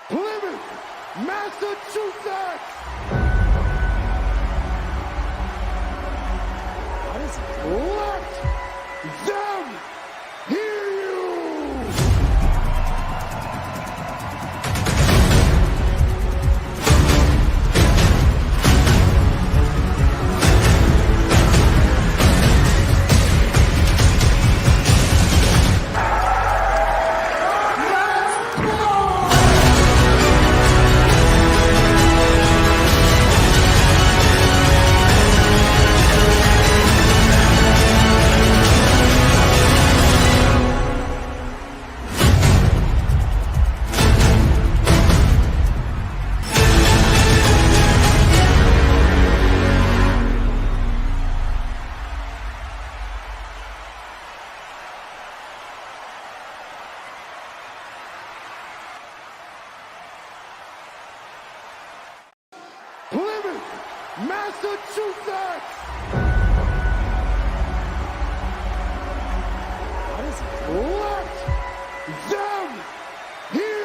Plymouth, Massachusetts. What is it? Let them hear you. Plymouth, Massachusetts. What is it? Let them hear you.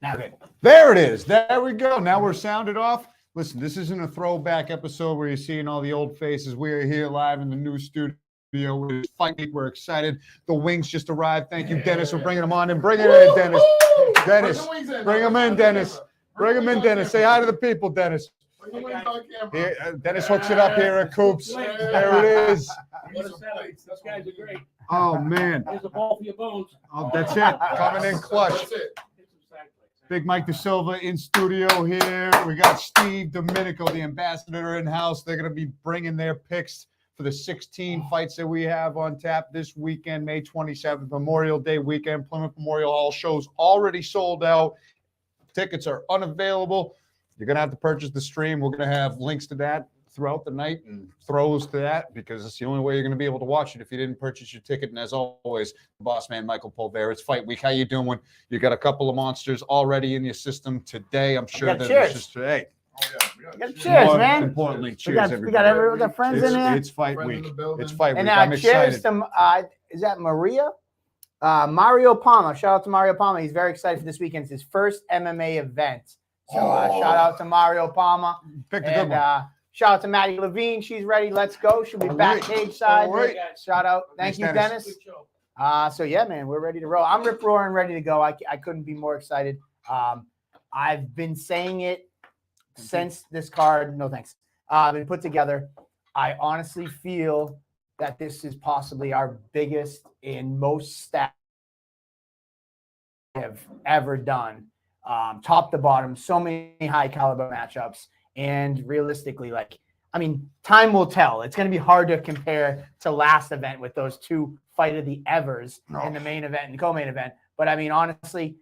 Now good. There it is. There we go. Now we're sounded off. Listen, this isn't a throwback episode where you're seeing all the old faces. We are here live in the new studio. It's Fight Week. We're excited. The wings just arrived. Thank you, Dennis, for bringing them on. And bring it in, Dennis. Dennis, bring them in, Dennis. Bring them in, Dennis. Say hi to the people, Dennis. Here, Dennis hooks it up here at Coops. There it is. What a setup. Those guys are great. Oh, man. Here's a ball for your bones. Oh, that's it. Coming in clutch. Big Mike DiSilva in studio here. We got Steve Domenico, the ambassador in-house. They're going to be bringing their picks for the 16 fights that we have on tap this weekend, May 27th, Memorial Day weekend. Plymouth Memorial Hall shows already sold out. Tickets are unavailable. You're going to have to purchase the stream. We're going to have links to that throughout the night and throws to that because it's the only way you're going to be able to watch it if you didn't purchase your ticket. And as always, boss man Michael Polvera, it's Fight Week. How you doing? You got a couple of monsters already in your system today. I'm sure that it's just today. Cheers, man. Importantly, cheers, We got friends in there. It's Fight Week. It's Fight Week. And I'm cheers excited. to is that Maria? Mario Palma. Shout out to Mario Palma. He's very excited for this weekend. It's his first MMA event. So shout out to Mario Palma. Picked a good one. Shout out to Maddie Levine. She's ready. Let's go. She'll be backstage side. All right. Shout out. Thank you, Dennis. So yeah, man, we're ready to roll. I'm rip roaring, ready to go. I couldn't be more excited. I've been saying it since this card. No thanks. Been put together. I honestly feel that this is possibly our biggest and most stacked have ever done. Top to bottom, so many high caliber matchups. And realistically, time will tell. It's going to be hard to compare to last event with those two fight of the evers in the main event and the co-main event. But I mean, honestly,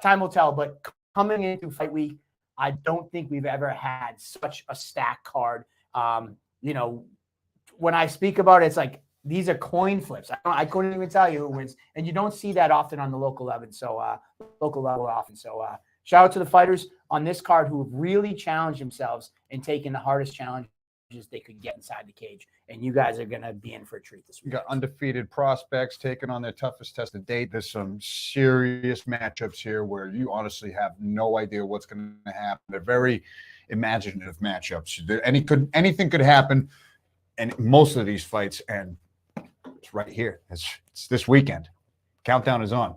time will tell. But coming into Fight Week, I don't think we've ever had such a stacked card. When I speak about it, it's like these are coin flips. I couldn't even tell you who wins, and you don't see that often on the local level. So shout out to the fighters on this card who have really challenged themselves and taken the hardest challenges they could get inside the cage. And you guys are going to be in for a treat this week. You got undefeated prospects taking on their toughest test to date. There's some serious matchups here where you honestly have no idea what's going to happen. They're very imaginative matchups. Anything could happen, and most of these fights, and it's right here. It's this weekend. Countdown is on.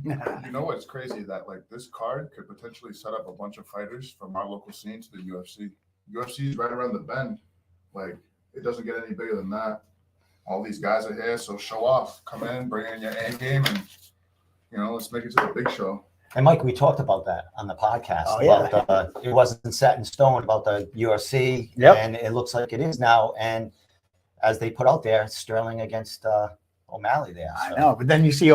You know what's crazy? That this card could potentially set up a bunch of fighters from our local scene to the UFC. UFC is right around the bend. It doesn't get any bigger than that. All these guys are here, so show off. Come in, bring in your A game, and You know, let's make it to the big show. And Mike, we talked about that on the podcast. Oh, yeah. About it wasn't set in stone about the UFC, Yep. and it looks like it is now. And as they put out there, Sterling against O'Malley there. I So, know, but then you see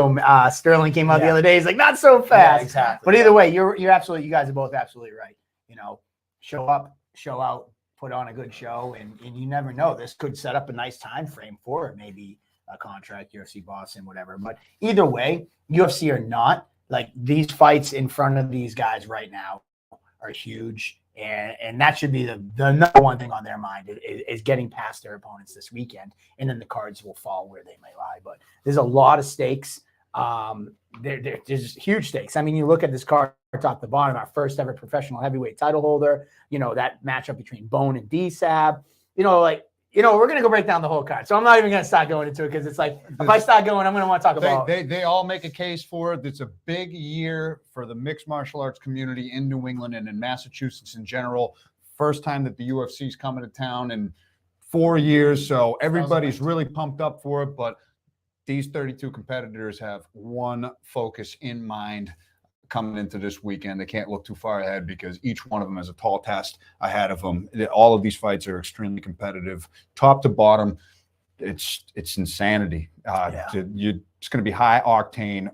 Sterling came out the Yeah. other day. He's like, not so yeah, fast. exactly. But either way, you're absolutely. You guys are both absolutely right. You know, show up, show out, put on a good show, and you never know. This could set up a nice time frame for maybe a contract, UFC Boston, whatever. But either way, UFC or not, like these fights in front of these guys right now are huge. And that should be the number one thing on their mind is getting past their opponents this weekend. And then the cards will fall where they may lie. But there's a lot of stakes. There's huge stakes. I mean, you look at this card top to bottom, our first ever professional heavyweight title holder, you know, that matchup between Bone and DiSilva, we're going to go break down the whole card. So I'm not even going to start going into it because it's like, if I start going, I'm going to want to talk about They all make a case for it. It's a big year for the mixed martial arts community in New England and in Massachusetts in general. First time that the UFC's coming to town in 4 years. So everybody's really pumped up for it. But these 32 competitors have one focus in mind coming into this weekend. They can't look too far ahead because each one of them has a tall task ahead of them. All of these fights are extremely competitive, top to bottom. It's insanity. It's going to be high octane,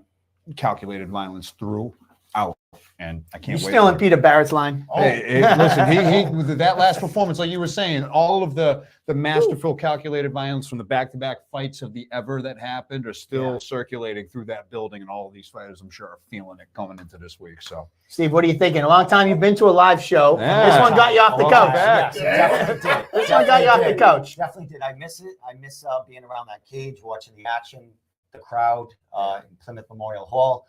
calculated violence throughout, and I can't You're wait. still in Peter Barrett's line. Listen, he with that last performance, like you were saying, all of the masterful calculated violence from the back-to-back fights of the ever that happened are still circulating through that building, and all of these fighters, I'm sure, are feeling it coming into this week. So, Steve, what are you thinking? A long time you've been to a live show. Yeah. This one got you off the couch. Yes, definitely did. This one got you off the couch. Definitely did. I miss it. I miss being around that cage, watching the action, the crowd in Plymouth Memorial Hall.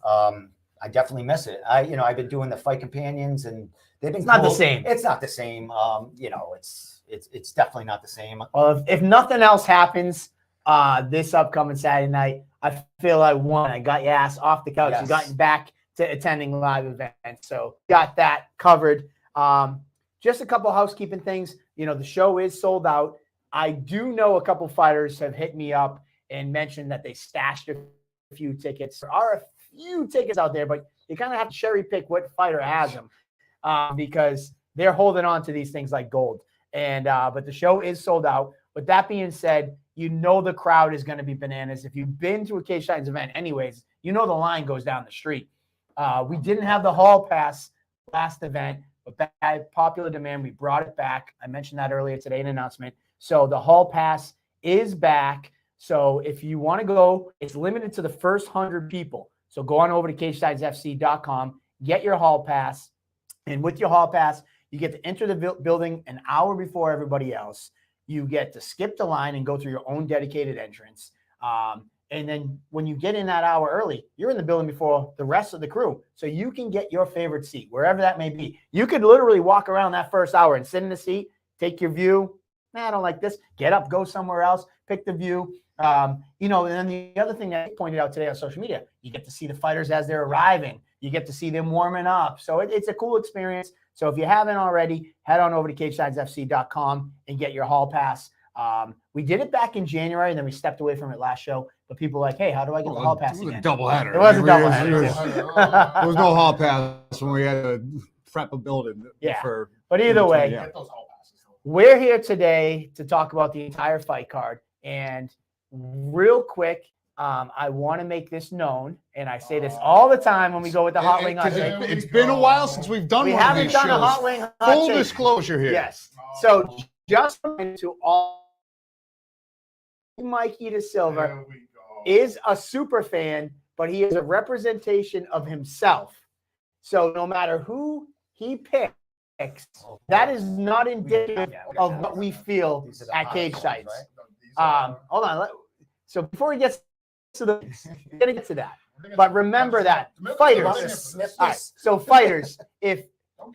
I definitely miss it. I've been doing the fight companions, and they've been. It's not the cool. same. It's not the same. It's definitely not the same. Well, if nothing else happens this upcoming Saturday night, I feel I won. I got your ass off the couch. Yes. You got you back to attending live events. So got that covered. Just a couple housekeeping things. The show is sold out. I do know a couple fighters have hit me up and mentioned that they stashed a few tickets. There are a few tickets out there, but you kind of have to cherry pick what fighter has them because they're holding on to these things like gold. And but the show is sold out. With that being said, the crowd is going to be bananas. If you've been to a Cage Titans event anyways, the line goes down the street. We didn't have the hall pass last event, but by popular demand, we brought it back. I mentioned that earlier today in an announcement. So the hall pass is back. So if you want to go, it's limited to the first 100 people. So go on over to CageTitansFC.com, get your hall pass. And with your hall pass, you get to enter the building an hour before everybody else. You get to skip the line and go through your own dedicated entrance. And then when you get in that hour early, you're in the building before the rest of the crew. So you can get your favorite seat, wherever that may be. You could literally walk around that first hour and sit in the seat, take your view. I don't like this. Get up, go somewhere else, pick the view. And then the other thing that I pointed out today on social media, you get to see the fighters as they're arriving. You get to see them warming up. So it's a cool experience. So if you haven't already, head on over to CageTitansFC.com and get your hall pass. We did it back in January, and then we stepped away from it last show. But people were like, hey, how do I get the hall pass It was again? a double header. It was a double header. There was no hall pass when we had to prep a building. Yeah. For But either way, yeah. Get those hall passes. we're here today to talk about the entire fight card. And real quick, I want to make this known, and I say this all the time when we go with the hot wing hot take. It's been a while since we've done We one of haven't these done a shows. hot wing hot Full take. disclosure here. Yes. So just to all, Mikey DiSilva There we go. is a super fan, but he is a representation of himself. So no matter who he picks, that is not indicative of what we feel at Cage Titans. Hold on. So before he gets to we're gonna get to that. But remember that fighters. All right, so fighters, if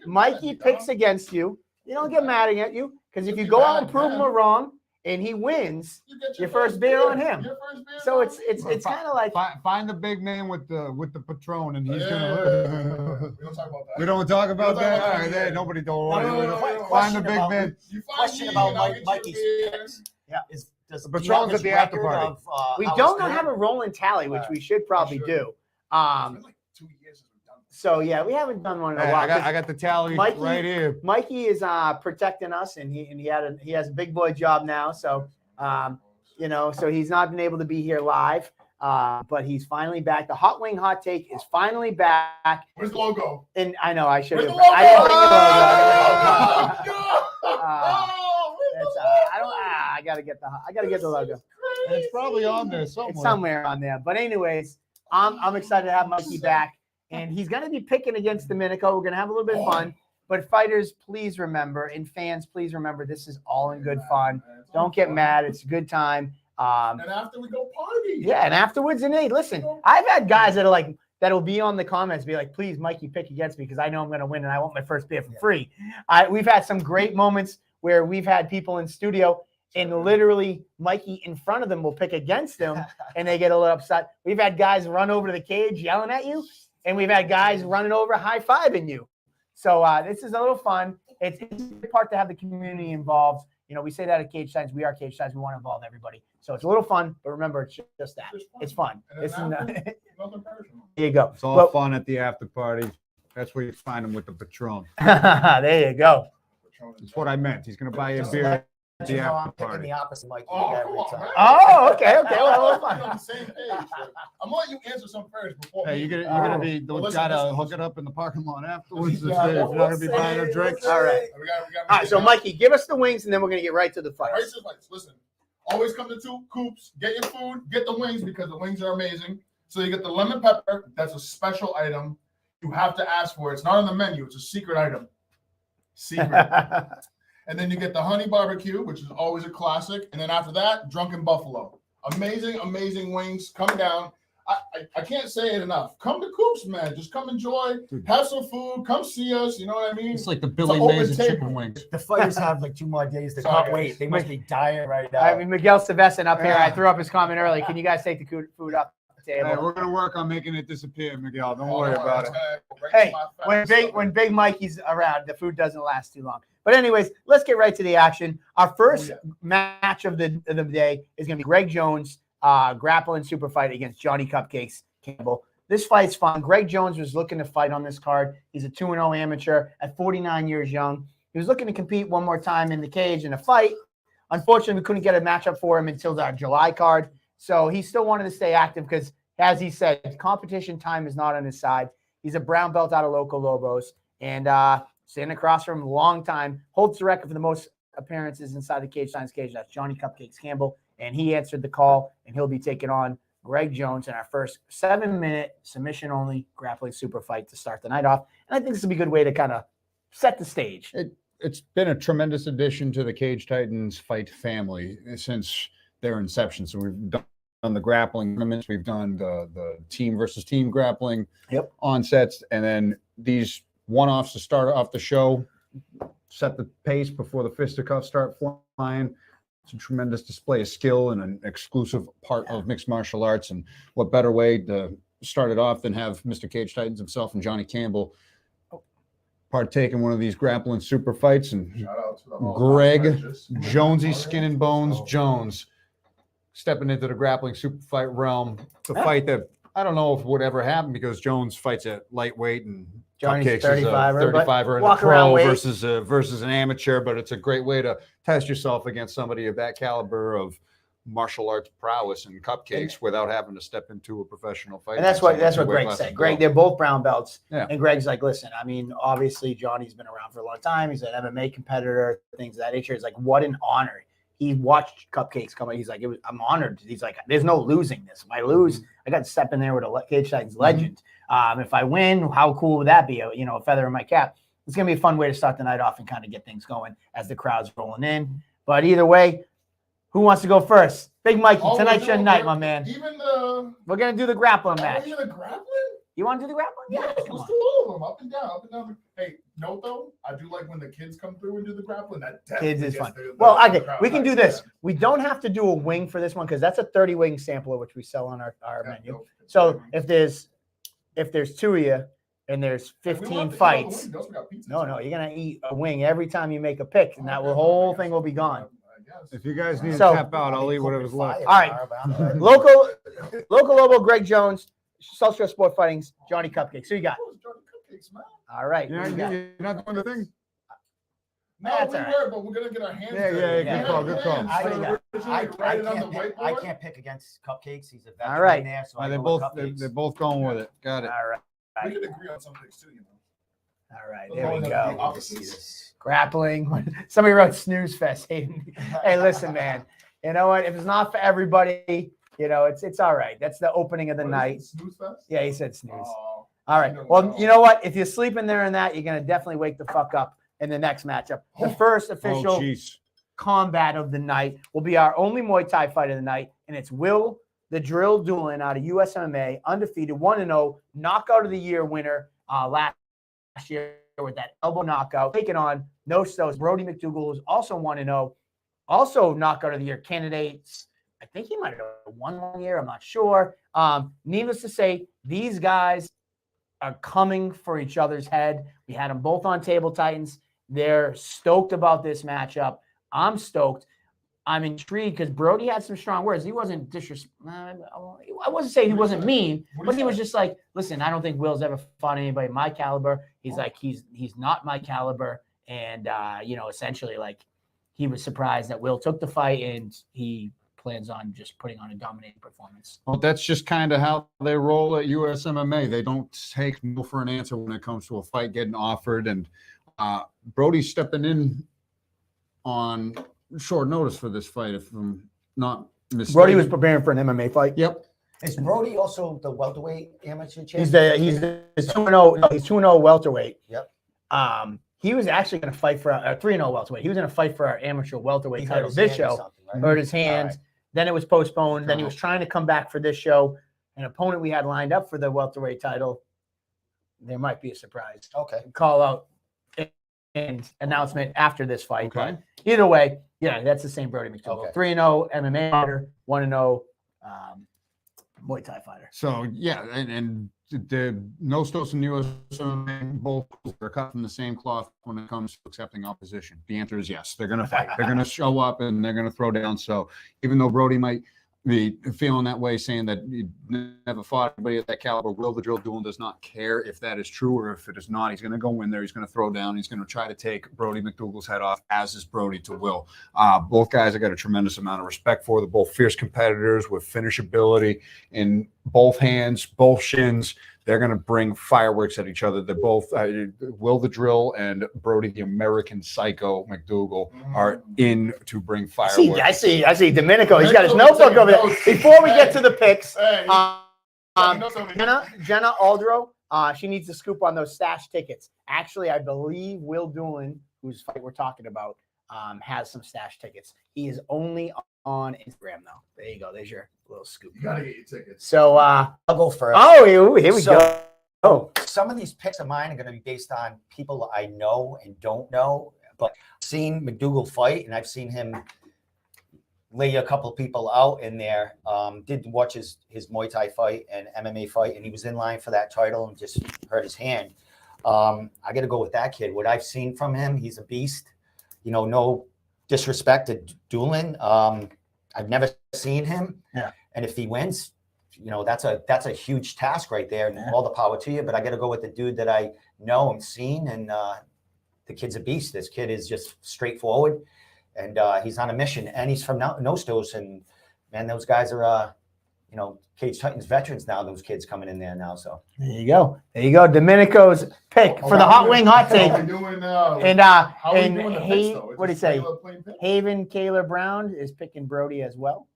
Mikey picks against you, you don't get mad at you, because if you go out and prove him wrong and he wins, your first beer on him. So it's kind of like Find the big man with the Patron, and he's Yeah. gonna. We don't talk about that. We don't talk about We don't talk that. about All right, that. there, nobody don't No, worry. no, no. Find the big Question man. You find Question me, about and I'll get you Mikey's beer. picks. Does The do you have Patron's his at the after record party. of, we how don't it's doing? have a rolling tally, which we should probably do. been like 2 years since we've done this. So yeah, we haven't done one in a Hey, while. I got the tally Mikey- right here. Mikey is protecting us, and he has a big boy job now. So so he's not been able to be here live, but he's finally back. The Hot Wing Hot Take is finally back, Where's the logo? and I know I should Where's have. the logo? I didn't bring the logo. Oh, It's, I gotta get the logo. It's probably on there somewhere. It's somewhere on there. But anyways, I'm excited to have Mikey back, and he's gonna be picking against Domenico. We're gonna have a little bit of fun. But fighters, please remember, and fans, please remember, this is all in good fun. Don't get mad. It's a good time. And after we go party. Yeah, and afterwards, and hey, listen, I've had guys that are like, that'll be on the comments, be like, please, Mikey, pick against me because I know I'm going to win and I want my first beer for free. We've had some great moments where we've had people in studio and literally Mikey in front of them will pick against them and they get a little upset. We've had guys run over to the cage yelling at you, and we've had guys running over high-fiving you. So this is a little fun. It's a good part to have the community involved. You know, we say that at Cage Signs. We are Cage Signs. We want to involve everybody. So it's a little fun, but remember, it's just that. It's fun. It's there you go. It's all Well, fun at the after party. That's where you find him with the Patron. there you go. That's what I meant. He's going to buy you a beer at the after I'm picking party. the opposite Mikey Oh, every come on, time. man. Oh, okay. We'll have a little We're fun. on the same page. I'm gonna let you answer some first before. Hey, me. you're gonna be the Well, listen, guy to listen, hook listen. it up in the parking lot afterwards. Yeah, If you're not gonna be buying a drink. All right. We got All right, so Mikey, give us the wings, and then we're gonna get right to the fight. Prices, like, listen, always come to two coops, get your food, get the wings because the wings are amazing. So you get the lemon pepper, that's a special item. You have to ask for it. It's not on the menu, it's a secret item. Secret. And then you get the honey barbecue, which is always a classic. And then after that, drunken buffalo. Amazing, amazing wings. Come down. I can't say it enough. Come to Coops, man. Just come enjoy. Have some food. Come see us. You know what I mean? It's like the Billy an open Mays of table. chicken wings. The fighters have like 2 more days to Sorry, cut guys. weight. They must be dying right now. I mean, Miguel Silvestre up here. I threw up his comment early. Can you guys take the food up the Hey, table? we're gonna work on making it disappear, Miguel. Don't Oh, worry no, about it's it. gonna go right Hey, to my fat. when Big Mikey's around, the food doesn't last too long. But anyways, let's get right to the action. Our first match of the day is going to be Greg Jones grappling super fight against Johnny Cupcakes Campbell. This fight's fun. Greg Jones was looking to fight on this card. He's a 2-0 amateur at 49 years young. He was looking to compete one more time in the cage in a fight. Unfortunately, we couldn't get a matchup for him until our July card. So he still wanted to stay active because, as he said, competition time is not on his side. He's a brown belt out of Local Lobos. And standing across from him a long time, holds the record for the most appearances inside the Cage Signs cage. That's Johnny Cupcakes Campbell. And he answered the call, and he'll be taking on Greg Jones in our first 7-minute submission-only grappling super fight to start the night off. And I think this will be a good way to kind of set the stage. It's been a tremendous addition to the Cage Titans fight family since their inception. So we've done the grappling tournaments, we've done the team versus team grappling onsets, and then these one-offs to start off the show, set the pace before the fisticuffs start flying. It's a tremendous display of skill and an exclusive part of mixed martial arts. And what better way to start it off than have Mr. Cage Titans himself and Johnny Campbell partake in one of these grappling super fights. And Shout out to the whole Greg conference. Jonesy Skin and Bones Jones stepping into the grappling super fight realm. It's a fight that I don't know if would ever happen because Jones fights at lightweight and Johnny's Cupcakes is a 35er, but 35er and a walk around pro weight. versus an amateur. But it's a great way to test yourself against somebody of that caliber of martial arts prowess and Cupcakes without having to step into a professional fight. And that's what Greg said. Greg, they're both brown belts. Yeah. And Greg's like, listen, I mean, obviously Johnny's been around for a long time. He's an MMA competitor, things of that nature. It's like, what an honor. He watched Cupcakes come out. He's like, I'm honored. He's like, there's no losing this. If I lose, I got to step in there with a Cage Titans legend. If I win, how cool would that be? A feather in my cap. It's going to be a fun way to start the night off and kind of get things going as the crowd's rolling in. But either way, who wants to go first? Big Mikey, Oh, tonight's we're your doing- night, my man. Even the We're going to do the grappling match. even the grappling? You want to do the grappling? Yeah, come let's on. do all of them, up and down, up and down. Hey, note though, I do like when the kids come through and do the grappling. That Kids is definitely fun. gets the Well, okay, crowd we can do hyped. this. We don't have to do a wing for this one because that's a 30 wing sampler, which we sell on our Yeah, menu. nope. So if there's 2 of you and there's We 15 want to eat all the fights, wings. Also got pizza no, too. you're gonna eat a wing every time you make a pick, and that whole thing will be gone. I guess. If you guys need So- to tap out, I'll eat whatever's left. All right. Local Lobo, Greg Jones. South Shore Sport Fighting's Johnny Cupcakes. Who you got? Oh, it's Jordan Cupcakes, man. All right. You're who you got? not doing the thing? No, That's we all right. were, but we're gonna get our hands. Yeah, dirty. good call, good call. I think that- Write it on the I whiteboard. can't pick against Cupcakes. He's a All veteran right. in there, so I They're go both with Cupcakes. they're both going with it. Got it. All right. We can agree on some things too, you know. All right. Those There we always have to be go. opposites. Grappling. Somebody wrote snooze fest. Hey, listen, man. You know what? If it's not for everybody, it's all right. That's the opening of the What is night. it, Snooze Fest? Yeah, he said snooze. Oh, All right. Well, you know what? If you're sleeping there in that, you're going to definitely wake the fuck up in the next matchup. The first Oh, official jeez. combat of the night will be our only Muay Thai fight of the night, and it's Will the Drill Doolin out of US MMA, undefeated, 1-0, knockout of the year winner last year with that elbow knockout, taking on No Stones Brody McDougal, who's also 1-0, also knockout of the year candidates. I think he might have won 1 year. I'm not sure. Needless to say, these guys are coming for each other's head. We had them both on Table Titans. They're stoked about this matchup. I'm stoked. I'm intrigued because Brody had some strong words. He wasn't I wasn't saying he wasn't mean, but he was just like, listen, I don't think Will's ever fought anybody my caliber. He's like, he's not my caliber. And, essentially, like, he was surprised that Will took the fight, and he plans on just putting on a dominating performance. Well, that's just kind of how they roll at US MMA. They don't take no for an answer when it comes to a fight getting offered. And Brody's stepping in on short notice for this fight, if I'm not mistaken. Brody was preparing for an MMA fight. Yep. Is Brody also the welterweight amateur champion? He's 2-0. No, he's 2-0 welterweight. Yep. He was actually going to fight for a 3-0 welterweight. He was going to fight for our amateur welterweight He hurt title his this hand or show. something, right? Hurt his hand. All right. Then it was postponed. Then he was trying to come back for this show. An opponent we had lined up for the welterweight title. There might be a surprise. Okay. Call out and announcement after this fight. Okay. But either way, yeah, that's the same Brody McDougal. Okay. 3-0 MMA fighter, 1-0 Muay Thai fighter. So yeah, and the No Stos and US MMA both are cut from the same cloth when it comes to accepting opposition. The answer is yes. They're going to fight. They're going to show up and they're going to throw down. So even though Brody might be feeling that way, saying that he never fought anybody at that caliber, Will the Drill Doolin does not care if that is true or if it is not. He's going to go in there. He's going to throw down. He's going to try to take Brody McDougal's head off, as is Brody to Will. Both guys I got a tremendous amount of respect for. They're both fierce competitors with finishability in both hands, both shins. They're going to bring fireworks at each other. They're both Will the Drill and Brody the American Psycho McDougal are in to bring fireworks. I see Domenico. He's got his notebook over there. Before we get to the picks, Hey, Jenna Aldro, she needs to scoop on those stash tickets. Actually, I believe Will Doolin, whose fight we're talking about, has some stash tickets. He is only on Instagram, though. There you go. There's your little scoop. you gotta get your tickets. So, I'll go first. here we go. Oh, Some of these picks of mine are going to be based on people I know and don't know, but I've seen McDougal fight, and I've seen him lay a couple of people out in there. Did watch his Muay Thai fight and MMA fight, and he was in line for that title and just hurt his hand. I got to go with that kid. What I've seen from him, he's a beast. No disrespect to Doolin. I've never seen him. Yeah. And if he wins, that's a huge task right there. And all the power to you. But I got to go with the dude that I know and seen. And the kid's a beast. This kid is just straightforward. And he's on a mission. And he's from Nostos. And, man, those guys are, Cage Titans veterans now, those kids coming in there now. So there you go. Domenico's pick for the hot wing hot take. How we doing, And how we doing the picks, though? what do you It's say? regular plain pick? Haven Kaler Brown is picking Brody as well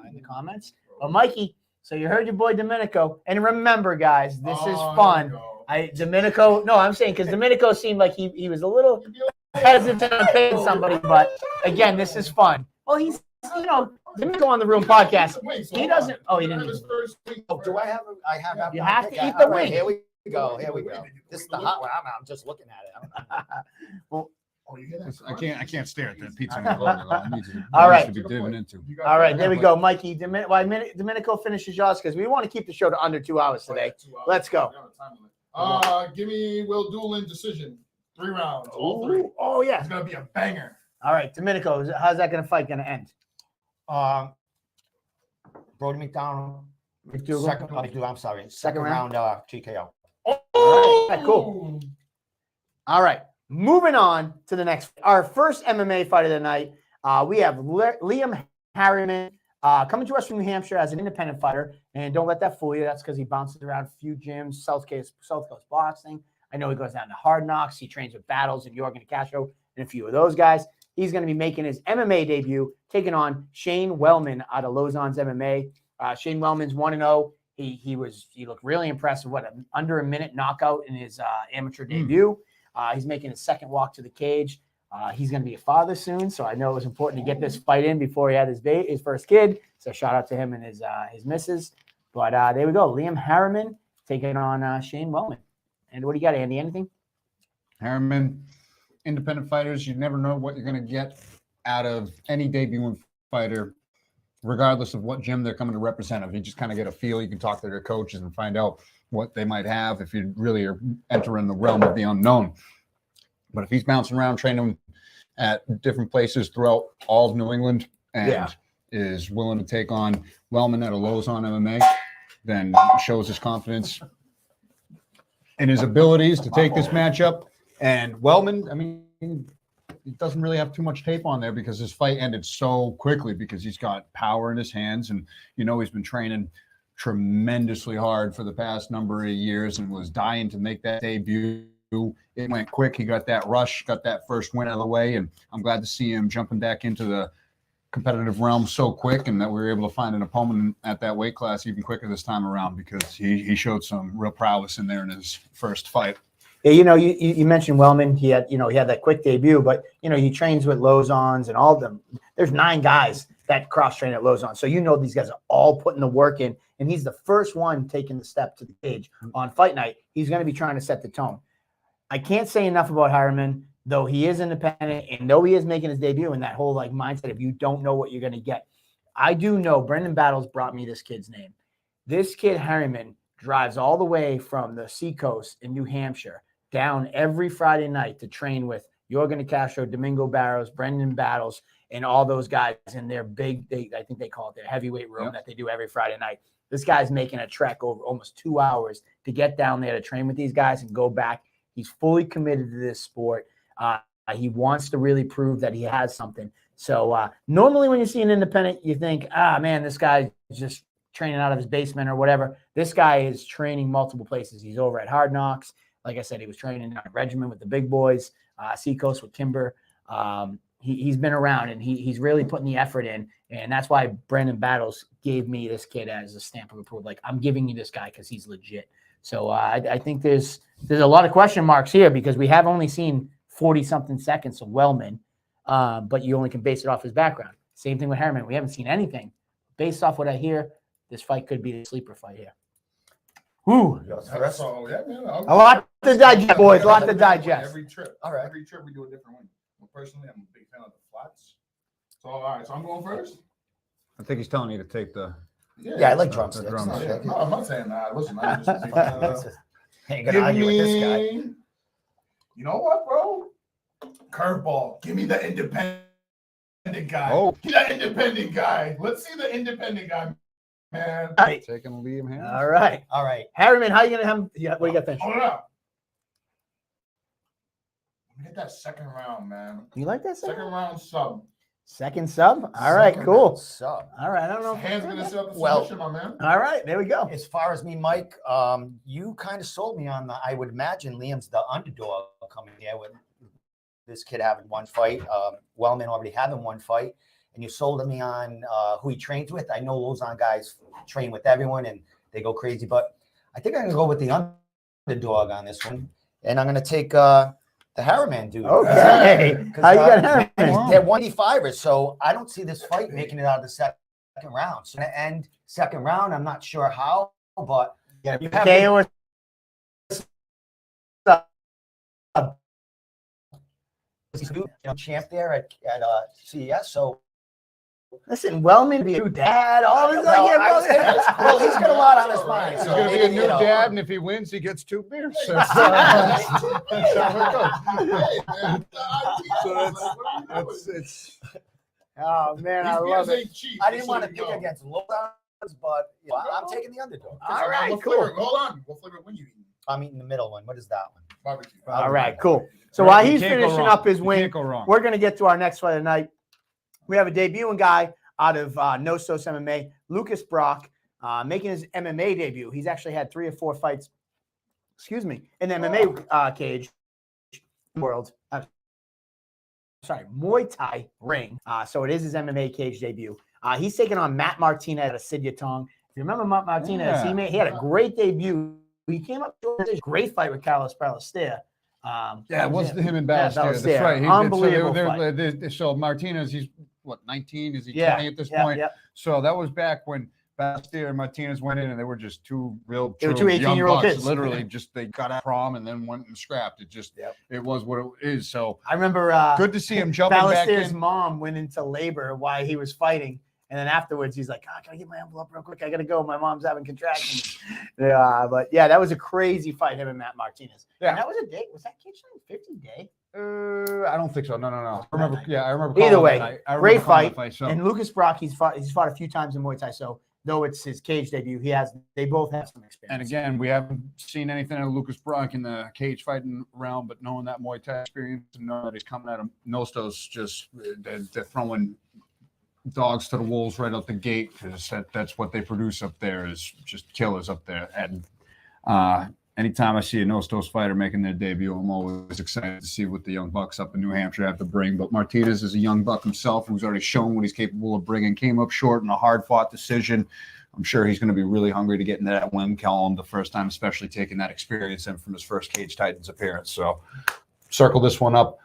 in the comments. Well, Mikey, so you heard your boy Domenico. And remember, guys, this is Oh, fun. there you go. Domenico, no, I'm saying because Domenico seemed like he was a little hesitant on picking somebody, but again, this is fun. Well, he's, Domenico on the Room podcast. He doesn't, oh, he didn't. do I have? You have to eat All the wing. Here we go. This is the hot one. I'm just looking at it. Oh, you hear that? I can't stare at that pizza. It needs to, All right. needs to be diving into. You got All right, it? there we go, Mikey. Domenico finishes yours because we want to keep the show to under 2 hours today. 2 hours. Let's go. We have a time limit. Give me Will Doolin decision. 3 rounds. All 3. Oh, yeah. It's gonna be a banger. All right, Domenico, how's that fight going to end? Brody McDougal. I'm sorry. Second round TKO. All right, cool. All right, moving on to the next. Our first MMA fight of the night. We have Liam Harriman coming to us from New Hampshire as an independent fighter. And don't let that fool you. That's because he bounces around a few gyms, South Coast Boxing. I know he goes down to Hard Knocks. He trains with Battles and Jorgen Castro and a few of those guys. He's going to be making his MMA debut, taking on Shane Wellman out of Lausanne's MMA. Shane Wellman's 1-0. He looked really impressive. Under a minute knockout in his amateur debut. He's making his second walk to the cage. He's going to be a father soon, so I know it was important to get this fight in before he had his first kid. So shout out to him and his missus. But there we go. Liam Harriman taking on Shane Wellman. And what do you got, Andy? Anything? Harriman, independent fighters, you never know what you're going to get out of any debuting fighter, regardless of what gym they're coming to represent. If you just kind of get a feel, you can talk to their coaches and find out what they might have if you really are entering the realm of the unknown. But if he's bouncing around training at different places throughout all of New England and is willing to take on Wellman at a Lausanne MMA, then shows his confidence in his abilities to take this matchup. And Wellman, I mean, he doesn't really have too much tape on there because his fight ended so quickly because he's got power in his hands. And, he's been training tremendously hard for the past number of years and was dying to make that debut. It went quick. He got that rush, got that first win out of the way. And I'm glad to see him jumping back into the competitive realm so quick and that we were able to find an opponent at that weight class even quicker this time around because he showed some real prowess in there in his first fight. Yeah, you mentioned Wellman. He had that quick debut, but he trains with Lausanne's and all of them. There's 9 guys that cross train at Lausanne, so these guys are all putting the work in, and he's the first one taking the step to the cage on fight night. He's going to be trying to set the tone. I can't say enough about Harriman, though he is independent and though he is making his debut in that whole mindset of you don't know what you're going to get. I do know Brendan Battles brought me this kid's name. This kid Harriman drives all the way from the Seacoast in New Hampshire down every Friday night to train with Jorgen Castro, Domingo Barros, Brendan Battles, and all those guys in their I think they call it their heavyweight room that they do every Friday night. This guy's making a trek over almost 2 hours to get down there to train with these guys and go back. He's fully committed to this sport. He wants to really prove that he has something. So normally when you see an independent, you think, man, this guy's just training out of his basement or whatever. This guy is training multiple places. He's over at Hard Knocks. Like I said, he was training at Regiment with the big boys, Seacoast with Timber. He's been around and he's really putting the effort in. And that's why Brendan Battles gave me this kid as a stamp of approval. Like, I'm giving you this guy because he's legit. So I think there's a lot of question marks here because we have only seen 40-something seconds of Wellman, but you only can base it off his background. Same thing with Harriman. We haven't seen anything. Based off what I hear, this fight could be the sleeper fight here. Woo! A lot to digest, boys. A lot to digest. Every trip. All right. Every trip we do a different one. Well, personally, I'm a big fan of the flats. So, all right. So I'm going first. I think he's telling you to take the. Yeah, I like drumsticks. drums. No, I'm not saying that. Listen, I'm just Ain't gonna argue with this guy. You know what, bro? Curveball. Give me the independent guy. Oh. Give me that independent guy. Let's see the independent guy, man. All right. Taking Liam Harriman. All right. Harriman, how are you going to have what do you got there? Hold it up. Let me get that second round, man. You like that Second round sub. Second sub? All right, cool. So, All right, I don't know. Hands gonna set up the Well- submission, my man. All right, there we go. as far as me, Mike, you kind of sold me on I would imagine Liam's the underdog coming here with this kid having one fight, Wellman already having one fight, and you sold me on who he trains with. I know Lausanne guys train with everyone and they go crazy, but I think I'm going to go with the underdog on this one, and I'm going to take the Harriman dude. Okay. How you got Harriman? They're 185ers, so I don't see this fight making it out of the second round. So to end second round, I'm not sure how, but you have KO or champ there at CES. So listen, Wellman be a new dad. All this well, he's got a lot on his mind. He's So going to be a maybe, new you know, dad, and if he wins, he gets 2 beers. That's how it goes. So it's Oh man, I These love beers it. ain't cheap. I didn't Just want so to you pick know. against Lausanne but I'm taking the underdog. All right, What cool. flavor? Hold on. What flavor wing you eating? I'm eating the middle one. What is that one? Barbecue. All right, cool. So Right, while you he's can't go finishing wrong. up his You wing, can't go wrong. we're going to get to our next fight of the night. We have a debuting guy out of No Stos MMA, Lucas Brock, making his MMA debut. He's actually had 3 or 4 fights, in the MMA cage world. Muay Thai ring. So it is his MMA cage debut. He's taking on Matt Martinez out of Sidyatong. If you remember Matt Martinez, Yeah. he had a great debut. He came up to a great fight with Carlos Palestia. Yeah, it was him and Yeah, Ballester. Ballester. That's right. Unbelievable So Martinez, he's what, 19? Is he Yeah, 20 at this yeah, point? yeah. So that was back when Ballester and Martinez went in, and they were just two real They were true two young 18-year-old bucks. kids. Literally, just they got out of prom and then went and scrapped. It just, it was what it is. So I remember good to see him jumping back Ballester's in. mom went into labor while he was fighting. And then afterwards, he's like, can I get my envelope real quick? I got to go. My mom's having contractions. But yeah, that was a crazy fight, him and Matt Martinez. Yeah. And that was a day. Was that cage fight 50 day? I don't think so. No. I remember. Yeah, I remember. Either calling way, that night. I remember great calling that fight. so. And Lucas Brock, he's fought a few times in Muay Thai. So though it's his cage debut, they both have some experience. And again, we haven't seen anything of Lucas Brock in the cage fighting realm, but knowing that Muay Thai experience and knowing that he's coming out of Nostos, just they're throwing dogs to the wolves right out the gate, because that's what they produce up there, is just killers up there. And anytime I see a Nostos fighter making their debut, I'm always excited to see what the young bucks up in New Hampshire have to bring. But Martinez is a young buck himself who's already shown what he's capable of bringing. Came up short in a hard-fought decision. I'm sure he's going to be really hungry to get into that win column the first time, especially taking that experience in from his first Cage Titans appearance. So circle this one up.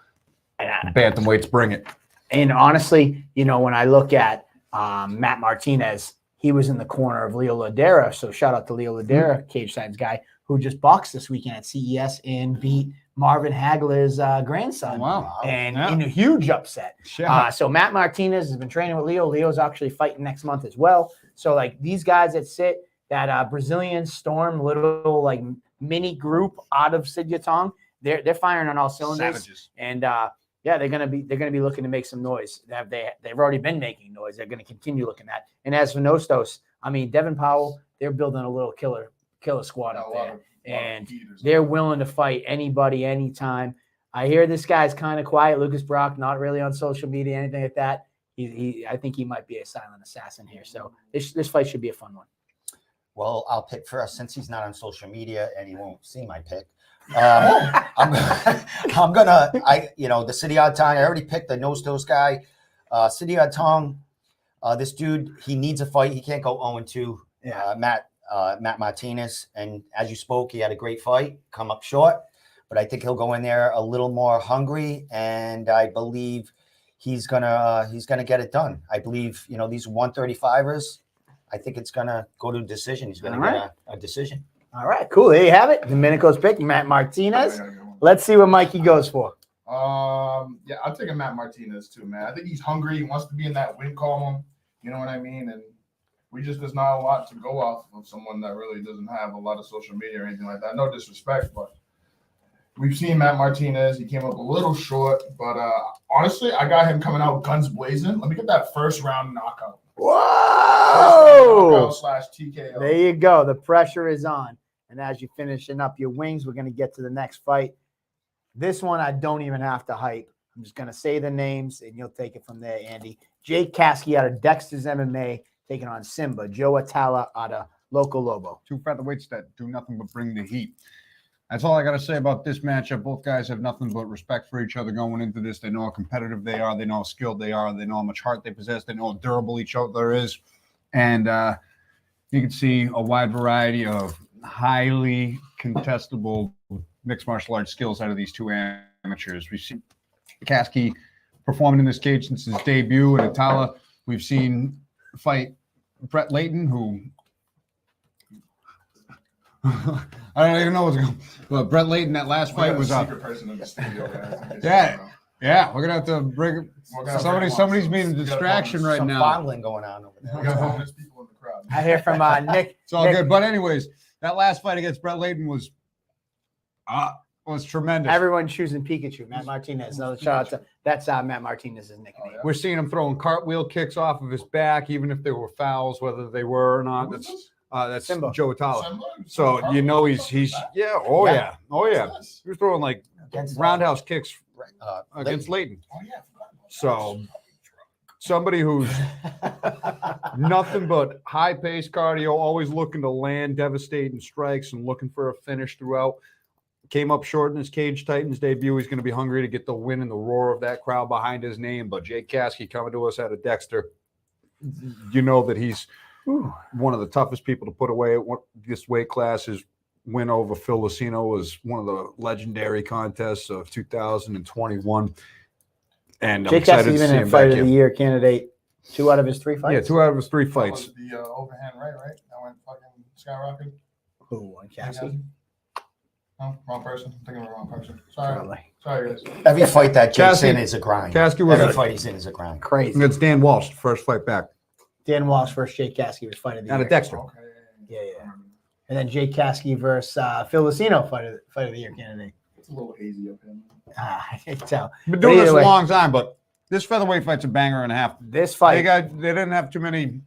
Bantamweights, bring it. And honestly, when I look at Matt Martinez, he was in the corner of Leo Ladera. So shout out to Leo Ladera, Cage Titans guy, who just boxed this weekend at CES and beat Marvin Hagler's grandson. Oh, wow. And Yeah. in a huge upset. Yeah. So Matt Martinez has been training with Leo. Leo's actually fighting next month as well. So like these guys that sit, that Brazilian Storm little like mini group out of Sidyatong, they're firing on all cylinders. Savages. And yeah, they're gonna be looking to make some noise. They've already been making noise. They're gonna continue looking at. And as for Nostos, I mean Devin Powell, they're building a little killer squad up there, and they're willing to fight anybody, anytime. I hear this guy's kind of quiet, Lucas Brock, not really on social media, anything like that. I think he might be a silent assassin here. So this fight should be a fun one. Well, I'll pick first since he's not on social media and he won't see my pick. I'm gonna the Sidyatong. I already picked the Nostos guy. Sidyatong, this dude, he needs a fight. He can't go 0-2. Matt Martinez, and as you spoke, he had a great fight, come up short, but I think he'll go in there a little more hungry, and I believe he's gonna get it done. I believe these 135ers. I think it's gonna go to a decision. He's gonna get a decision. All right, cool. There you have it. Domenico's pick, Matt Martinez. Let's see what Mikey goes for. Yeah, I'm taking Matt Martinez too, man. I think he's hungry. He wants to be in that win column. You know what I mean? And there's not a lot to go off of someone that really doesn't have a lot of social media or anything like that. No disrespect, but we've seen Matt Martinez. He came up a little short, but honestly, I got him coming out guns blazing. Let me get that first round knockout. Whoa! /TKO. There you go. The pressure is on. And as you're finishing up your wings, we're going to get to the next fight. This one, I don't even have to hype. I'm just going to say the names, and you'll take it from there, Andy. Jake Kasky out of Dexter's MMA, taking on Simba. Joe Atala out of Loco Lobo. Two featherweights that do nothing but bring the heat. That's all I got to say about this matchup. Both guys have nothing but respect for each other going into this. They know how competitive they are. They know how skilled they are. They know how much heart they possess. They know how durable each other is. And you can see a wide variety of highly contestable mixed martial arts skills out of these two amateurs. We've seen Kasky performing in this cage since his debut, and Atala we've seen fight Brett Layton, who I don't even know what's going on. But Brett Layton, that last fight was up. Person in the studio, guys. Yeah, we're gonna have to bring somebody's being a distraction right Some now. fondling going on over there. We got homeless people in the crowd. I hear from Nick. It's all Nick. good. But anyways, that last fight against Brett Layton was was tremendous. Everyone choosing Pikachu. Matt Martinez. Another shout out to that's Matt Martinez's nickname. We're seeing him throwing cartwheel kicks off of his back, even if they were fouls, whether they were or not. That's Simba. Joe Itala. Simba? So you know he's Yeah. oh yeah. He was throwing like Against, roundhouse kicks Leighton. against Leighton. Oh yeah. I forgot about So that. somebody who's nothing but high pace cardio, always looking to land devastating strikes and looking for a finish throughout. Came up short in his Cage Titans debut. He's going to be hungry to get the win and the roar of that crowd behind his name. But Jake Kasky coming to us out of Dexter, you know that he's one of the toughest people to put away at this weight class. His win over Phil Lucino was one of the legendary contests of 2021. And I'm Jake excited Cassidy's to see been a him fight back of the in. year candidate 2 out of his 3 fights. Yeah, 2 out of his 3 That fights. was the overhand right? That went fucking skyrocketed. Who on Cassidy? Oh, wrong person. I'm thinking of the wrong person. Sorry. Probably. Sorry, guys. Every fight that Jake's Kasky- in is a grind. Kasky was Every a- fight he's in is a grind. Crazy. It's Dan Walsh, first fight back Dan Walsh versus Jake Cassidy was fight of the out year. of Dexter. Okay. Yeah. And then Jake Cassidy versus Phil Lucino fight of the year candidate. It's a little hazy up here. I can tell. Been doing this either a way- long time, but this featherweight fight's a banger and a half. This fight, They didn't have too many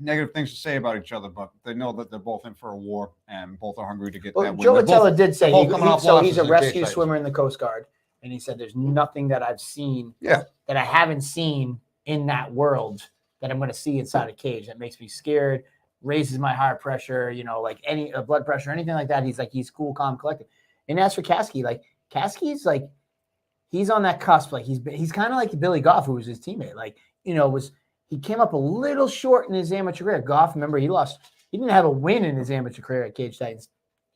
negative things to say about each other, but they know that they're both in for a war and both are hungry to get well, that win. Joe They're both- Attella did say both coming off so losses he's a in rescue cage fights. swimmer in the Coast Guard, and he said there's nothing that I've seen Yeah. that I haven't seen in that world that I'm going to see inside a cage that makes me scared, raises my heart pressure, like any blood pressure, anything like that. He's cool, calm, collected. And as for Kasky, Kasky's he's on that cusp. He's kind of like Billy Goff, who was his teammate. He came up a little short in his amateur career. Goff, remember, he didn't have a win in his amateur career at Cage Titans.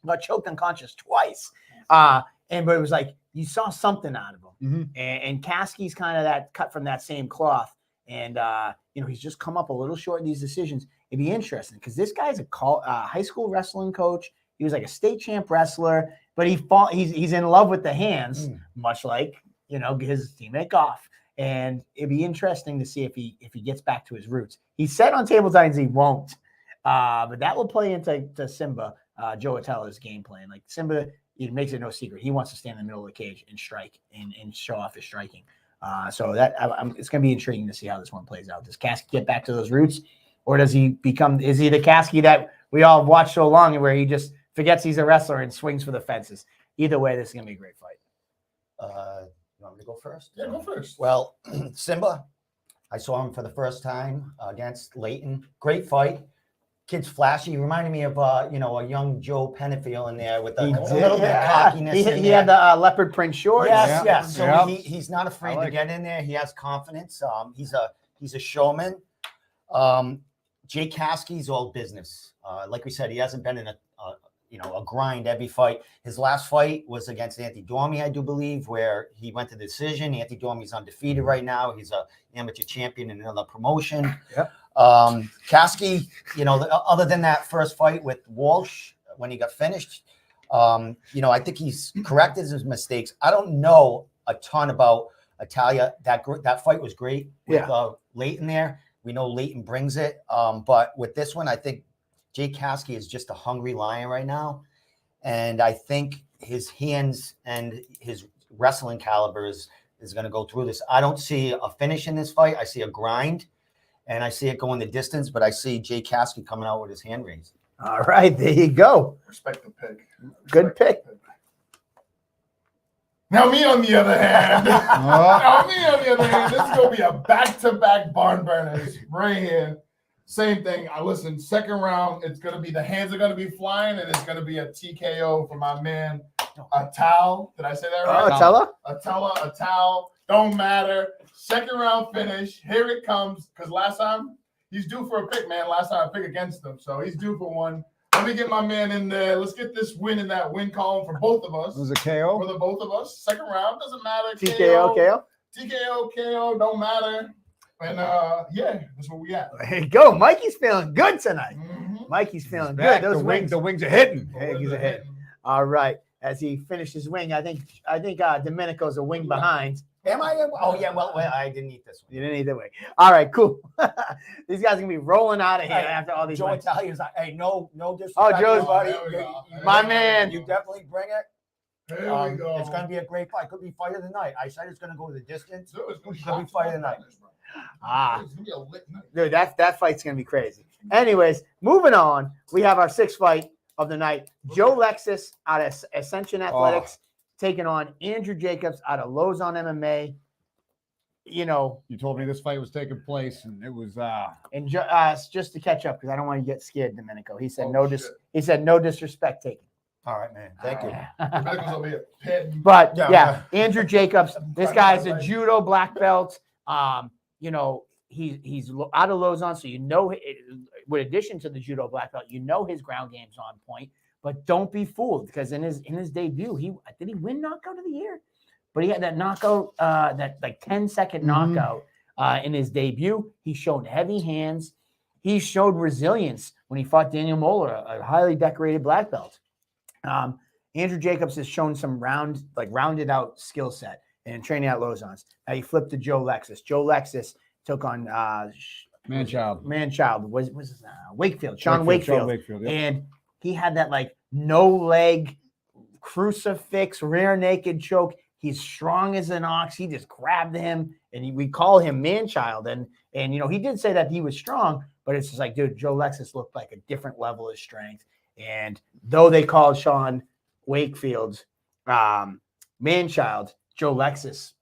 Got choked unconscious twice. But it was like you saw something out of him. Mhm. And Kasky's kind of that cut from that same cloth. And he's just come up a little short in these decisions. It'd be interesting because this guy's a high school wrestling coach. He was like a state champ wrestler, but he's in love with the hands, much like his teammate Goff. And it'd be interesting to see if he gets back to his roots. He said on Table Titans he won't, but that will play into Simba, Joe Attella's game plan. Like Simba, he makes it no secret he wants to stand in the middle of the cage and strike and show off his striking. So it's going to be intriguing to see how this one plays out. Does Kasky get back to those roots, or is he the Kasky that we all have watched so long and where he just forgets he's a wrestler and swings for the fences? Either way, this is going to be a great fight. You want me to go first? Yeah, go first. Well, Simba, I saw him for the first time against Leighton. Great fight. Kid's flashy. He reminded me of a young Joe Pennefield in there with a little bit of cockiness. He had the leopard print shorts. Yes. So Yeah. he's not afraid I to get in there. He has confidence. He's a showman. Jake Kasky's all business. Like we said, he hasn't been in a grind every fight. His last fight was against Anthony Dormy, I do believe, where he went to the decision. Anthony Dormy's undefeated right now. He's an amateur champion in another promotion. Yep. Kasky, other than that first fight with Walsh when he got finished, I think he's corrected his mistakes. I don't know a ton about Italia. That fight was great with Leighton there. We know Leighton brings it. But with this one, I think Jake Kasky is just a hungry lion right now. And I think his hands and his wrestling caliber is going to go through this. I don't see a finish in this fight. I see a grind, and I see it going the distance, but I see Jake Kasky coming out with his hand raised. All right, there you go. Respect the pick. Good pick. Now me on the other hand. This is going to be a back-to-back barn burners right here. Same thing. Listen, second round, it's going to be the hands are going to be flying, and it's going to be a TKO for my man, Atal. Did I say that right? Atal. Don't matter. Second round finish. Here it comes. Because last time, he's due for a pick, man. Last time I picked against him. So he's due for one. Let me get my man in there. Let's get this win in that win column for both of us. It was a KO. For the both of us. Second round. Doesn't matter. TKO, KO. TKO, don't matter. And that's where we at. There you go. Mikey's feeling good tonight. Mhm. Mikey's feeling Back. good. Those wings. The wings are hitting. Hey, he's a hit. All right. As he finished his wing, I think Domenico's a wing behind. Am I? Oh, yeah. Well, I didn't eat this one. You didn't either way. All right, cool. These guys are gonna be rolling out of here Hey, after all these. Joe wings. Italia's like, hey, no disrespect. Oh, Joe's- buddy. there we go. My man. You definitely bring it. Here we go. It's going to be a great fight. Could be fight of the night. I said it's going to go to the distance. Dude, it's gonna be Could be fight of the night. It's gonna be a lit night. Dude, that fight's gonna be crazy. Anyways, moving on, we have our sixth fight of the night. Joe Lexus out of Ascension Athletics taking on Andrew Jacobs out of Lozon MMA. You know, You told me this fight was taking place, and it was and just to catch up because I don't want to get scared, Domenico. He said Oh, he said no disrespect taken. All right, man. Thank you. Medical's over here. Petting. But Yeah, yeah, Andrew Jacobs, this guy's a judo black belt. You know, he's out of Lozon, so you know, with addition to the judo black belt, you know his ground game's on point. But don't be fooled because in his debut, did he win knockout of the year? But he had that knockout, that like 10-second knockout in his debut. He showed heavy hands. He showed resilience when he fought Daniel Moeller, a highly decorated black belt. Andrew Jacobs has shown some rounded out skill set and training at Lozon's. Now he flipped to Joe Lexus. Joe Lexus took on Manchild. was his, Wakefield, Sean Wakefield. Yep. And he had that like no leg crucifix, rear naked choke. He's strong as an ox. He just grabbed him, and we call him Manchild. And you know, he did say that he was strong, but it's just like, dude, Joe Lexus looked like a different level of strength. And though they called Sean Wakefield's Manchild, Joe Lexus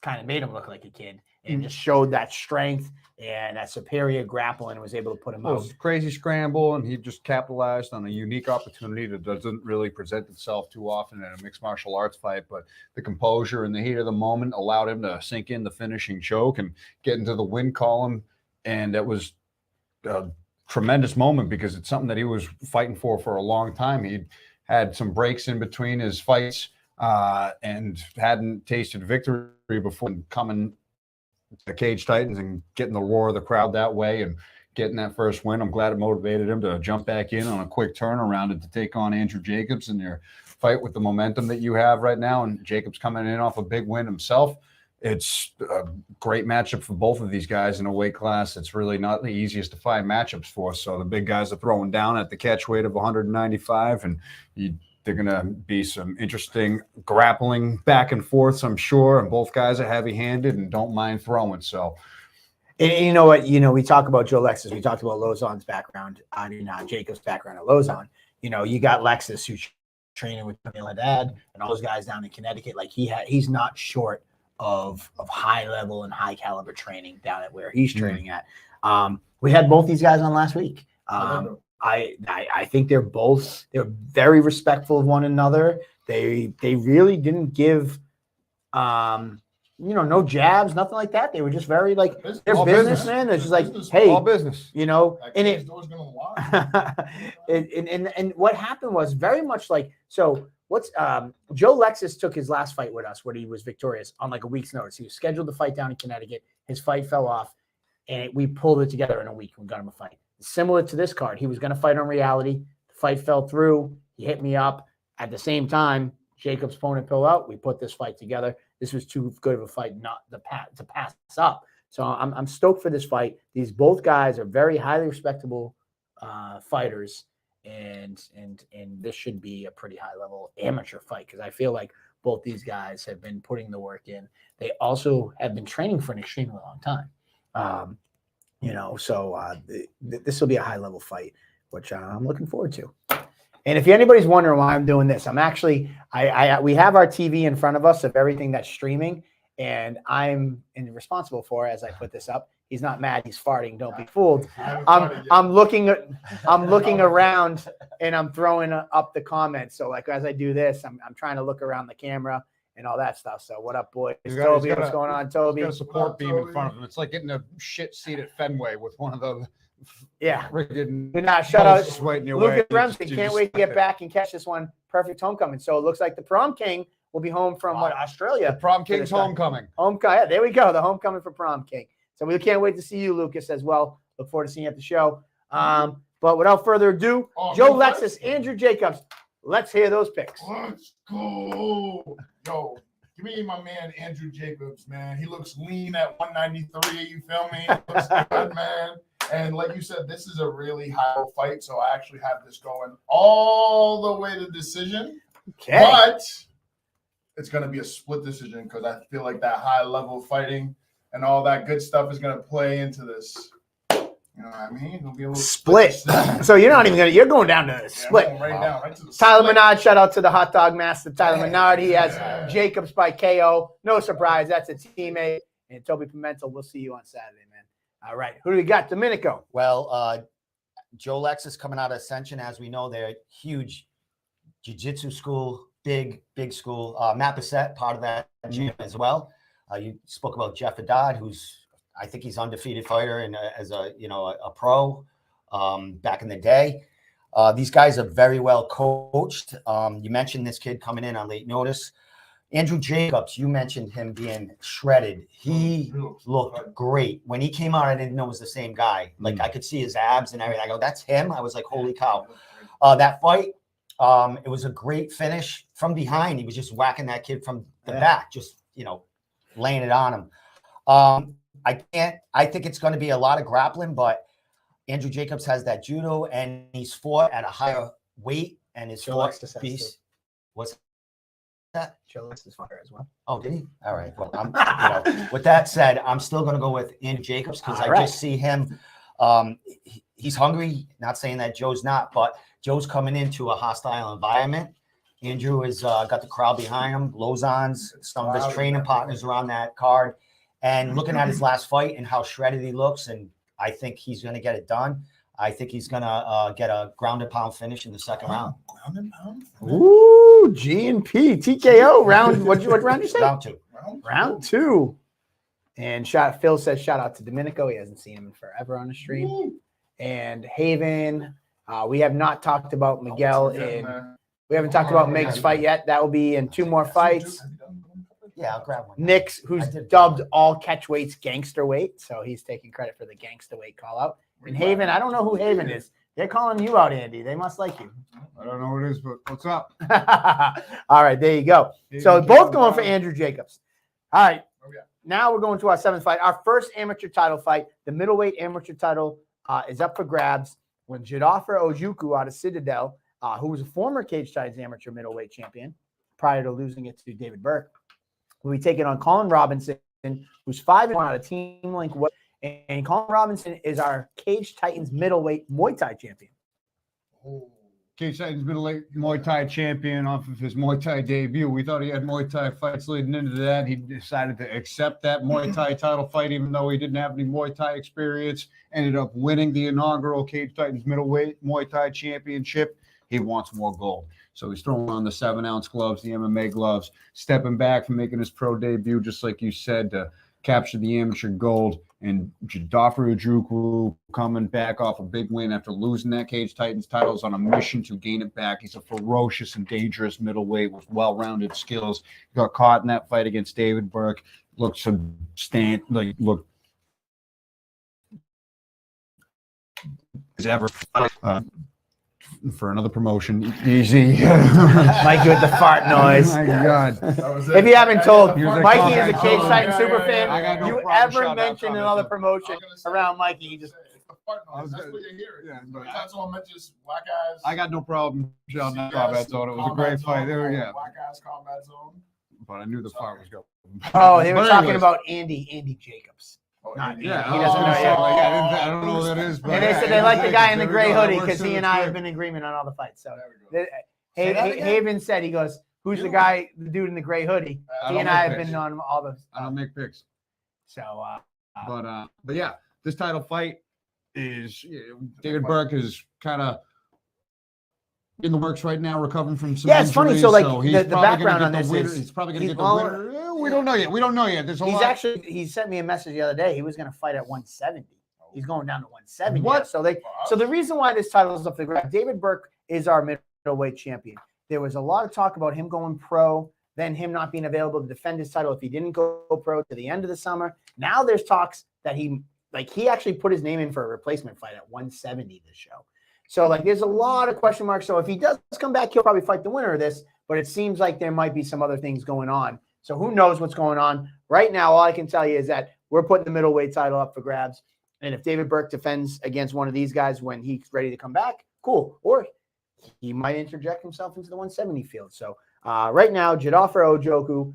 kind of made him look like a kid and just showed that strength and that superior grappling and was able to put him It out. was a crazy scramble, and he just capitalized on a unique opportunity that doesn't really present itself too often in a mixed martial arts fight. But the composure and the heat of the moment allowed him to sink in the finishing choke and get into the win column. And that was a tremendous moment because it's something that he was fighting for a long time. He'd had some breaks in between his fights and hadn't tasted victory before, and coming the Cage Titans and getting the roar of the crowd that way and getting that first win. I'm glad it motivated him to jump back in on a quick turnaround and to take on Andrew Jacobs in their fight with the momentum that you have right now. And Jacobs coming in off a big win himself. It's a great matchup for both of these guys in a weight class. It's really not the easiest to find matchups for. So the big guys are throwing down at the catch weight of 195, and they're going to be some interesting grappling back and forth, I'm sure. And both guys are heavy-handed and don't mind throwing. So, and you know what? You know, we talk about Joe Lexus. We talked about Lozon's background. I mean, Jacob's background at Lozon. You know, you got Lexus who's training with Camille Haddad and all those guys down in Connecticut. Like he's not short of high level and high caliber training down at where he's training at. We had both these guys on last week. I think they're very respectful of one another. They really didn't give no jabs, nothing like that. They were just very like they're all businessmen. They're just like, Business. hey, all business. you know, and His door's gonna lie. and what happened was very much like so. What's Joe Lexus took his last fight with us where he was victorious on like a week's notice. He was scheduled to fight down in Connecticut. His fight fell off, and we pulled it together in a week and got him a fight. Similar to this card, he was going to fight on reality. The fight fell through. He hit me up at the same time. Jacob's opponent pulled out. We put this fight together. This was too good of a fight not to pass up. So I'm stoked for this fight. These both guys are very highly respectable fighters. And this should be a pretty high level amateur fight because I feel like both these guys have been putting the work in. They also have been training for an extremely long time. This will be a high level fight, which I'm looking forward to. And if anybody's wondering why I'm doing this, I'm actually we have our TV in front of us of everything that's streaming, and I'm responsible for as I put this up. He's not mad. He's farting. Don't be fooled. I'm looking around and I'm throwing up the comments. So like as I do this, I'm trying to look around the camera and all that stuff. So what up, boys? Toby, what's going on, Toby? He's got a support beam in front of him. It's like getting a shit seat at Fenway with one of the Do not shut out. Lucas Remsen You can't just- wait to get back and catch this one. Perfect homecoming. So it looks like the prom king will be home from Australia. The prom king's this time. homecoming. Yeah, there we go. The homecoming for prom king. So we can't wait to see you, Lucas, as well. Look forward to seeing you at the show. But without further ado, Joe Lexus, Andrew Jacobs. Let's hear those picks. Let's go. Yo, give me my man Andrew Jacobs, man. He looks lean at 193. You feel me? Looks good, man. And like you said, this is a really high fight. So I actually have this going all the way to decision. Okay. it's going to be a split decision because I feel like that high level fighting and all that good stuff is going to play into this. You know what I mean? It'll be a little Split. So you're not even going to, you're going down to the split. I'm going right down, right to the Tyler split. Menard, shout out to the hot dog master, Tyler Menard. He has Jacobs by KO. No surprise. That's a teammate. And Toby Pimentel, we'll see you on Saturday, man. All right. Who do we got? Domenico. Well, Joe Lexus coming out of Ascension. As we know, they're a huge jiu-jitsu school, big school. Matt Bissett, part of that gym as well. You spoke about Jeff Haddad, who's, I think he's undefeated fighter and as a pro back in the day. These guys are very well coached. You mentioned this kid coming in on late notice. Andrew Jacobs, you mentioned him being shredded. He looked great. When he came out, I didn't know it was the same guy. Like I could see his abs and everything. I go, that's him. I was like, holy cow. That fight, it was a great finish from behind. He was just whacking that kid from the back, just, laying it on him. I think it's going to be a lot of grappling, but Andrew Jacobs has that judo and he's fought at a higher weight and his fought beast. What's that? Joe Lexus fire as well. Oh, did he? All right. Well, with that said, I'm still going to go with Andrew Jacobs because I just see him. He's hungry. Not saying that Joe's not, but Joe's coming into a hostile environment. Andrew has got the crowd behind him, Lozans, some of his training partners are on that card. And looking at his last fight and how shredded he looks, and I think he's going to get it done. I think he's going to get a ground and pound finish in the second round. Ground and pound? Ooh, G&P, TKO round. What round you say? Round two. Round two. And Phil says shout out to Domenico. He hasn't seen him in forever on the stream. Woo. And Haven. We have not talked about Miguel we haven't talked about Meg's fight yet. That will be in 2 more fights. Yeah, I'll grab one. Nick's, who's dubbed all catch weights gangster weight. So he's taking credit for the gangster weight call out. And Haven, I don't know who Haven is. They're calling you out, Andy. They must like you. I don't know what it is, but what's up? All right, there you go. So both going for Andrew Jacobs. All right. Now we're going to our 7th fight. Our first amateur title fight. The middleweight amateur title is up for grabs when Jadoffer Ojukwu out of Citadel, who was a former Cage Titans amateur middleweight champion prior to losing it to David Burke, will be taking on Colin Robinson, who's 5-1 out of Team Link. And Colin Robinson is our Cage Titans middleweight Muay Thai champion. Cage Titans middleweight Muay Thai champion off of his Muay Thai debut. We thought he had Muay Thai fights leading into that. He decided to accept that Muay Thai title fight, even though he didn't have any Muay Thai experience. Ended up winning the inaugural Cage Titans middleweight Muay Thai championship. He wants more gold. So he's throwing on the 7-ounce gloves, the MMA gloves, stepping back from making his pro debut, just like you said, to capture the amateur gold. And Jadoffer Ojukwu coming back off a big win after losing that Cage Titans title is on a mission to gain it back. He's a ferocious and dangerous middleweight with well-rounded skills. He got caught in that fight against David Burke. Looked ever for another promotion. Easy. Mikey with the fart noise. Oh my God. If you haven't told, He was like, Mikey "Oh, is a Cage Titan super I fan. got no You problem ever shouting out mention comments. another promotion around Mikey, he just It's the fart noise. That's what you hear. Yeah, but That's all mentions whack ass. I got no problem shouting out Combat Zone. It was a great fight. There, yeah. Whack ass Combat Zone. But I knew the fart was going. Oh, they were But talking anyways. about Andy Jacobs. Oh, Not yeah. He doesn't know yet. I don't know who that is. But And they yeah, said they like the guy in the there we gray go. That hoodie works because too. he and It's I great. have been in agreement on all the fights. So There we go. Say that again? Haven said, he goes, who's the guy, the dude in the gray hoodie? I He don't and I make have picks. been on all the. I don't make picks. So, But yeah, this title fight is David Burke is kind of in the works right now, recovering from some Yeah, it's funny. So, injuries, like, he's the probably gonna background get on the this winner. is He's probably going to he's get the winner. We don't know yet. We don't know yet. There's a lot. he sent me a message the other day. He was going to fight at 170. He's going down to 170. What? Now. So the reason why this title is up for grabs, David Burke is our middleweight champion. There was a lot of talk about him going pro, then him not being available to defend his title if he didn't go pro to the end of the summer. Now there's talks that he actually put his name in for a replacement fight at 170 this show. So there's a lot of question marks. So if he does come back, he'll probably fight the winner of this, but it seems like there might be some other things going on. So who knows what's going on right now? All I can tell you is that we're putting the middleweight title up for grabs. And if David Burke defends against one of these guys when he's ready to come back, cool. Or he might interject himself into the 170 field. So Right now, Jadoffer Ojoku,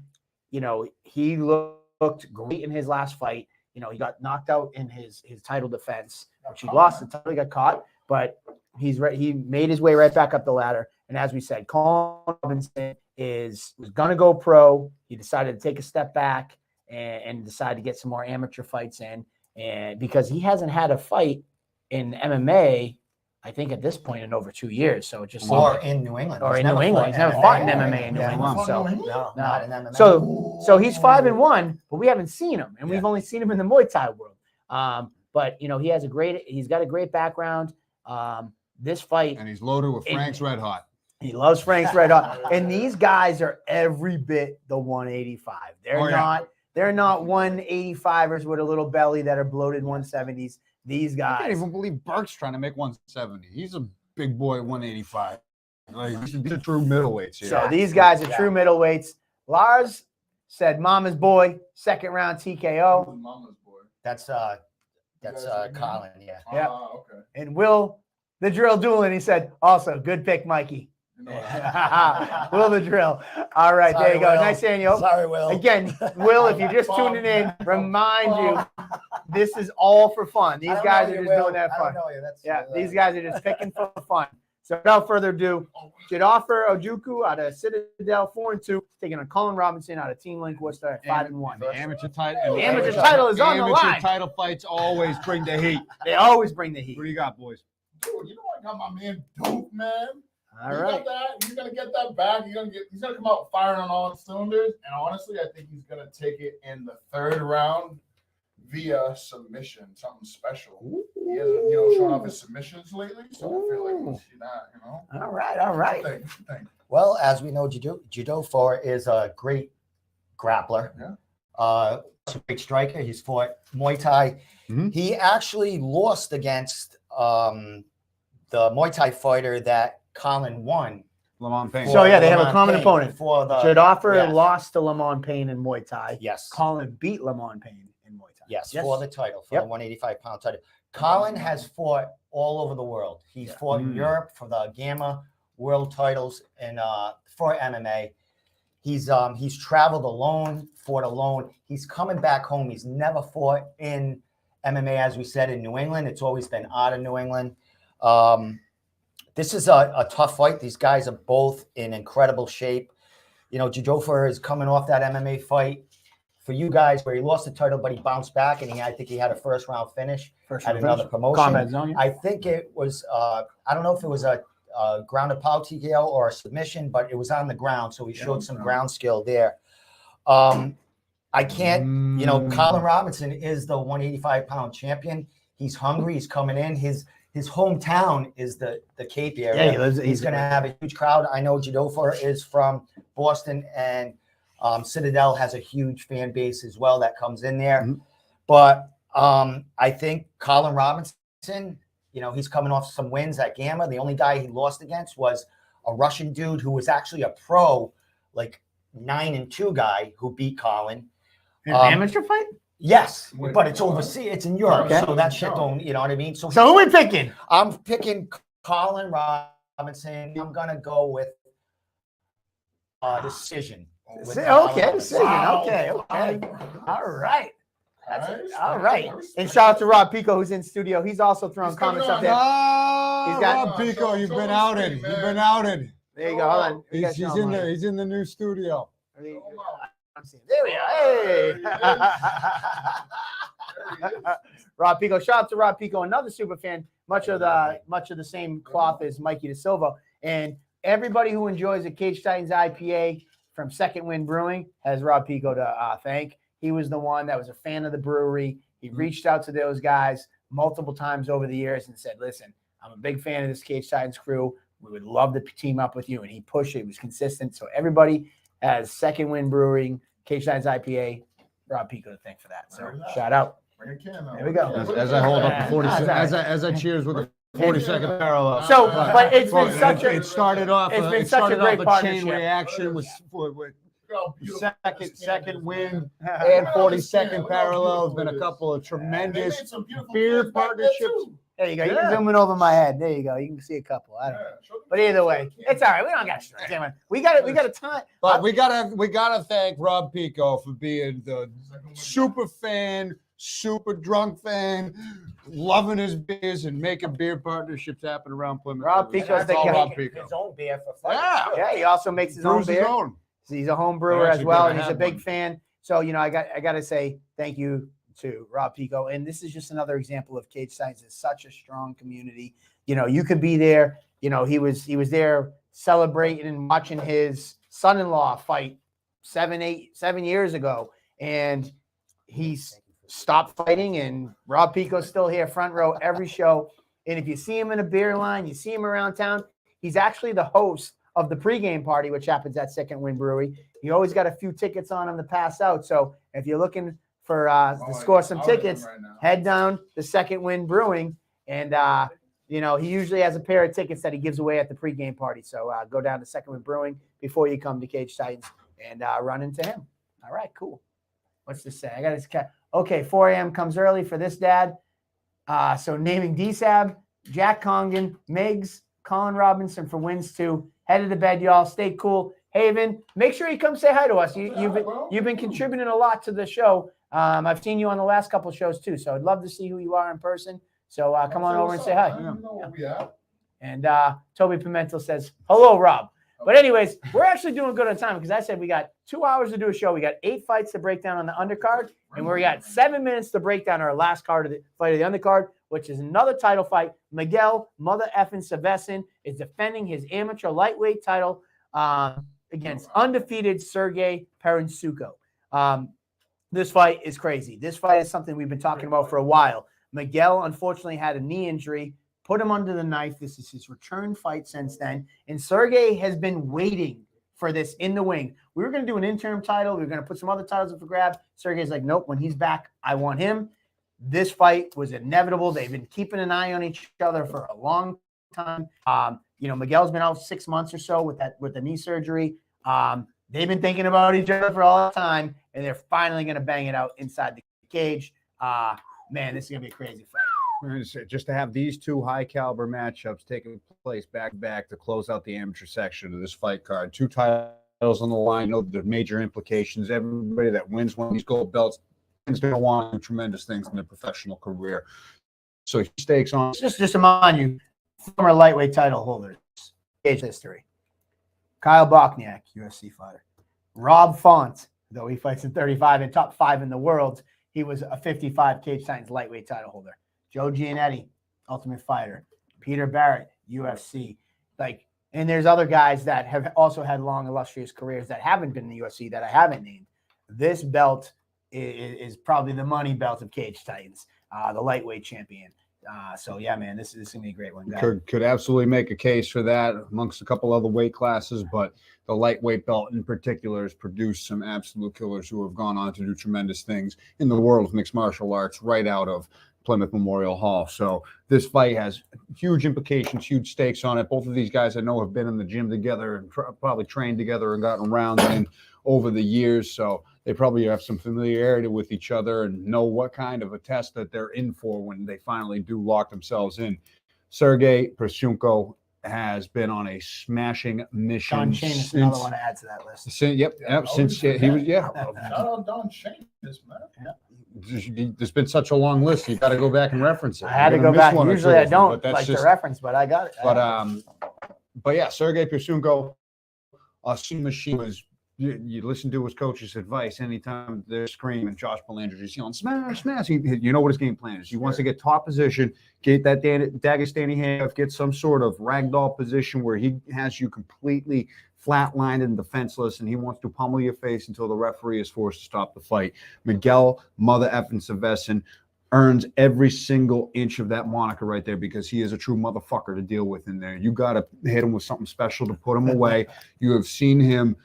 he looked great in his last fight. He got knocked out in his title defense, which he lost the title, he got caught, but he made his way right back up the ladder. And as we said, Colin Robinson was going to go pro. He decided to take a step back and decided to get some more amateur fights in. And because he hasn't had a fight in MMA, I think at this point in over 2 years. So it just Or in New England. Or in New England. He's never fought in MMA in New Yeah. England. So No, not in MMA. so he's 5-1, but we haven't seen him, and we've only seen him in the Muay Thai world. But he's got a great background. This fight, And he's loaded with Frank's Red Hot. he loves Frank's Red Hot, and these guys are every bit the 185. They're not 185ers with a little belly that are bloated 170s. These I guys. can't even believe Burke's trying to make 170. He's a big boy at 185. Like, these are true middleweights here. So these guys are true middleweights. Lars said, "Mama's boy, second round TKO." Mama's boy. That's Colin. Yeah. Yeah. Okay. And Will the Drill Doolin, he said, also good pick, Mikey. Will the Drill. All right, Sorry, there you go. Will. Nice seeing you. Sorry, Will. Again, Will, if you're just tuning in, remind you, this is all for fun. These guys are just doing that fun. These guys are just picking for fun. So without further ado, Jadoffer Ojoku out of Citadel 4-2, taking on Colin Robinson out of Team Link Worcester at 5-1. The amateur title. The amateur title is on the line. Amateur title fights always bring the heat. They always bring the heat. What do you got, boys? Dude, you know I got my man Dope, man. All right. He's gonna get that back. He's gonna come out firing on all cylinders. And honestly, I think he's gonna take it in the third round via submission, something special. He hasn't, shown off his submissions lately, so I feel like we'll see that. All right. What you think? Well, as we know, Jadoffer is a great grappler. Yeah. A great striker. He's fought Muay Thai. Mhm. He actually lost against the Muay Thai fighter that Colin won. Lamont Payne. So, yeah, they have a Lamont common Payne opponent. For the Jadoffer yes. lost to Lamont Payne in Muay Thai. Yes. Colin beat Lamont Payne in Muay Thai. Yes, for the title, for Yep. the 185-pound title. Colin has fought all over the world. He's fought in Europe for the Gamma World titles and for MMA. He's traveled alone, fought alone. He's coming back home. He's never fought in MMA, as we said, in New England. It's always been out of New England. This is a tough fight. These guys are both in incredible shape. Jadoffer is coming off that MMA fight for you guys where he lost the title, but he bounced back, and I think he had a first-round finish at another promotion. Combat Zone, yeah. I think it was, I don't know if it was a ground and pound TKO or a submission, but it was on the ground, so he showed some ground skill there. I can't, Colin Robinson is the 185-pound champion. He's hungry. He's coming in. His hometown is the Cape area. Yeah, he's going to have a huge crowd. I know Jadoffer is from Boston, and Citadel has a huge fan base as well that comes in there. Mhm. But I think Colin Robinson, he's coming off some wins at Gamma. The only guy he lost against was a Russian dude who was actually a pro, like 9-2 guy who beat Colin. An amateur fight? Yes, but it's overseas. It's in Europe, Okay. so that shit don't, you know what I mean? So So who are we picking? I'm picking Colin Robinson. I'm gonna go with decision. With Colin Okay, Robinson. decision. Wow. Okay. All right. Nice. All right. And shout out to Rob Pico, who's in studio. He's also throwing He's coming comments up on. there. Oh, He's got- Rob Pico, you've Show been him outed. stream, You've man. been outed. There you go. Hold on. You guys He's know in him, the right? he's in the new studio. I'm seeing- There we are. Hey. Rob Pico. Shout out to Rob Pico, another super fan. Much of the same cloth as Mikey DiSilva. And everybody who enjoys a Cage Titans IPA from Second Wind Brewing has Rob Pico to thank. He was the one that was a fan of the brewery. He reached out to those guys multiple times over the years and said, listen, I'm a big fan of this Cage Titans crew. We would love to team up with you. And he pushed it. He was consistent. So everybody has Second Wind Brewing, Cage Titans IPA, Rob Pico to thank for that. So shout out. Bring a can out. There we go. As I hold up the 40 Yeah. as I cheers with a 40-second parallel. So, but it's been such a it started off. it's been It such a started great off a chain partnership. reaction with Look how beautiful this can second is, win man. and Look 42nd how parallel. Has beautiful been it a is. couple of They tremendous made some beautiful beer cans back there, partnerships. too. There you go. You Yeah. can zoom in over my head. There you go. You can see a couple. I don't know. But either way, it's all right. We don't got stress. Anyway, we got a ton. But we gotta thank Rob Pico for being the super fan, super drunk fan, loving his beers and making beer partnerships happen around Plymouth. Rob Pico's That's the all guy. Rob Pico. His own beer for fun. Yeah. Yeah, he also makes his own Brews his beer. own. He's a home brewer I as actually well, never and he's a had big one. fan. So, I got to say thank you to Rob Pico. And this is just another example of Cage Science is such a strong community. You could be there. He was there celebrating and watching his son-in-law fight 7 years ago, and he's stopped fighting. And Rob Pico's still here, front row every show. And if you see him in a beer line, you see him around town. He's actually the host of the pregame party, which happens at Second Wind Brewery. He always got a few tickets on him to pass out. So if you're looking for to score some tickets, head down to Second Wind Brewing, and he usually has a pair of tickets that he gives away at the pregame party. So go down to Second Wind Brewing before you come to Cage Titans and run into him. All right, cool. What's this say? I got his cat. Okay, 4 a.m. comes early for this dad. So naming DSAB, Jack Congan, Miggs, Colin Robinson for wins 2. Headed to bed, y'all. Stay cool. Haven, make sure you come say hi to us. You've been contributing a lot to the show. I've seen you on the last couple of shows too, so I'd love to see who you are in person. So come on over and say hi. And Toby Pimentel says, hello, Rob. But anyways, we're actually doing good on time because I said we got 2 hours to do a show. We got 8 fights to break down on the undercard, and we got 7 minutes to break down our last card of the fight of the undercard, which is another title fight. Miguel Mother Effin Savesin is defending his amateur lightweight title against undefeated Sergey Perensuko. This fight is crazy. This fight is something we've been talking about for a while. Miguel unfortunately had a knee injury, put him under the knife. This is his return fight since then. And Sergey has been waiting for this in the wing. We were going to do an interim title. We were going to put some other titles up for grabs. Sergey's like, nope, when he's back, I want him. This fight was inevitable. They've been keeping an eye on each other for a long time. Miguel's been out 6 months or so with the knee surgery. They've been thinking about each other for all the time, and they're finally going to bang it out inside the cage. Man, this is going to be a crazy fight. Just to have these 2 high caliber matchups taking place back to back to close out the amateur section of this fight card. 2 titles on the line. Know the major implications. Everybody that wins one of these gold belts is going to want tremendous things in their professional career. So stakes on. Just to remind you, former lightweight title holders, cage history. Kyle Bochniak, UFC fighter. Rob Font, though he fights in 35 and top 5 in the world, he was a 55 Cage Titans lightweight title holder. Joe Giannetti, Ultimate Fighter. Peter Barrett, UFC. And there's other guys that have also had long, illustrious careers that haven't been in the UFC that I haven't named. This belt is probably the money belt of Cage Titans, the lightweight champion. So yeah, man, this is gonna be a great one. Could absolutely make a case for that amongst a couple other weight classes, but the lightweight belt in particular has produced some absolute killers who have gone on to do tremendous things in the world of mixed martial arts right out of Plymouth Memorial Hall. So this fight has huge implications, huge stakes on it. Both of these guys I know have been in the gym together and probably trained together and gotten rounds in over the years. So they probably have some familiarity with each other and know what kind of a test that they're in for when they finally do lock themselves in. Sergey Perensuko has been on a smashing mission. Don Shane is another one to add to that list. Since he was, Shout out Don Shane, this man. There's been such a long list. You got to go back and reference it. I had to go back. Usually I don't like to reference, but I got it. But yeah, Sergey Perensuko, machine was. You listen to his coach's advice anytime they're screaming. Josh Belandre's yelling, smash, smash. You know what his game plan is. He wants to get top position, get that Dagestani handcuff, get some sort of ragdoll position where he has you completely flatlined and defenseless, and he wants to pummel your face until the referee is forced to stop the fight. Miguel Mother Effin Savesin earns every single inch of that moniker right there because he is a true motherfucker to deal with in there. You got to hit him with something special to put him away. You have seen him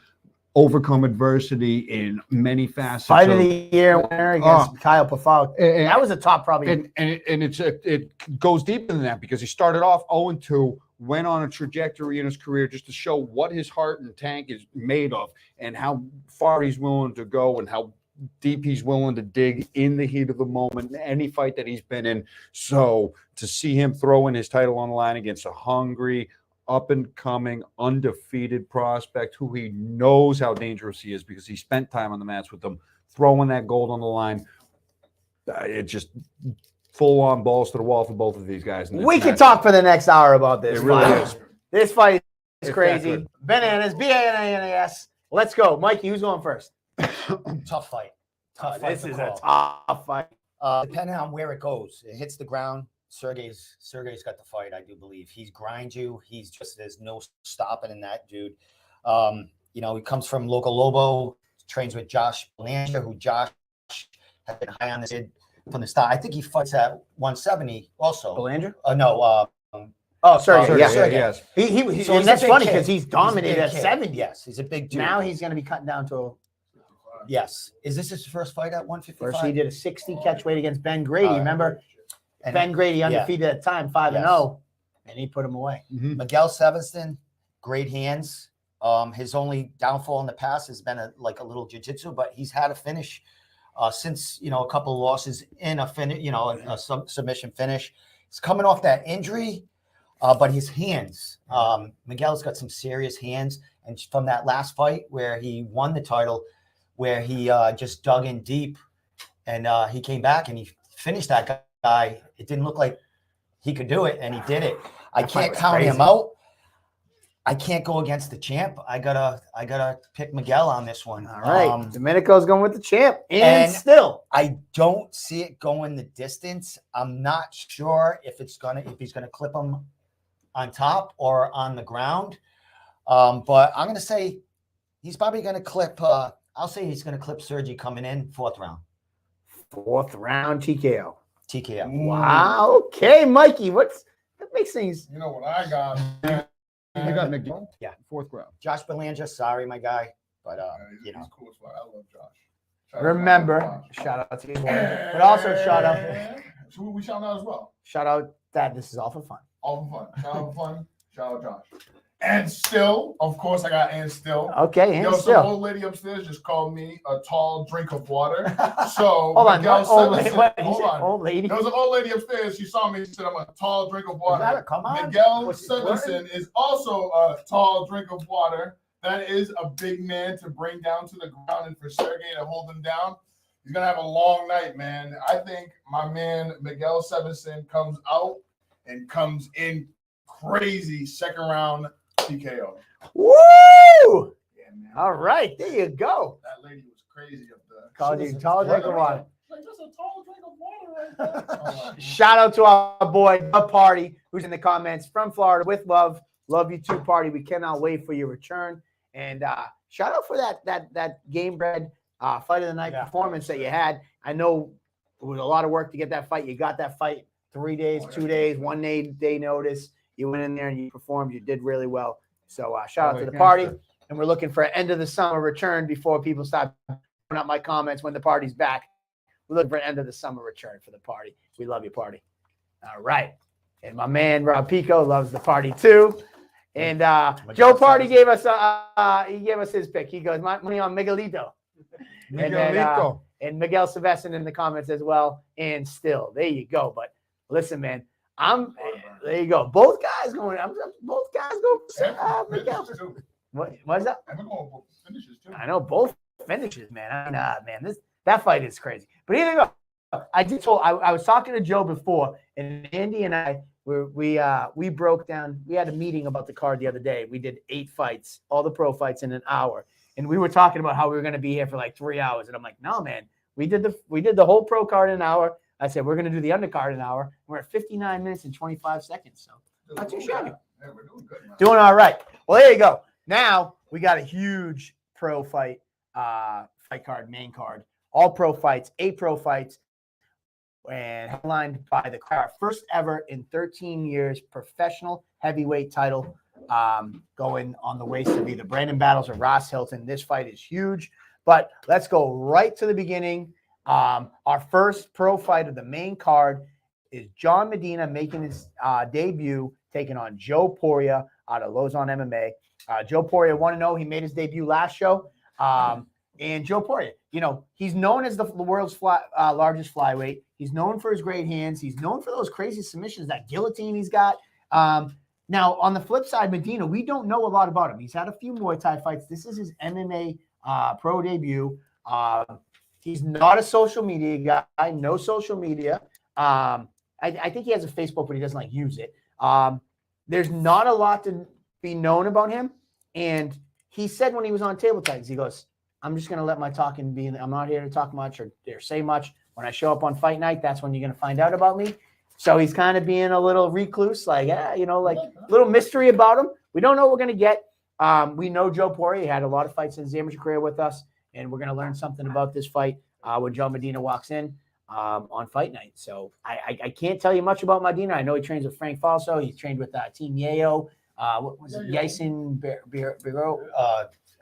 overcome adversity in many facets. Fight of the year winner against Kyle Pafal. That was a top probably. And it goes deeper than that because he started off 0-2, went on a trajectory in his career just to show what his heart and tank is made of and how far he's willing to go and how deep he's willing to dig in the heat of the moment in any fight that he's been in. So to see him throwing his title on the line against a hungry, up and coming, undefeated prospect who he knows how dangerous he is because he spent time on the mats with them, throwing that gold on the line, it just full on balls to the wall for both of these guys. in this We can match. talk for the next hour about this. It really fight. is. This fight is It's that crazy. good. Bananas, BANANAS. Let's go. Mikey, who's going first? Tough fight. Tough fight. This to is a call. tough fight. Depending on where it goes, it hits the ground. Sergey's got the fight, I do believe. He's grind you. He's just there's no stopping in that dude. You know, he comes from Loco Lobo, trains with Josh Belanger, who Josh has been high on this kid from the start. I think he fights at 170 also. Belanger? No, Oh, sorry. Sergey, yeah. Sergey. Yes. He So and he's that's a big funny kid. because he's dominated He's a at big kid. 70. Yes, he's a big dude. Now he's going to be cutting down to yes. Is this his first fight at 155? first. He did a 60 catch weight against Ben Grady. Remember? And Ben Grady undefeated at the time, 5-0, and he put him away. Miguel Sevinston, great hands. His only downfall in the past has been a little jiu-jitsu, but he's had a finish since a couple of losses in a finish, a submission finish. He's coming off that injury, but his hands. Miguel's got some serious hands, and from that last fight where he won the title, where he just dug in deep, and he came back and he finished that guy. It didn't look like he could do it, and he did it. I That fight can't was count crazy. him out. I can't go against the champ. I gotta pick Miguel on this one. All right. Domenico's going with the champ. And and- still. I don't see it going the distance. I'm not sure if he's gonna clip him on top or on the ground. But I'm gonna say he's probably gonna clip. I'll say he's gonna clip Sergey coming in 4th round. 4th round TKO. TKO. Wow. Okay, Mikey. That makes things. You know what I got? I got Miguel. Yeah. 4th round. Josh Belanger, sorry, my guy, but He's cool as fuck. I love Josh. Shout out Remember, to Josh. shout out to you, but also shout out So we shout out as well. that this is all for fun. All for fun. Shout out for fun. Shout out Josh. And still, of course, I got and still. Okay, and Yo, some still. old lady upstairs just called me a tall drink of water. So Hold on. Miguel Old lady. Sevenson- What, he hold said on. old lady. There was an old lady upstairs. She saw me. She said, "I'm a tall drink of water." come on. Miguel Was she Sevenson is also a tall drink of water. That is a big man to bring down to the ground, and for Sergey to hold him down, he's gonna have a long night, man. I think my man Miguel Sevenson comes out and comes in crazy 2nd round TKO. Woo! Yeah, man. All right, there you go. That lady was crazy up there. Called you tall drink of water. Like, that's a tall drink of water right there. Shout out to our boy, The Party, who's in the comments from Florida with love. Love you too, Party. We cannot wait for your return. And shout out for that Game Bred fight of the night performance that you had. I know it was a lot of work to get that fight. You got that fight 3 days, 2 days, 1 day notice. You went in there and you performed. You did really well. So shout out to The Party. And we're looking for an end of the summer return before people stop putting up my comments when the party's back. We're looking for an end of the summer return for The Party. We love you, Party. All right. And my man Rob Pico loves The Party too. And Joe Party gave us his pick. He goes, money on Miguelito. Miguelito. And Miguel Sevesin in the comments as well. And still, there you go. But listen, man, there you go. Both guys going. Both guys go. Miguel. Finishes too. What's that? And we're going for finishes too. I know both finishes, man. Man, that fight is crazy. But either go. I was talking to Joe before, and Andy and I we broke down. We had a meeting about the card the other day. We did 8 fights, all the pro fights in an hour, and we were talking about how we were going to be here for like 3 hours. And I'm like, no, man, we did the whole pro card in an hour. I said we're going to do the undercard in an hour. We're at 59 minutes and 25 seconds, so not too shabby. Yeah, we're doing good, man. Doing all right. Well, there you go. Now we got a huge pro fight card, main card, all pro fights, 8 pro fights, and headlined by the crowd. First ever in 13 years professional heavyweight title going on the waist of either Brandon Battles or Ross Hilton. This fight is huge, but let's go right to the beginning. Our first pro fight of the main card is John Medina making his debut, taking on Joe Poria out of Lozon MMA. Joe Poria 1-0. He made his debut last show. And Joe Poirier, you know, he's known as the world's largest flyweight. He's known for his great hands. He's known for those crazy submissions, that guillotine he's got. Now, on the flip side, Medina, we don't know a lot about him. He's had a few Muay Thai fights. This is his MMA pro debut. He's not a social media guy, no social media. I think he has a Facebook, but he doesn't like use it. There's not a lot to be known about him. And he said when he was on Table Tights, he goes, I'm just going to let my talking be. I'm not here to talk much or say much. When I show up on fight night, that's when you're going to find out about me. So he's kind of being a little recluse, like, you know, like a little mystery about him. We don't know what we're going to get. We know Joe Poirier had a lot of fights in his amateur career with us, and we're going to learn something about this fight when Joe Medina walks in on fight night. So I can't tell you much about Medina. I know he trains with Frank Falso. He's trained with Team Yayo. What was it? Yasin Biro?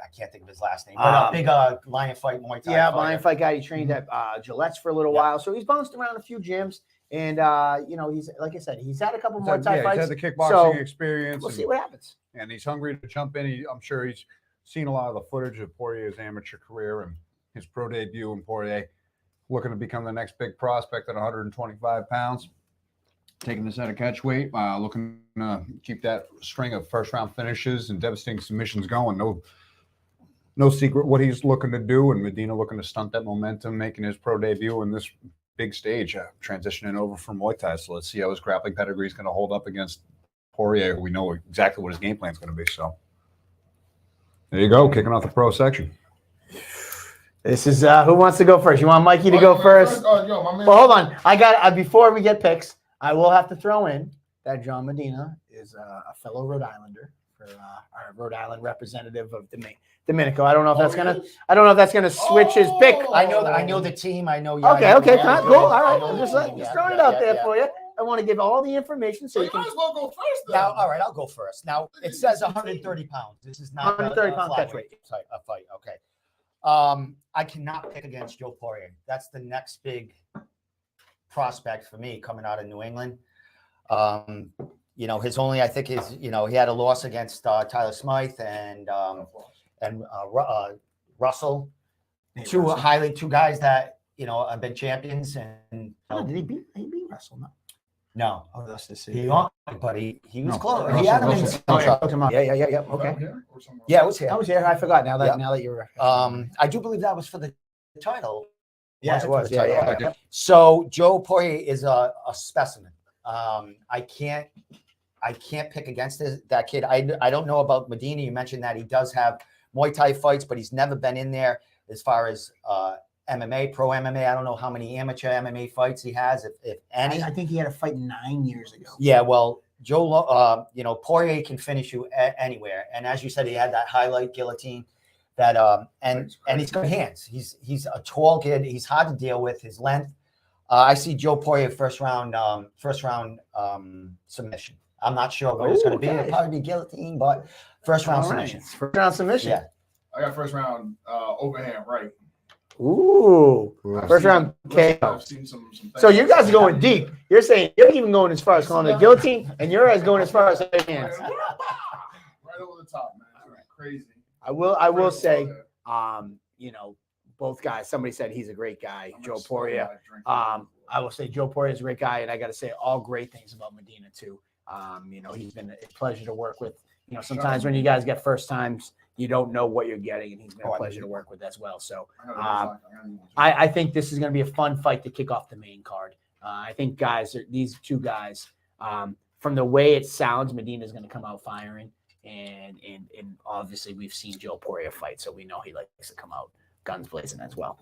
I can't think of his last name. But a big lion fight Muay Thai. Yeah, lion fight guy. He trained at Gillette's for a little while. So he's bounced around a few gyms. And, you know, he's, like I said, he's had a couple more Thai fights. He's had the kickboxing so experience. We'll see what happens. And he's hungry to jump in. I'm sure he's seen a lot of the footage of Poirier's amateur career and his pro debut. And Poirier looking to become the next big prospect at 125 pounds. Taking this at a catch weight, looking to keep that string of first-round finishes and devastating submissions going. No secret what he's looking to do, and Medina looking to stunt that momentum, making his pro debut in this big stage, transitioning over from Muay Thai. So let's see how his grappling pedigree is going to hold up against Poirier. We know exactly what his game plan is going to be. So there you go, kicking off the pro section. This is who wants to go first? You want Mikey to go first? Yo, my man. Well, hold on. I got before we get picks, I will have to throw in that John Medina is a fellow Rhode Islander for our Rhode Island representative of Domenico. I don't know if that's gonna switch his pick. I know the team. I know you. Okay, cool. All right, I'm just throwing it out there for you. I want to give all the information so So you you can. might as well go first then. Now, all right, I'll go first. Now it says 130 pounds. This is not 130 pound catch weight. A fight. Okay. I cannot pick against Joe Poirier. That's the next big prospect for me coming out of New England. You know, his only, I think, is, you know, he had a loss against Tyler Smythe and Russell. Two guys that, you know, have been champions. And Oh, did he beat Russell? no, Oh, that's the he won, but he was No, close. Russell- He had him in Russell- some trouble. Yeah. Was Okay. that here or somewhere? Yeah, it was here. I was here. I forgot. Now Yep. that you were. I do believe that was for the title. Yeah, it was. for the Yeah. title? So Joe Poirier is a specimen. I can't pick against that kid. I don't know about Medina. You mentioned that he does have Muay Thai fights, but he's never been in there as far as MMA, pro MMA. I don't know how many amateur MMA fights he has, if any. I think he had a fight 9 years ago. Yeah, well, Joe, you know, Poirier can finish you anywhere. And as you said, he had that highlight guillotine. That and he's got hands. He's a tall kid. He's hard to deal with. His length. I see Joe Poirier first round submission. I'm not sure what it's going to be. It'll probably be guillotine, but first round submission. First round submission. Yeah. I got first round overhand right. Ooh. First round KO. I've seen some So you guys are going deep. You're saying you're even going as far as calling the guillotine, and your guys going as far as hands. Right over the top, man. Crazy. I will say, you know, both guys. Somebody said he's a great guy, Joe Poirier. I will say Joe Poirier is a great guy, and I got to say all great things about Medina too. You know, he's been a pleasure to work with. You know, sometimes when you guys get first times, you don't know what you're getting, and he's been a pleasure to work with as well. So I think this is going to be a fun fight to kick off the main card. I think these two guys, from the way it sounds, Medina is going to come out firing, and obviously we've seen Joe Poirier fight, so we know he likes to come out guns blazing as well.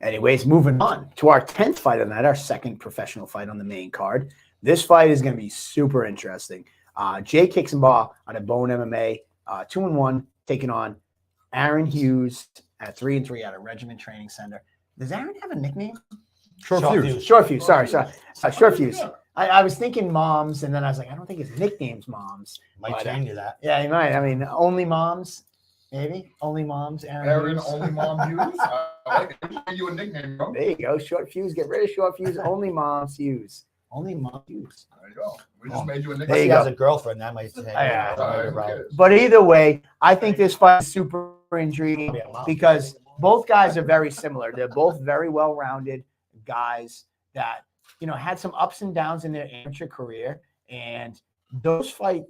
Anyways, moving on to our 10th fight of the night, our second professional fight on the main card. This fight is going to be super interesting. Jay Kixenbaugh out of Bone MMA, 2-1, taking on Aaron Hughes at 3-3 out of Regiment Training Center. Does Aaron have a nickname? Short fuse. Short Fuse. Sorry. Short Fuse. I was thinking Moms, and then I was like, I don't think his nickname's Moms. Might change you that. Yeah, he might. I mean, Only Moms, maybe. Only Moms. Aaron, Hughes. only mom Hughes. I like it. Give you a nickname, bro. There you go. Short Fuse. Get rid of Short Fuse. Only Moms Hughes. Only Moms Hughes. There you go. We just made you a There nickname. you He go. has a girlfriend. That might change. Yeah. All right, who cares? But either way, I think this fight is super intriguing because both guys are very similar. They're both very well-rounded guys that, had some ups and downs in their amateur career. And those type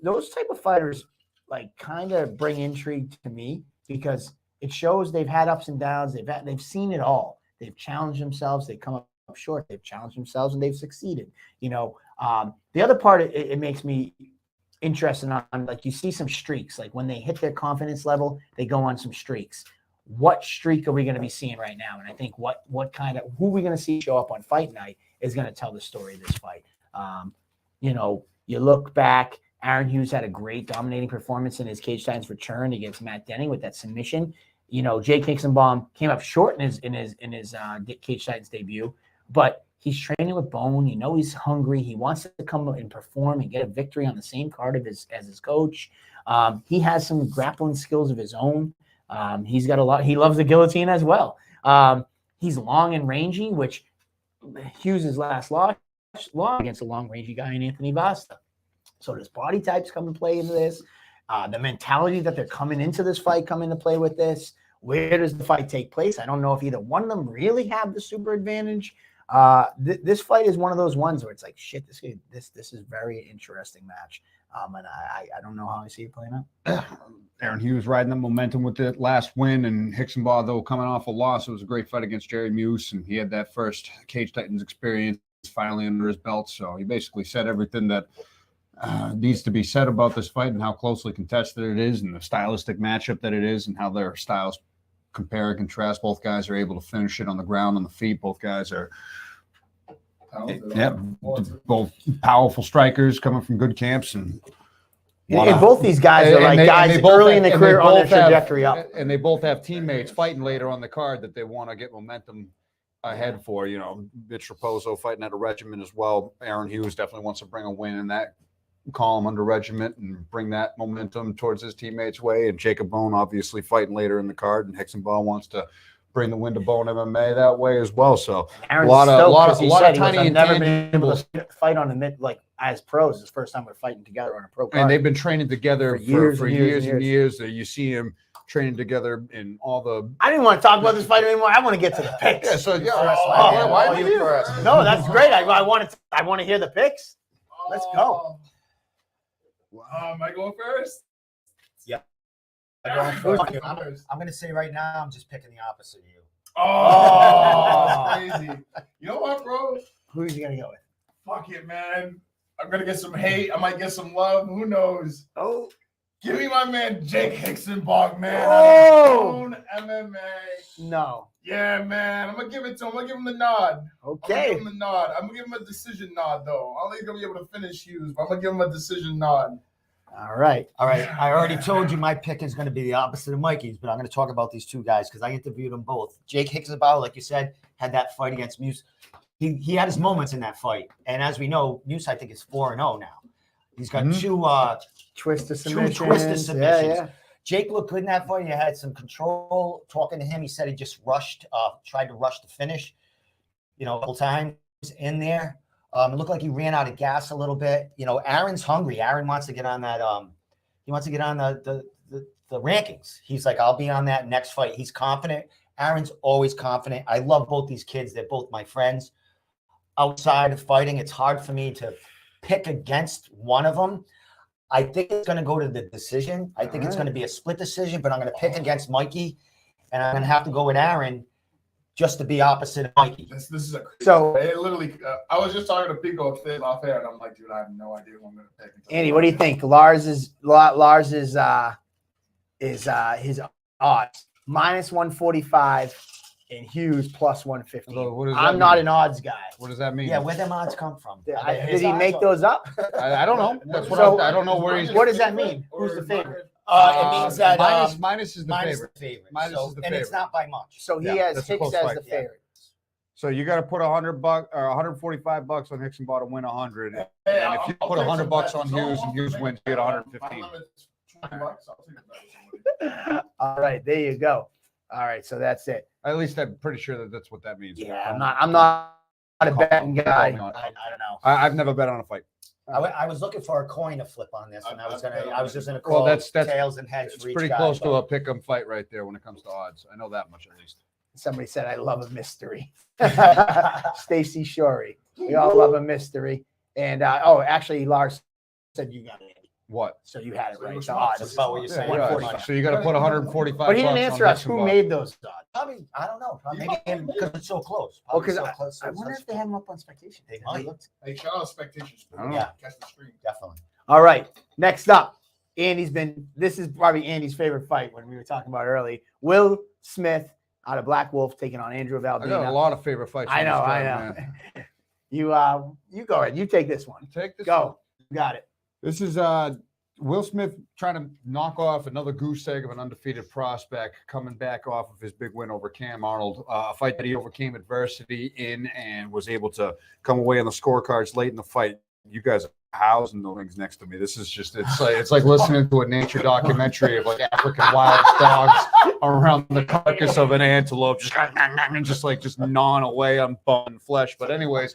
of fighters, like, kind of bring intrigue to me because it shows they've had ups and downs. They've seen it all. They've challenged themselves. They come up short. They've challenged themselves and they've succeeded. The other part, it makes me interested on, like, you see some streaks, like when they hit their confidence level, they go on some streaks. What streak are we going to be seeing right now? And I think who we're going to see show up on fight night is going to tell the story of this fight. You look back, Aaron Hughes had a great dominating performance in his Cage Titans return against Matt Denning with that submission. Jake Hixenbaum came up short in his Cage Titans debut, but he's training with Bone. He's hungry. He wants to come and perform and get a victory on the same card as his coach. He has some grappling skills of his own. He's got a lot. He loves the guillotine as well. He's long and rangy, which Hughes' last loss against a long rangy guy in Anthony Vasta. So does body types come and play into this? The mentality that they're coming into this fight come into play with this. Where does the fight take place? I don't know if either one of them really have the super advantage. This fight is one of those ones where it's like, shit, this is very interesting match. And I don't know how I see it playing out. Aaron Hughes riding the momentum with the last win, and Hixenbaugh, though, coming off a loss. It was a great fight against Jerry Muse, and he had that first Cage Titans experience finally under his belt. So he basically said everything that needs to be said about this fight and how closely contested it is and the stylistic matchup that it is and how their styles compare and contrast. Both guys are able to finish it on the ground, on the feet. Both guys are both powerful strikers coming from good camps. And both these guys are guys early in the career on their trajectory up. And they both have teammates fighting later on the card that they want to get momentum ahead for. Mitch Raposo fighting at a regiment as well. Aaron Hughes definitely wants to bring a win in that column under regiment and bring that momentum towards his teammates' way. And Jacob Bone obviously fighting later in the card, and Hixenbaugh wants to bring the win to Bone MMA that way as well. So Aaron's a lot of tiny I've never been able intangibles. to fight on the mid, like as pros. It's the first time we're fighting together on a pro card. And they've been training together for years and years. You see him training together in all the. I didn't want to talk about this fight anymore. I want to get to the picks. Yeah. So Why you first? No, that's great. I want to hear the picks. Let's go. Am I going first? Yeah. I'm going to say right now, I'm just picking the opposite of you. Oh, that's crazy. You know what, bro? Who are you going to go with? Fuck it, man. I'm going to get some hate. I might get some love. Who knows? Oh. Give me my man, Jake Hixenbaugh, man. Oh. MMA. No. Yeah, man. I'm going to give it to him. I'm going to give him the nod. Okay. I'm going to give him the nod. I'm going to give him a decision nod, though. I don't think he's going to be able to finish Hughes, but I'm going to give him a decision nod. All right. I already told you my pick is going to be the opposite of Mikey's, but I'm going to talk about these two guys because I interviewed them both. Jake Hixenbaugh, like you said, had that fight against Muse. He had his moments in that fight. And as we know, Muse, I think, is 4-0 now. He's got two twisted submissions. Yeah. Jake looked good in that fight. He had some control. Talking to him, he said he just tried to rush the finish, a couple times in there. It looked like he ran out of gas a little bit. Aaron's hungry. Aaron wants to get on that. He wants to get on the rankings. He's like, I'll be on that next fight. He's confident. Aaron's always confident. I love both these kids. They're both my friends. Outside of fighting, it's hard for me to pick against one of them. I think it's going to go to the decision. I think it's going to be a split decision, but I'm going to pick against Mikey, and I'm going to have to go with Aaron just to be opposite of Mikey. This is a crazy. So it literally, I was just talking to Pico upstairs off air, and I'm like, dude, I have no idea who I'm going to pick. Andy, what do you think? Lars is his odds -145 and Hughes +150. I'm not an odds guy. What does that mean? Yeah, where them odds come from? Did he make those up? I don't know. That's what So- I don't know where he's. What does that mean? Who's the favorite? It means that minus is the minus favorite. the favorite. Minus is the and it's favorite. not by much. So he Yeah, has that's a Hicks close as fight. the favorite. So you got to put $100 or $145 on Hixenbaugh to win 100. And Hey, if you put $100 on Hughes and Hughes wins, you get 115. All right, there you go. All right, so that's it. At least I'm pretty sure that that's what that means. Yeah, I'm not a betting guy. I don't know. I've never bet on a fight. I was looking for a coin to flip on this, and I was just gonna Well, call that's tails and heads It's for each pretty guy, close to but- a pick 'em fight right there when it comes to odds. I know that much at least. Somebody said, I love a mystery. Stacy Shorey. We all love a mystery. And actually, Lars said you got it. What? So you had it So right. you The were odds. That's about what you're saying. Yeah, 145. so you got to put 145. But he didn't bucks answer on us this who one. made those odds. Probably, I don't know. Probably You maybe because it's so close. Well, Probably because so close. I wonder if they have them up on Spectation. They might. Hey, shout out Spectations. I don't know. Yeah. Catch the stream. Definitely. All right. Next up, this is probably Andy's favorite fight when we were talking about early. Will Smith out of Black Wolf taking on Andrew I got a Valdina. lot of favorite fights. I on know, this I card, know. man. You go ahead. You take this one. Take this. Go. You got it. This is Will Smith trying to knock off another goose egg of an undefeated prospect, coming back off of his big win over Cam Arnold, a fight that he overcame adversity in and was able to come away on the scorecards late in the fight. You guys are housing the wings next to me. This is just it's like listening to a nature documentary of like African wild dogs around the carcass of an antelope, just gnawing away on bone and flesh. But anyways,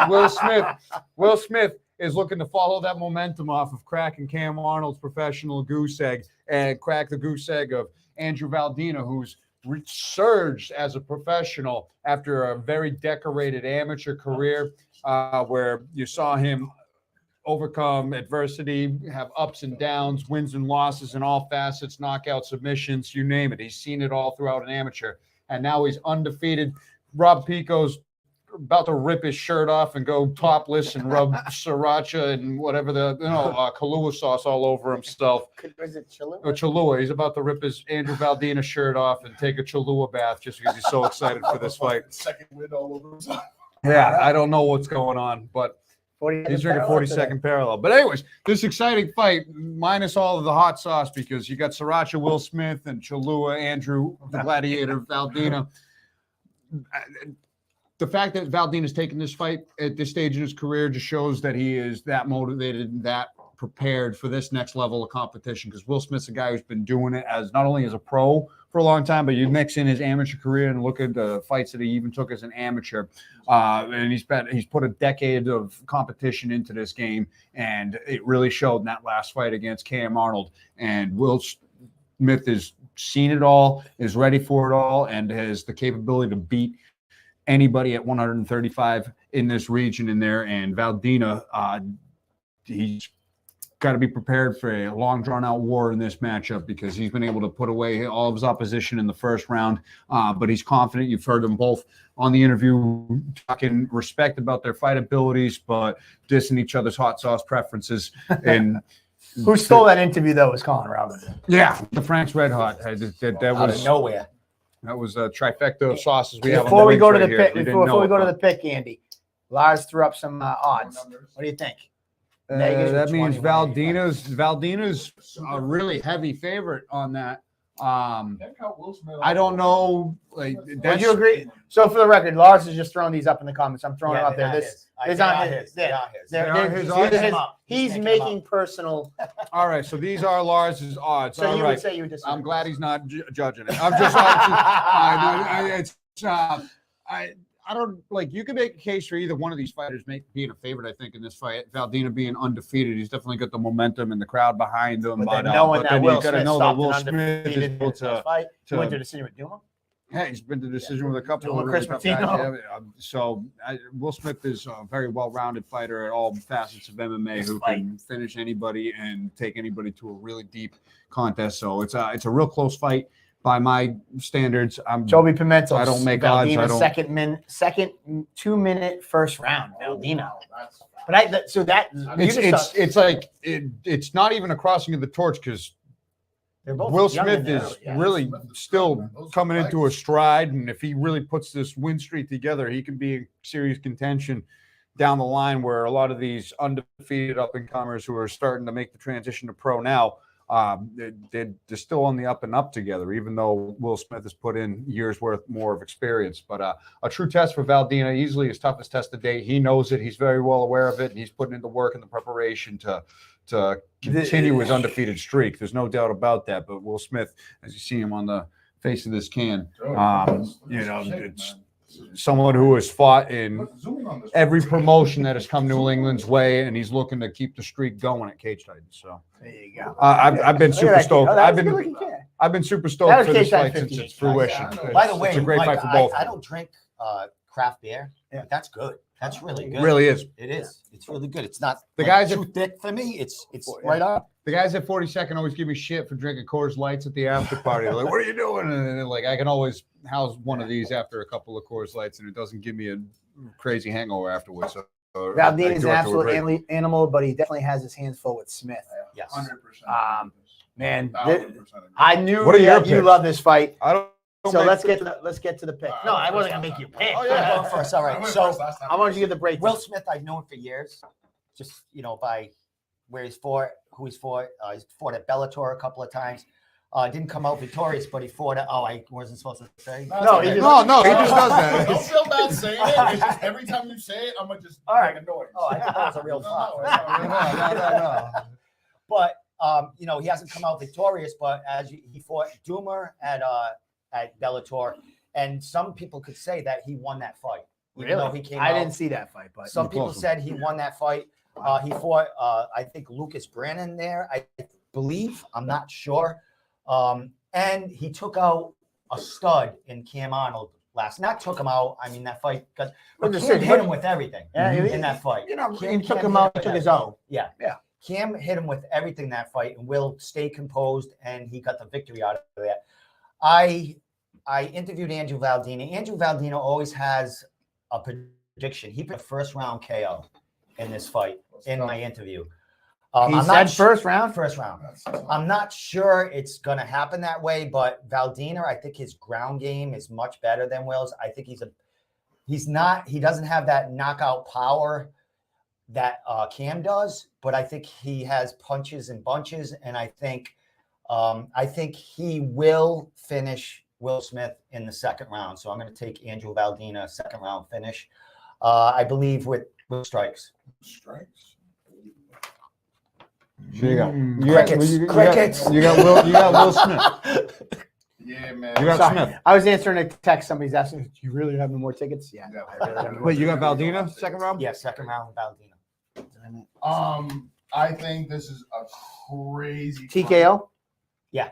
Will Smith is looking to follow that momentum off of cracking Cam Arnold's professional goose egg and crack the goose egg of Andrew Valdina, who's resurged as a professional after a very decorated amateur career, where you saw him overcome adversity, have ups and downs, wins and losses in all facets, knockouts, submissions, you name it. He's seen it all throughout an amateur, and now he's undefeated. Rob Pico's about to rip his shirt off and go topless and rub sriracha and whatever Kahlua sauce all over himself. Was it Chalua? Or Chalua. He's about to rip his Andrew Valdina shirt off and take a Chalua bath just because he's so excited for this fight. Second win all over himself. Yeah, I don't know what's going on, but he's drinking 42nd parallel. But anyways, this exciting fight, minus all of the hot sauce, because you got Sriracha Will Smith and Chalua Andrew, the Gladiator Valdina. The fact that Valdina's taking this fight at this stage in his career just shows that he is that motivated and that prepared for this next level of competition, because Will Smith's a guy who's been doing it as not only as a pro for a long time, but you mix in his amateur career and look at the fights that he even took as an amateur. And he's put a decade of competition into this game, and it really showed in that last fight against Cam Arnold. And Will Smith has seen it all, is ready for it all, and has the capability to beat anybody at 135 in this region in there. And Valdina, he's got to be prepared for a long drawn-out war in this matchup, because he's been able to put away all of his opposition in the first round. But he's confident. You've heard them both on the interview talking respect about their fight abilities, but dissing each other's hot sauce preferences. And Who stole that interview, though, was Colin Robinson. yeah, the Frank's Red Hot. That Out of was nowhere. That was a trifecta of sauces we have. Before we go to the pick, pick, before we go to the pick, Andy, Lars threw up some odds. What do you think? that means 21, Valdina's a really heavy favorite on that. I don't know. Like, Would you agree? So for the record, Lars is just throwing these up in the comments. I'm throwing it out there. This is on his. He's making personal. All right, so these are Lars's odds. So All you right. would say you would disagree. I'm glad he's not judging it. I'm just. I don't like. You can make a case for either one of these fighters being a favorite. I think in this fight, Valdina being undefeated, he's definitely got the momentum and the crowd behind him. But then knowing that Will Smith stopped Will an Smith undefeated is able to. fight, he went to a decision with Duma. Yeah, he's been to decision with a couple Doing of Chris really tough Martino. guys. Yeah, so Will Smith is a very well-rounded fighter at all facets of MMA, who can finish anybody and take anybody to a really deep contest. So it's a real close fight by my standards. Joby Pimentel. I don't make odds. I don't. Second 2-minute first round. Valdina. But it's not even a crossing of the torch, because both Will young Smith and is early, yeah. really still coming into a stride, and if he really puts this win streak together, he can be in serious contention down the line, where a lot of these undefeated up-and-comers who are starting to make the transition to pro now, they're still on the up and up together, even though Will Smith has put in years worth more of experience. But a true test for Valdina, easily his toughest test to date. He knows it. He's very well aware of it, and he's putting in the work and the prepreparation to continue his undefeated streak. There's no doubt about that. But Will Smith, as you see him on the face of this can, someone who has fought in Look, zoom in on this. every promotion that has come New England's way, and he's looking to keep the streak going at Cage Titans. So There you go. I've been Look at super that kid. stoked. Oh, that I've was a been good-looking kid. I've been super That stoked was for this Cage fight Titans since its 58. fruition. Yeah, I know. By the way, it's a great Mike, fight for both. I don't drink craft beer. Yeah. But that's good. That's really It good. really is. It is. It's really good. It's not The like, guys too that- thick for me. It's Yeah. right up. The guys at 42nd always give me shit for drinking Coors Lights at the after party. They're like, what are you doing? And then, like, I can always house one of these after a couple of Coors Lights, and it doesn't give me a crazy hangover afterwards. So Valdini's an absolute animal, but he definitely has his hands full with Smith. Yes. 100%. Man, 1000%. I knew What are your that you picks? love this fight. I don't. So let's get to the pick. No, I wasn't gonna make you pick. Oh, I'm yeah. going first. All I right. went So first last time. I wanted you to get the break. Will Smith, I've known for years, just by where he's fought, who he's fought. He's fought at Bellator a couple of times. Didn't come out victorious, but he fought at. Oh, I wasn't supposed to say. No, he just- No, he just does that. Don't feel bad saying it. It's just every time you say it, I'm gonna just All right. make a noise. Oh, I thought that was a real No, thought. no. But he hasn't come out victorious. But he fought Doomer at Bellator, and some people could say that he won that fight. Even though Really? he came I out, didn't see that fight, but some people said he won that fight. He fought, I think, Lucas Brannon there, I believe. I'm not sure. And he took out a stud in Cam Arnold not took him out. I mean, that fight got But Cam just- hit him with everything Yeah, in that fight. you know, Cam he took hit him out, with took his everything. own. Yeah. Yeah. Cam hit him with everything that fight, and Will stayed composed, and he got the victory out of that. I interviewed Andrew Valdina. Andrew Valdina always has a prediction. He put a first round KO in this fight in my interview. He I'm said not first round. First round. I'm not sure it's going to happen that way, but Valdina, I think his ground game is much better than Will's. I think he doesn't have that knockout power that Cam does, but I think he has punches and bunches, and I think he will finish Will Smith in the second round. So I'm going to take Andrew Valdina second round finish. I believe with strikes. Strikes. So you got Crickets. You got Will Smith. Yeah, man. You got Sorry, Smith. I was answering a text. Somebody's asking, "Do you really have any more tickets?" Yeah. Yeah. I really have more Wait, you got Valdina second round? Yeah, second round Valdina. I think this is a crazy TKO. Yeah.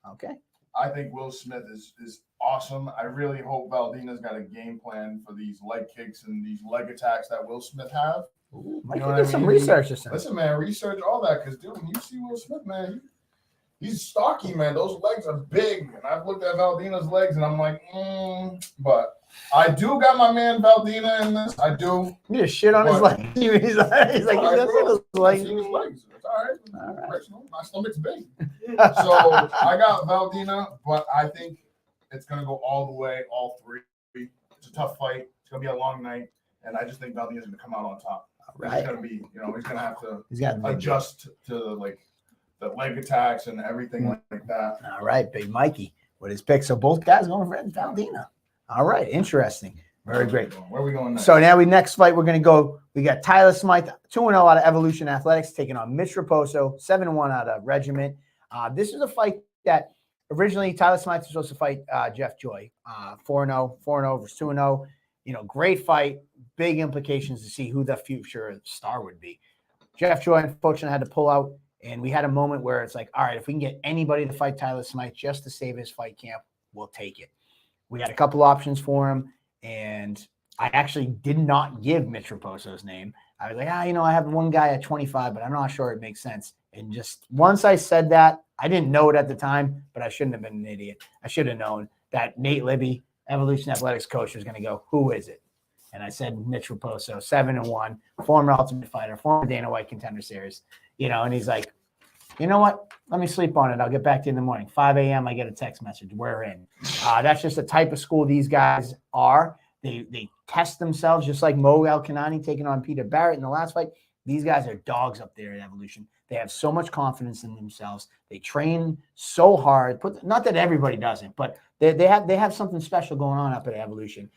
Okay. I think Will Smith is awesome. I really hope Valdina's got a game plan for these leg kicks and these leg attacks that Will Smith have. Mike, know you what did I some mean? research or something. Listen, man, research all that because, dude, when you see Will Smith, man, he's stocky, man. Those legs are big. And I've looked at Valdina's legs and I'm like, but I do got my man Valdina in this. I do. You just shit on his What? leg. He's like, All right, that's bro. his I've leg. seen his legs. It's all right. All right. Personal. My stomach's big. So I got Valdina, but I think it's going to go all the way, all three. It's a tough fight. It's going to be a long night. And I just think Valdina's going to come out on top. Right. He's going to be, he's going to have to He's got adjust to like the leg attacks and everything like that. All right, Big Mikey with his pick. So both guys going for Valdina. All right, interesting. Very great. Where are we going next? So now next fight, we're going to go. We got Tyler Smythe, 2-0 out of Evolution Athletics, taking on Mitch Raposo, 7-1 out of Regiment. This is a fight that originally Tyler Smythe was supposed to fight Jeff Joy, 4-0 versus 2-0. Great fight, big implications to see who the future star would be. Jeff Joy, unfortunately, had to pull out, and we had a moment where it's like, all right, if we can get anybody to fight Tyler Smythe just to save his fight camp, we'll take it. We had a couple options for him, and I actually did not give Mitch Raposo's name. I was like, I have one guy at 25, but I'm not sure it makes sense. And just once I said that, I didn't know it at the time, but I shouldn't have been an idiot. I should have known that Nate Libby, Evolution Athletics coach, was going to go, who is it? And I said Mitch Raposo, 7-1, former Ultimate Fighter, former Dana White Contender Series. And he's like, you know what? Let me sleep on it. I'll get back to you in the morning. 5 a.m., I get a text message. We're in. That's just the type of school these guys are. They test themselves, just like Mo El-Kanani taking on Peter Barrett in the last fight. These guys are dogs up there at Evolution. They have so much confidence in themselves. They train so hard. Not that everybody doesn't, but they have something special going on up at Evolution.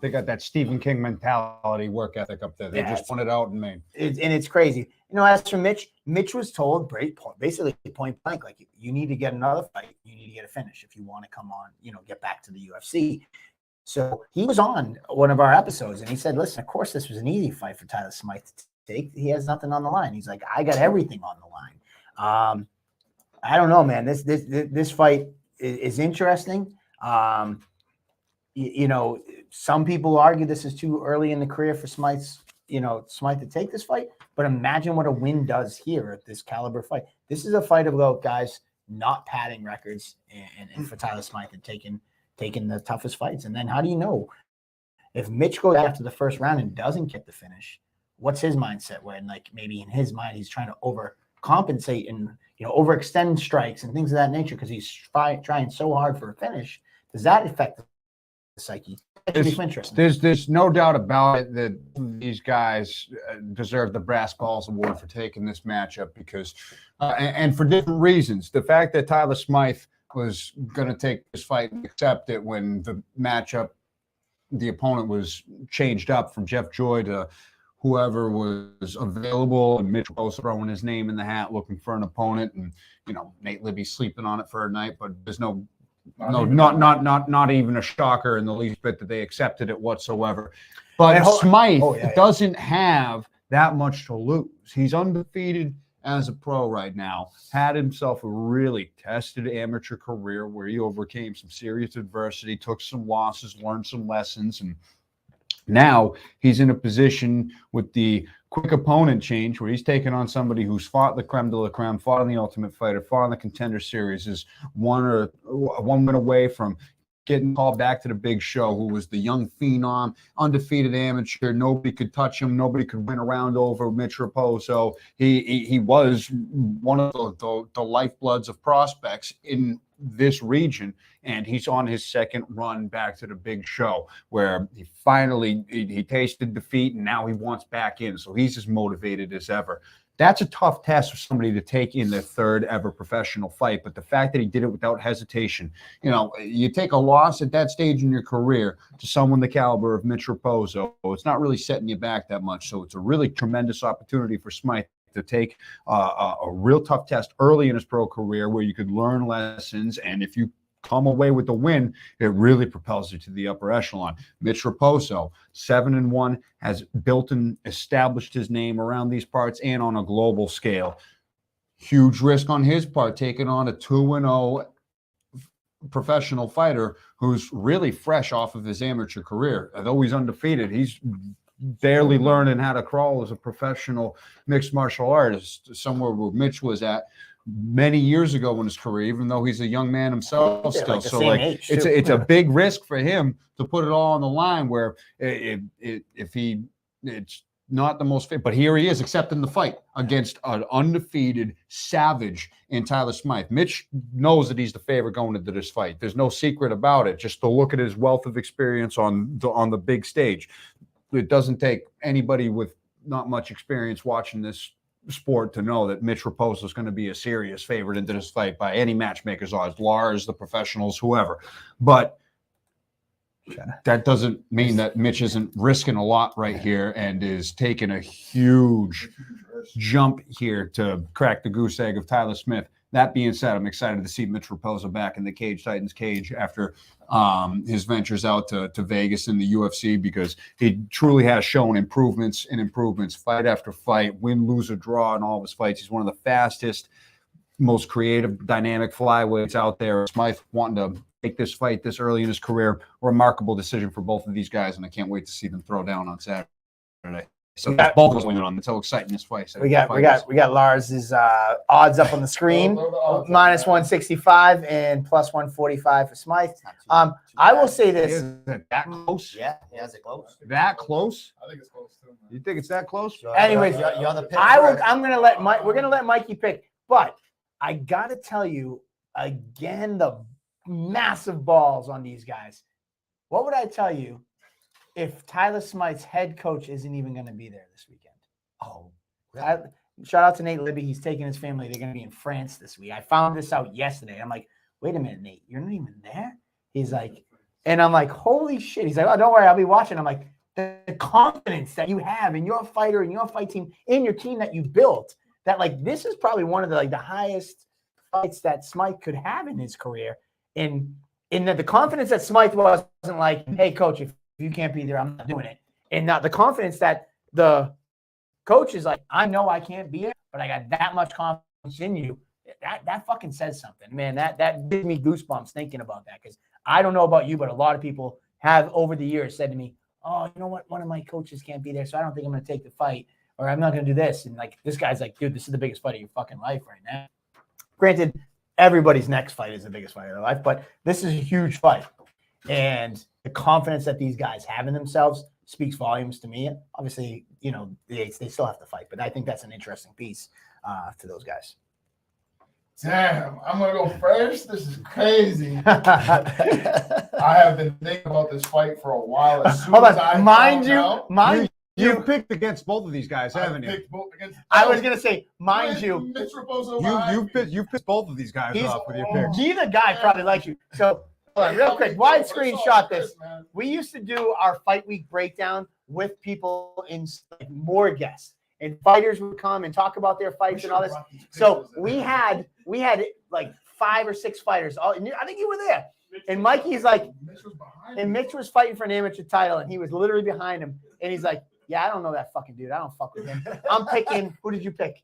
They got that Stephen King mentality, work ethic up there. They just want it out in Maine. And it's crazy. As for Mitch was told basically point blank, like, you need to get another fight. You need to get a finish if you want to come on, get back to the UFC. So he was on one of our episodes and he said, listen, of course, this was an easy fight for Tyler Smythe to take. He has nothing on the line. He's like, I got everything on the line. I don't know, man. This fight is interesting. You know, some people argue this is too early in the career for Smythe to take this fight. But imagine what a win does here at this caliber fight. This is a fight about guys not padding records and for Tyler Smythe and taking the toughest fights. And then how do you know if Mitch goes after the first round and doesn't get the finish? What's his mindset when, like, maybe in his mind he's trying to overcompensate and overextend strikes and things of that nature because he's trying so hard for a finish? Does that affect the psyche? There's no doubt about it that these guys deserve the Brass Balls Award for taking this matchup because, and for different reasons. The fact that Tyler Smythe was going to take this fight and accept it when the matchup, the opponent was changed up from Jeff Joy to whoever was available, and Mitch was throwing his name in the hat looking for an opponent, and Nate Libby sleeping on it for a night, but there's not even a shocker in the least bit that they accepted it whatsoever. But Smythe doesn't have that much to lose. He's undefeated as a pro right now, had himself a really tested amateur career where he overcame some serious adversity, took some losses, learned some lessons, and now he's in a position with the quick opponent change where he's taken on somebody who's fought the creme de la creme, fought in the Ultimate Fighter, fought in the Contender Series, is one win away from getting called back to the big show, who was the young phenom, undefeated amateur. Nobody could touch him. Nobody could win around over Mitch Raposo. He was one of the lifebloods of prospects in this region, and he's on his second run back to the big show where he finally he tasted defeat and now he wants back in. So he's as motivated as ever. That's a tough test for somebody to take in their third ever professional fight. But the fact that he did it without hesitation, you take a loss at that stage in your career to someone the caliber of Mitch Raposo, it's not really setting you back that much. So it's a really tremendous opportunity for Smythe to take a real tough test early in his pro career where you could learn lessons. And if you come away with the win, it really propels you to the upper echelon. Mitch Raposo, 7-1, has built and established his name around these parts and on a global scale. Huge risk on his part, taking on a 2-0 professional fighter who's really fresh off of his amateur career. Although he's undefeated, he's barely learning how to crawl as a professional mixed martial artist, somewhere where Mitch was at many years ago in his career, even though he's a young man himself still. It's a big risk for him to put it all on the line where it's not the most fit, but here he is accepting the fight against an undefeated savage in Tyler Smythe. Mitch knows that he's the favorite going into this fight. There's no secret about it. Just to look at his wealth of experience on the big stage. It doesn't take anybody with not much experience watching this sport to know that Mitch Raposo is going to be a serious favorite into this fight by any matchmaker's odds, Lars, the professionals, whoever. But that doesn't mean that Mitch isn't risking a lot right here and is taking a huge jump here to crack the goose egg of Tyler Smythe. That being said, I'm excited to see Mitch Raposo back in the Cage Titans cage after his ventures out to Vegas in the UFC, because he truly has shown improvements fight after fight, win, lose, or draw in all of his fights. He's one of the fastest, most creative, dynamic flyweights out there. Smythe wanting to take this fight this early in his career, remarkable decision for both of these guys, and I can't wait to see them throw down on Saturday. So both of us winning on. That's how exciting this fight is. We got Lars's odds up on the screen. Minus 165 and plus 145 for Smythe. I will say this. Is it that close? Yeah, is it close? That close? I think it's close too, man. You think it's that close? Anyways, you're the pick. I'm gonna let we're gonna let Mikey pick, but I gotta tell you again, the massive balls on these guys. What would I tell you if Tyler Smythe's head coach isn't even going to be there this weekend? Oh, shout out to Nate Libby. He's taking his family. They're going to be in France this week. I found this out yesterday. I'm like, wait a minute, Nate, you're not even there? He's like, and I'm like, holy shit. He's like, oh, don't worry, I'll be watching. I'm like, the confidence that you have in your fighter and your fight team, in your team that you built, that like this is probably one of the highest fights that Smythe could have in his career. And And the confidence that Smythe wasn't like, hey, coach, if you can't be there, I'm not doing it. And the confidence that the coach is like, I know I can't be there, but I got that much confidence in you. That fucking says something, man. That gives me goosebumps thinking about that, because I don't know about you, but a lot of people have over the years said to me, oh, you know what? One of my coaches can't be there, so I don't think I'm going to take the fight, or I'm not going to do this. And like, this guy's like, dude, this is the biggest fight of your fucking life right now. Granted, everybody's next fight is the biggest fight of their life, but this is a huge fight. And the confidence that these guys have in themselves speaks volumes to me. Obviously, you know, they still have to fight, but I think that's an interesting piece to those guys. Damn, I'm gonna go first. This is crazy. I have been thinking about this fight for a while. As soon Hold as on, I mind found you, You picked against both of these guys, out, haven't I you? picked both against. I was gonna say, mind you, Mitch Raposo You pissed both of these guys he's off with your picks. neither guy probably likes you. So hold on, real quick, widescreen shot this. We used to do our fight week breakdown with people in like, more guests, and fighters would come and talk about their fights and all this. So we had like 5 or 6 fighters. I think you were there. And Mikey's like, and Mitch was fighting for an amateur title, and he was literally behind him. And he's like, yeah, I don't know that fucking dude. I don't fuck with him. I'm picking. Who did you pick?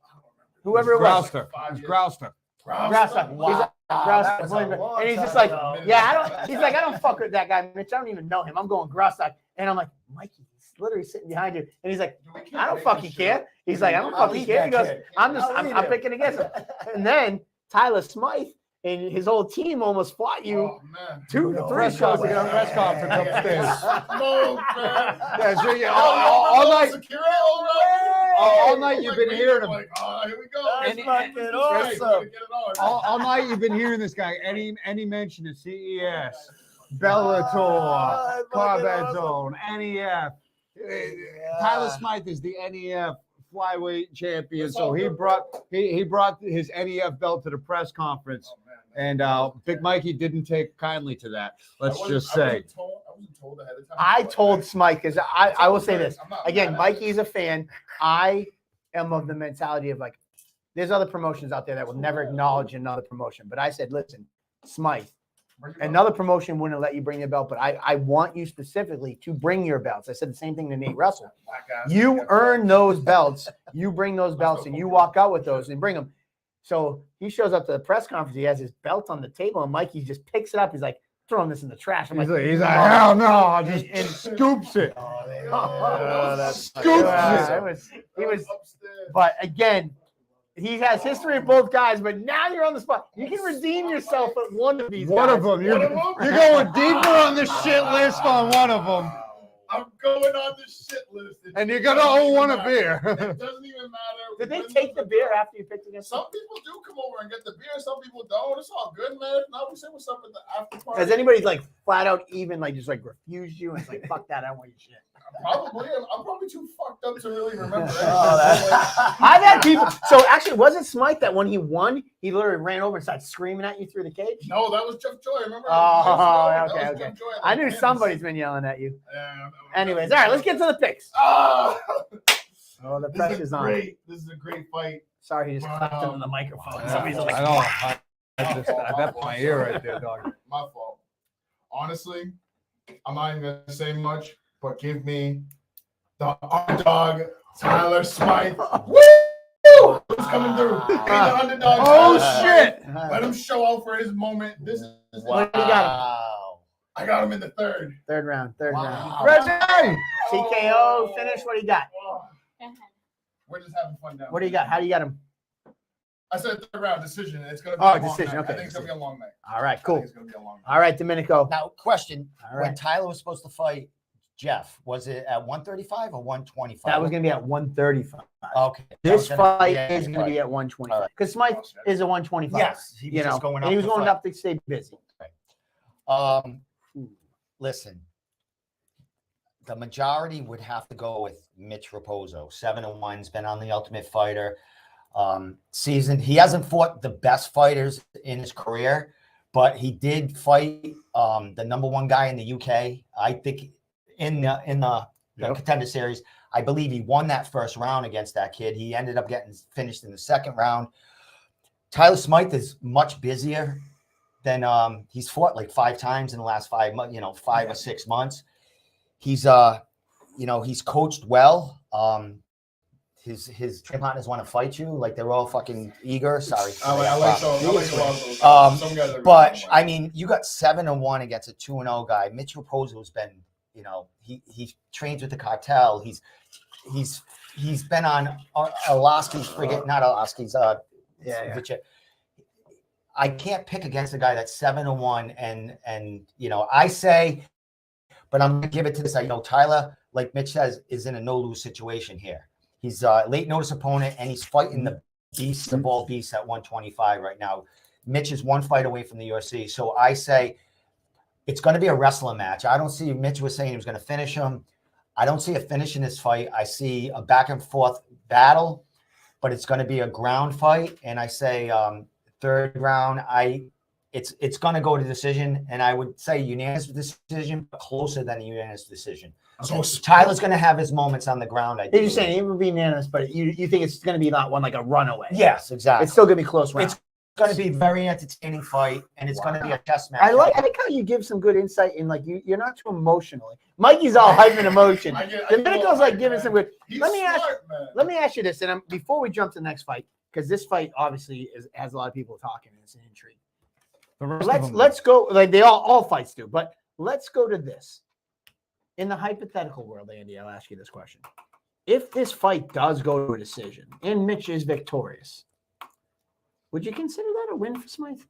Whoever it was. Grouster. It was Grouster. Grouster. Wow. Grouster. And he's just like, yeah, I don't. He's like, I don't fuck with that guy, Mitch. I don't even know him. I'm going Grouster. And I'm like, Mikey, he's literally sitting behind you. And he's like, I don't fucking care. He's like, I don't fucking care. He goes, I'm picking against him. And then Tyler Smythe and his whole team almost fought you 2 to 3 shows to get on the press conference upstairs. Yeah, so all night you've been hearing him. Like, here we go. That's fucking awesome. All night you've been hearing this guy. Any mention of CES, Bellator, Combat Zone, NEF. Tyler Smythe is the NEF flyweight champion, so he brought his NEF belt to the press conference, and Big Mikey didn't take kindly to that. Let's just say. I wasn't told ahead of time. I told Smythe, because I will say this again. Mikey's a fan. I am of the mentality of like, there's other promotions out there that will never acknowledge another promotion. But I said, listen, Smythe, another promotion wouldn't let you bring your belt, but I want you specifically to bring your belts. I said the same thing to Nate Russell. You earn those belts. You bring those belts, and you walk out with those and bring them. So he shows up to the press conference. He has his belt on the table, and Mikey just picks it up. He's like, throwing this in the trash. I'm He's like, hell no, just scoops it. Scoops it. He was, but again, he has history of both guys, but now you're on the spot. You can redeem yourself at one of these One guys. of them. You're going deeper on the shit list on one of them. I'm going on the shit list. And you're going to owe one a beer. It doesn't even matter. Did they take the beer after you picked against them? Some people do come over and get the beer. Some people don't. It's all good, man. If not, we say what's up at the after party. Has anybody like flat out even like just like refused you and it's like, fuck that, I don't want your shit? Probably. I'm probably too fucked up to really remember. I've had people. So actually, was it Smythe that when he won, he literally ran over and started screaming at you through the cage? No, that was Jeff Joy. Remember? Oh, okay, That was okay. Jeff Joy at I knew Kansas. somebody's been yelling at you. Yeah, Anyways, all right, let's get to the picks. Oh, Oh, the this pressure's is on. great. This is a great fight. Sorry, he just clapped into the microphone. Somebody's like, I know. That's my ear right there, dog. My fault. Honestly, I'm not even gonna say much, but give me the underdog Tyler Smythe. Woo! Who's coming through? Give me the underdog. Oh, Tyler shit. Smythe. Let him show out for his moment. This is What do you got? I got him in the third. Third round. Wow. Reggie! TKO finish. What do you got? We're just having fun now. What do you got? How do you got him? I said third round decision. It's gonna be Oh, a long decision, night. okay, I think it's gonna be a long night. All right, I cool. think it's gonna be a long night. All right, Domenico. Now, question: All right. When Tyler was supposed to fight Jeff, was it at 135 or 125? That was going to be at 135. Okay. This That was gonna- fight yeah, is going to be at 125 All right. because Smythe is a 125. Yes, he was you know, just going and up he was to going fight. up to stay busy. Listen, the majority would have to go with Mitch Raposo. 7-1's been on the Ultimate Fighter. Seasoned. He hasn't fought the best fighters in his career, but he did fight the number one guy in the UK. I think in the Contender Series, I believe he won that first round against that kid. He ended up getting finished in the second round. Tyler Smythe is much busier than he's fought like 5 times in the last 5 months, 5 or 6 months. He's he's coached well. His train partners want to fight you, like they're all fucking eager. Sorry. I like those. Some guys are But really I mean, you got 7-1 against a 2-0 guy. Mitch Raposo's been, he trains with the cartel. He's been on Alaski's frigate, not Alaski's. I can't pick against a guy that's 7-1, and I say, but I'm gonna give it to this. I know Tyler, like Mitch says, is in a no-lose situation here. He's a late notice opponent, and he's fighting the beast, the ball beast at 125 right now. Mitch is 1 fight away from the UFC. So I say it's going to be a wrestling match. I don't see, Mitch was saying he was going to finish him. I don't see a finish in this fight. I see a back and forth battle, but it's going to be a ground fight. And I say 3rd round, it's going to go to decision. And I would say unanimous decision, but closer than a unanimous decision. So Tyler's going to have his moments on the ground. You're saying it would be unanimous, but you think it's going to be not one like a runaway? Yes, exactly. It's still going to be close round. It's going to be a very entertaining fight, and it's going to be a chess match. I like how you give some good insight in, like, you're not too emotional. Mikey's all hype and emotion. Domenico's like giving some good. Let me ask you this, and before we jump to the next fight, because this fight obviously has a lot of people talking, and it's an intrigue. Let's go. Like they all fights do, but let's go to this. In the hypothetical world, Andy, I'll ask you this question. If this fight does go to a decision and Mitch is victorious, would you consider that a win for Smythe?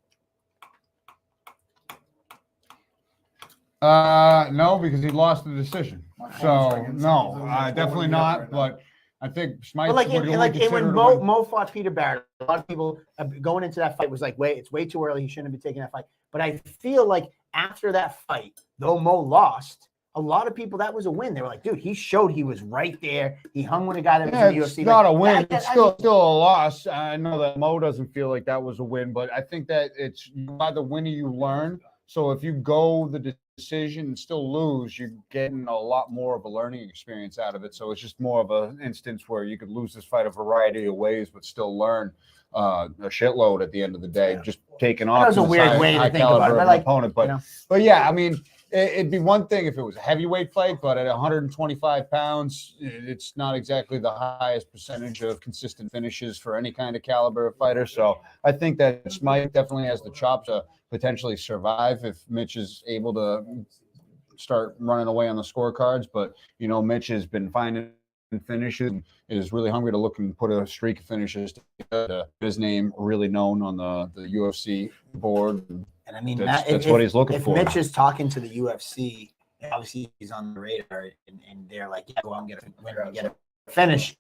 No, because he lost the decision. So no, definitely not. But I think Smythe. But when Mo fought Peter Barrett, a lot of people going into that fight was like, "Wait, it's way too early. He shouldn't be taking that fight." But I feel like after that fight, though Mo lost, a lot of people, that was a win. They were like, dude, he showed he was right there. He hung with a guy that was in the UFC. It's not a win. It's still a loss. I know that Mo doesn't feel like that was a win, but I think that it's by the win you learn. So if you go the decision and still lose, you're getting a lot more of a learning experience out of it. So it's just more of an instance where you could lose this fight a variety of ways, but still learn a shitload at the end of the day. Just taking off. That was a weird way to think about it. But opponent, but yeah, I mean. It'd be one thing if it was a heavyweight fight, but at 125 pounds, it's not exactly the highest percentage of consistent finishes for any kind of caliber of fighter. So I think that Smythe definitely has the chops to potentially survive if Mitch is able to start running away on the scorecards. But, Mitch has been finding finishes and is really hungry to look and put a streak of finishes to his name really known on the UFC board. And I mean, that's what he's looking for. If Mitch is talking to the UFC, obviously he's on the radar, and they're like, "Yeah, well, I'm gonna get a finish."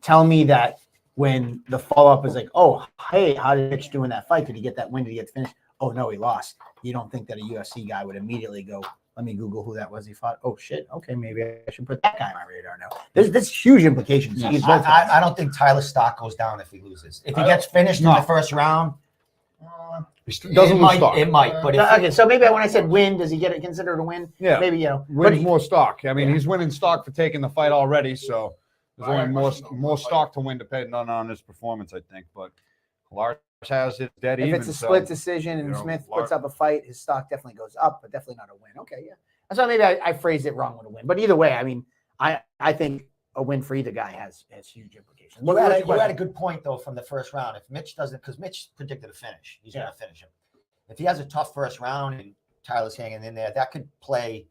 Tell me that when the follow up is like, "Oh, hey, how did Mitch do in that fight? Did he get that win? Did he get the finish?" "Oh no, he lost." You don't think that a UFC guy would immediately go, "Let me Google who that was he fought." "Oh shit, okay, maybe I should put that guy on my radar now." There's huge implications. Yeah. I don't think Tyler's stock goes down if he loses. If he gets finished in the first round. Doesn't lose stock. It might, but okay. So maybe when I said win, does he get it considered a win? Yeah, maybe wins more stock. I mean, he's winning stock for taking the fight already, so there's only more stock to win depending on his performance, I think. But Lars has it dead even. If it's a split decision and Smith puts up a fight, his stock definitely goes up, but definitely not a win. Okay, yeah. So maybe I phrased it wrong with a win, but either way, I mean, I think a win for either guy has huge implications. You had a good point though from the first round. If Mitch doesn't, because Mitch predicted a finish, he's going to finish him. If he has a tough first round and Tyler's hanging in there, that could play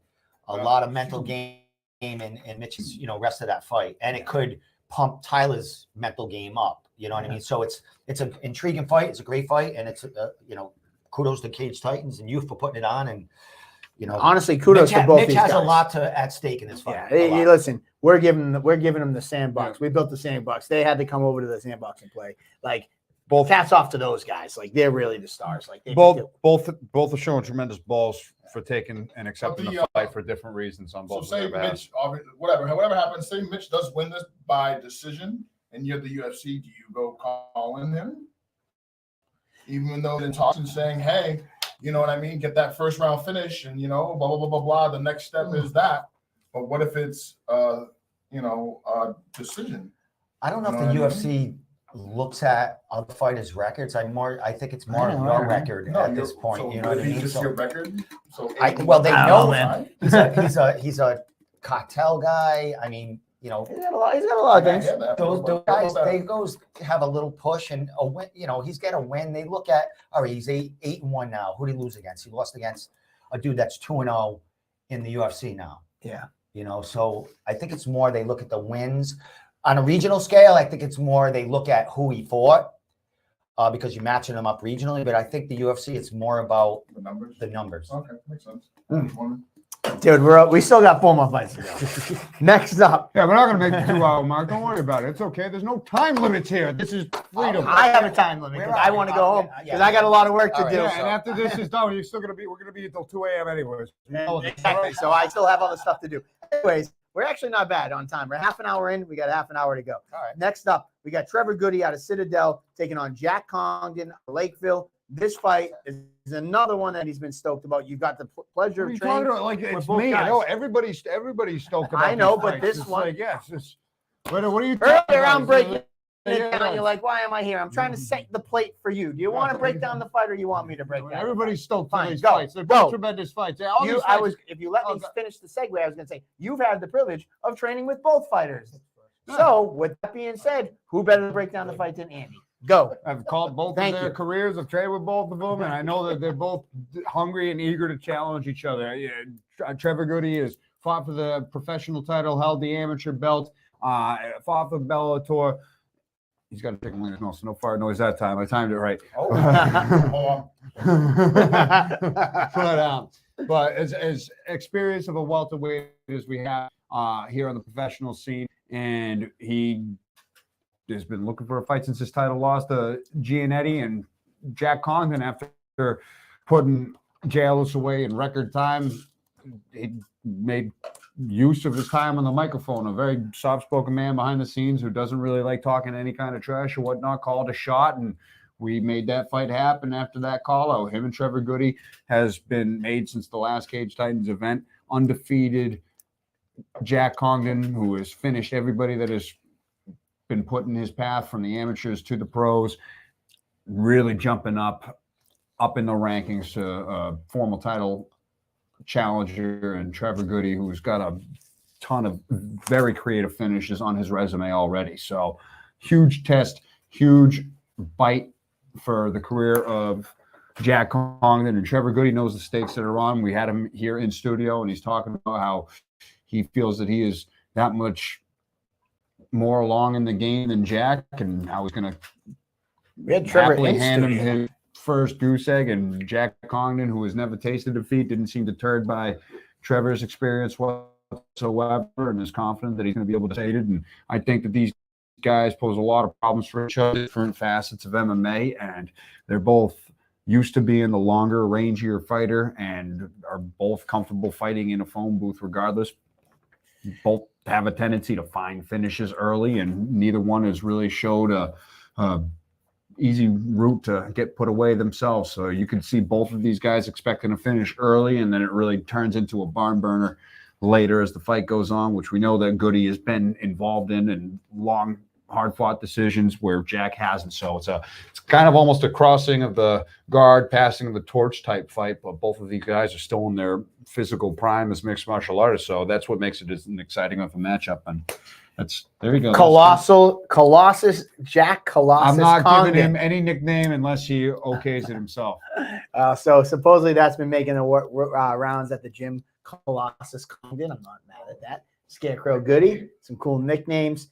a lot of mental game in Mitch's rest of that fight, and it could pump Tyler's mental game up. You know what I mean? So it's an intriguing fight. It's a great fight, and it's kudos to Cage Titans and you for putting it on. And honestly, kudos to both these guys. Mitch has a lot at stake in this fight. Yeah, listen, we're giving them the sandbox. We built the sandbox. They had to come over to the sandbox and play. Like, both hats off to those guys. Like, they're really the stars. Like, both are showing tremendous balls for taking and accepting the fight for different reasons on both. So say Mitch, whatever happens, say Mitch does win this by decision, and you're the UFC. Do you go calling him, even though in talks and saying, "Hey, you know what I mean? Get that first round finish, and blah blah blah blah blah. The next step is that." But what if it's a decision? I don't know if the UFC looks at other fighters' records, I think it's more of know, your alright. record at this point. So you know what I would it be mean? just So- your record. So well, they I don't know know, man. he's a cartel guy. I mean, you know, He's got a lot. He's got a lot of things. those guys, they goes have a little push and a win. You know, he's got a win. They look at, all right, he's 8-1 now. Who did he lose against? He lost against a dude that's 2-0 in the UFC now. Yeah. You know, so I think it's more they look at the wins on a regional scale. I think it's more they look at who he fought because you're matching them up regionally. But I think the UFC, it's more about The numbers. the numbers. Okay, makes sense. Dude, we still got 4 more fights to go. Next up, Yeah, we're not gonna make the 2-hour mark. Don't worry about it. It's okay. There's no time limits here. This is freedom. I have a time limit because I want to go home because I got a lot of work to All right, do. Yeah, so. and after this is done, we're gonna be until 2 a.m. anyways. Exactly. So I still have other stuff to do. Anyways, we're actually not bad on time. We're half an hour in. We got half an hour to go. All right. Next up, we got Trevor Goody out of Citadel taking on Jack Congdon out of Lakeville. This fight is another one that he's been stoked about. You've got the pleasure What are of you talking training. about? Like it's both me. guys. I know everybody's stoked about. I know, these but fights. this It's one- like, yes, it's. What are you? Earlier, talking I'm about? breaking it Yeah, down. You're like, why am I here? I'm trying to set the plate for you. Do you want to break down the fight or you want me to break down? Everybody's stoked for Fine, these go, fights. They're go. both tremendous fights. All You, these I fights- was, if you let me Okay. finish the segue, I was going to say you've had the privilege of training with both fighters. So, with that being said, who better to break down the fight than Andy? Go. I've called both Thank of their you. careers. I've trained with both of them, and I know that they're both hungry and eager to challenge each other. Yeah, Trevor Goody has fought for the professional title, held the amateur belt, fought for Bellator. He's got a chicken wing in his mouth, so no fart noise that time. I timed it right. Oh, But as experience of a welterweight as we have here on the professional scene, and he has been looking for a fight since his title loss to Giannetti and Jack Congdon after putting Jailus away in record time. He made use of his time on the microphone. A very soft-spoken man behind the scenes who doesn't really like talking any kind of trash or whatnot, called a shot, and we made that fight happen after that call out. Him and Trevor Goody has been made since the last Cage Titans event. Undefeated Jack Congdon, who has finished everybody that has been put in his path from the amateurs to the pros, really jumping up in the rankings to a formal title challenger, and Trevor Goody, who's got a ton of very creative finishes on his resume already. So huge test, huge bite for the career of Jack Congdon, and Trevor Goody knows the stakes that are on. We had him here in studio, and he's talking about how he feels that he is that much more along in the game than Jack, and how he's going to We had Trevor happily in hand him studio. his first goose egg. And Jack Congdon, who has never tasted defeat, didn't seem deterred by Trevor's experience whatsoever, and is confident that he's going to be able to take it. And I think that these guys pose a lot of problems for each other, different facets of MMA, and they're both used to being the longer, rangier fighter, and are both comfortable fighting in a phone booth regardless. Both have a tendency to find finishes early, and neither one has really showed a easy route to get put away themselves. So you can see both of these guys expecting a finish early, and then it really turns into a barn burner later as the fight goes on, which we know that Goody has been involved in long, hard-fought decisions where Jack hasn't. So it's kind of almost a crossing of the guard, passing of the torch type fight, but both of these guys are still in their physical prime as mixed martial artists. So that's what makes it as an exciting of a matchup. And there you go. Colossus, Jack Colossus. I'm not Congdon. giving him any nickname unless he okays it himself. So supposedly that's been making the rounds at the gym. Colossus Congdon. I'm not mad at that. Scarecrow Goody. Some cool nicknames.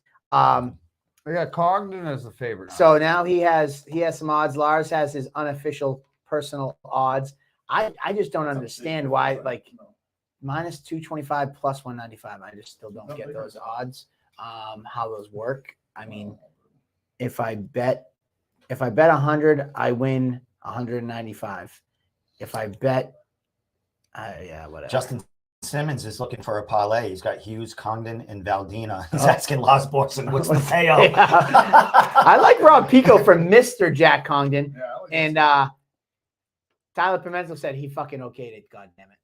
We got Congdon as the favorite. So now he has some odds. Lars has his unofficial personal odds. I just don't understand why, like, minus 225 plus 195. I just still don't get those odds. How those work. I mean, if I bet 100, I win 195. If I bet, whatever. Justin Simmons is looking for a parlay. He's got Hughes, Congdon, and Valdina. He's asking Lars Borson, what's the payout? I like Rob Pico from Mr. Jack Congdon. Yeah, I like And Tyler Pimentel said he fucking okayed it. God damn it!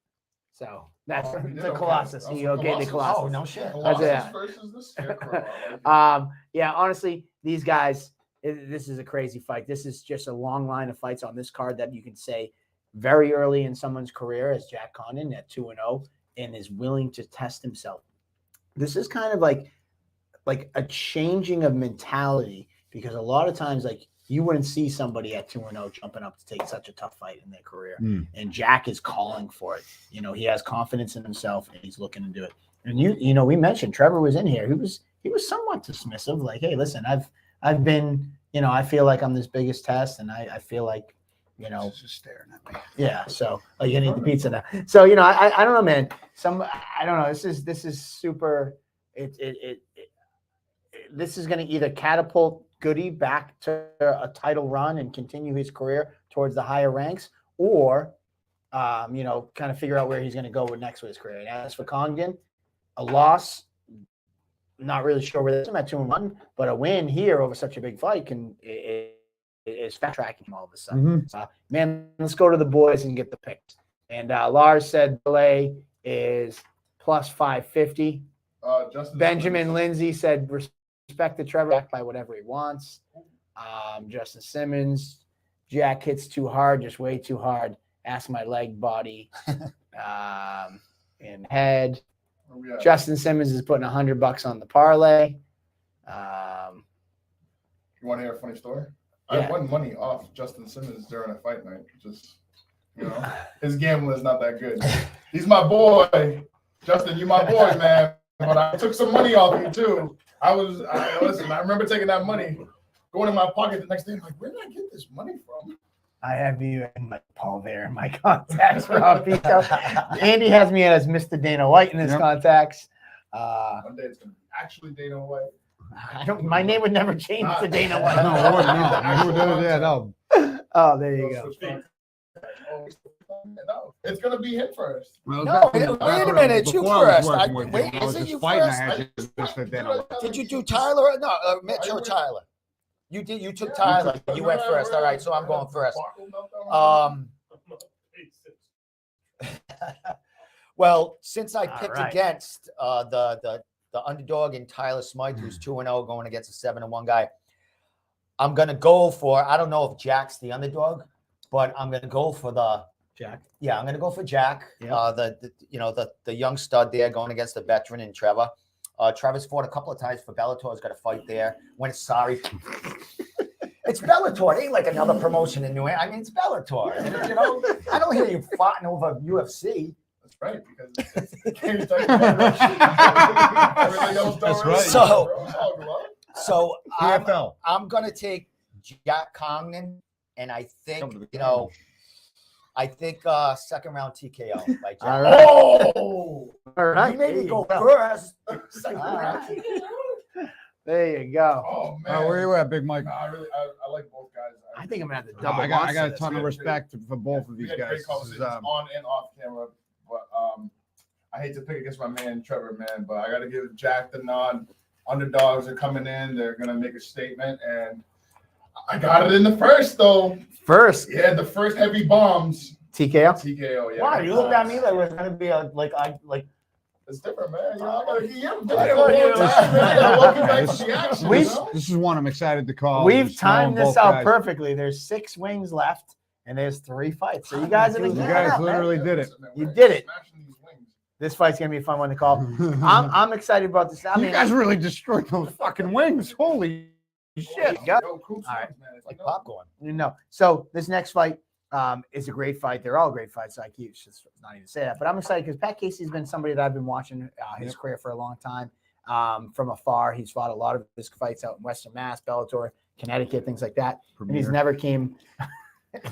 So that's Oh, he did the okay. Colossus. That's He the okayed the Colossus. Colossus. Oh, no shit. Colossus That's it. versus the Scarecrow. I like it. Yeah, honestly, these guys, this is a crazy fight. This is just a long line of fights on this card that you can say very early in someone's career as Jack Condon at 2-0 and is willing to test himself. This is kind of like a changing of mentality, because a lot of times, like, you wouldn't see somebody at 2-0 jumping up to take such a tough fight in their career. And Jack is calling for it. You know, he has confidence in himself and he's looking to do it. And you know, we mentioned Trevor was in here. He was somewhat dismissive, like, hey, listen, I've been, you know, I feel like I'm this biggest test, and I feel like, you know, Just staring at me. yeah. So you gonna eat the pizza now. So, you know, I don't know, man. I don't know. This is super. This is going to either catapult Goody back to a title run and continue his career towards the higher ranks, or, you know, kind of figure out where he's going to go next with his career. And as for Congdon, a loss, not really sure where that's at 2-1, but a win here over such a big fight is fast tracking him all of a sudden. So, man, let's go to the boys and get the picks. And Lars said delay is plus 550. Benjamin Lindsay said respect the Trevor back by whatever he wants. Justin Simmons, Jack hits too hard, just way too hard. Ask my leg, body, and head. Justin Simmons is putting $100 on the parlay. You want to hear a funny story? Yeah. I won money off Justin Simmons during a fight night. Just, you know, his gambling is not that good. He's my boy. Justin, you my boy, man. But I took some money off you too. Listen, I remember taking that money, going in my pocket the next day. I'm like, where did I get this money from? I have you and my Paul there in my contacts for Pico. Andy has me as Mr. Dana White in his contacts. One day it's gonna be actually Dana White. My name would never change to Dana White. No. Oh, there you go. No, it's gonna be him first. Well, No, wait a minute, you first. Wait, I was isn't just you fighting. first? I had to just sit down. Did you do Tyler? No, Mitch or Tyler? You did. You took Tyler. You went first. All right, so I'm going first. Well, since I picked against the underdog in Tyler Smythe, who's 2-0, going against a 7-1 guy, I'm gonna go for. I don't know if Jack's the underdog, but I'm gonna go for the Jack. Yeah, I'm gonna go for Jack. Yep. The young stud there going against the veteran in Trevor. Trevor's fought a couple of times for Bellator. He's got a fight there. When it's sorry. It's Bellator. It ain't like another promotion in New England. I mean, it's Bellator. You know, I don't hear you fighting over UFC. That's right. That's right. So PFL. I'm gonna take Jack Congdon, and I think second round TKO by Jack. All right. Oh, All right. You made me go first. Second All round right. TKO. There you go. oh man. Where you at, Big Mike? No, I like both guys. I think I'm gonna have to double. I got a this. ton of respect for both of We these had guys. great This is, conversations on and off camera, but I hate to pick against my man Trevor, man, but I got to give Jack the nod. Underdogs are coming in; they're gonna make a statement, and I got it in the first though. First Yeah, the first heavy bombs. TKO. TKO. Yeah. Why you looked at me like we're gonna be like It's different, man. You know, I gotta give you This is one I'm excited to call. We've Just knowing timed this both out guys. perfectly. There's 6 wings left, and there's 3 fights. So you guys are You guys literally did it. You did it. This fight's gonna be a fun one to call. I'm excited about this. I mean, You guys really destroyed those fucking wings. Holy shit. All right. like popcorn. you know. So this next fight is a great fight. They're all great fights. So I keep just not even say that, but I'm excited because Pat Casey's been somebody that I've been watching his career for a long time from afar. He's fought a lot of his fights out in Western Mass, Bellator, Connecticut, things like that. And he's never came.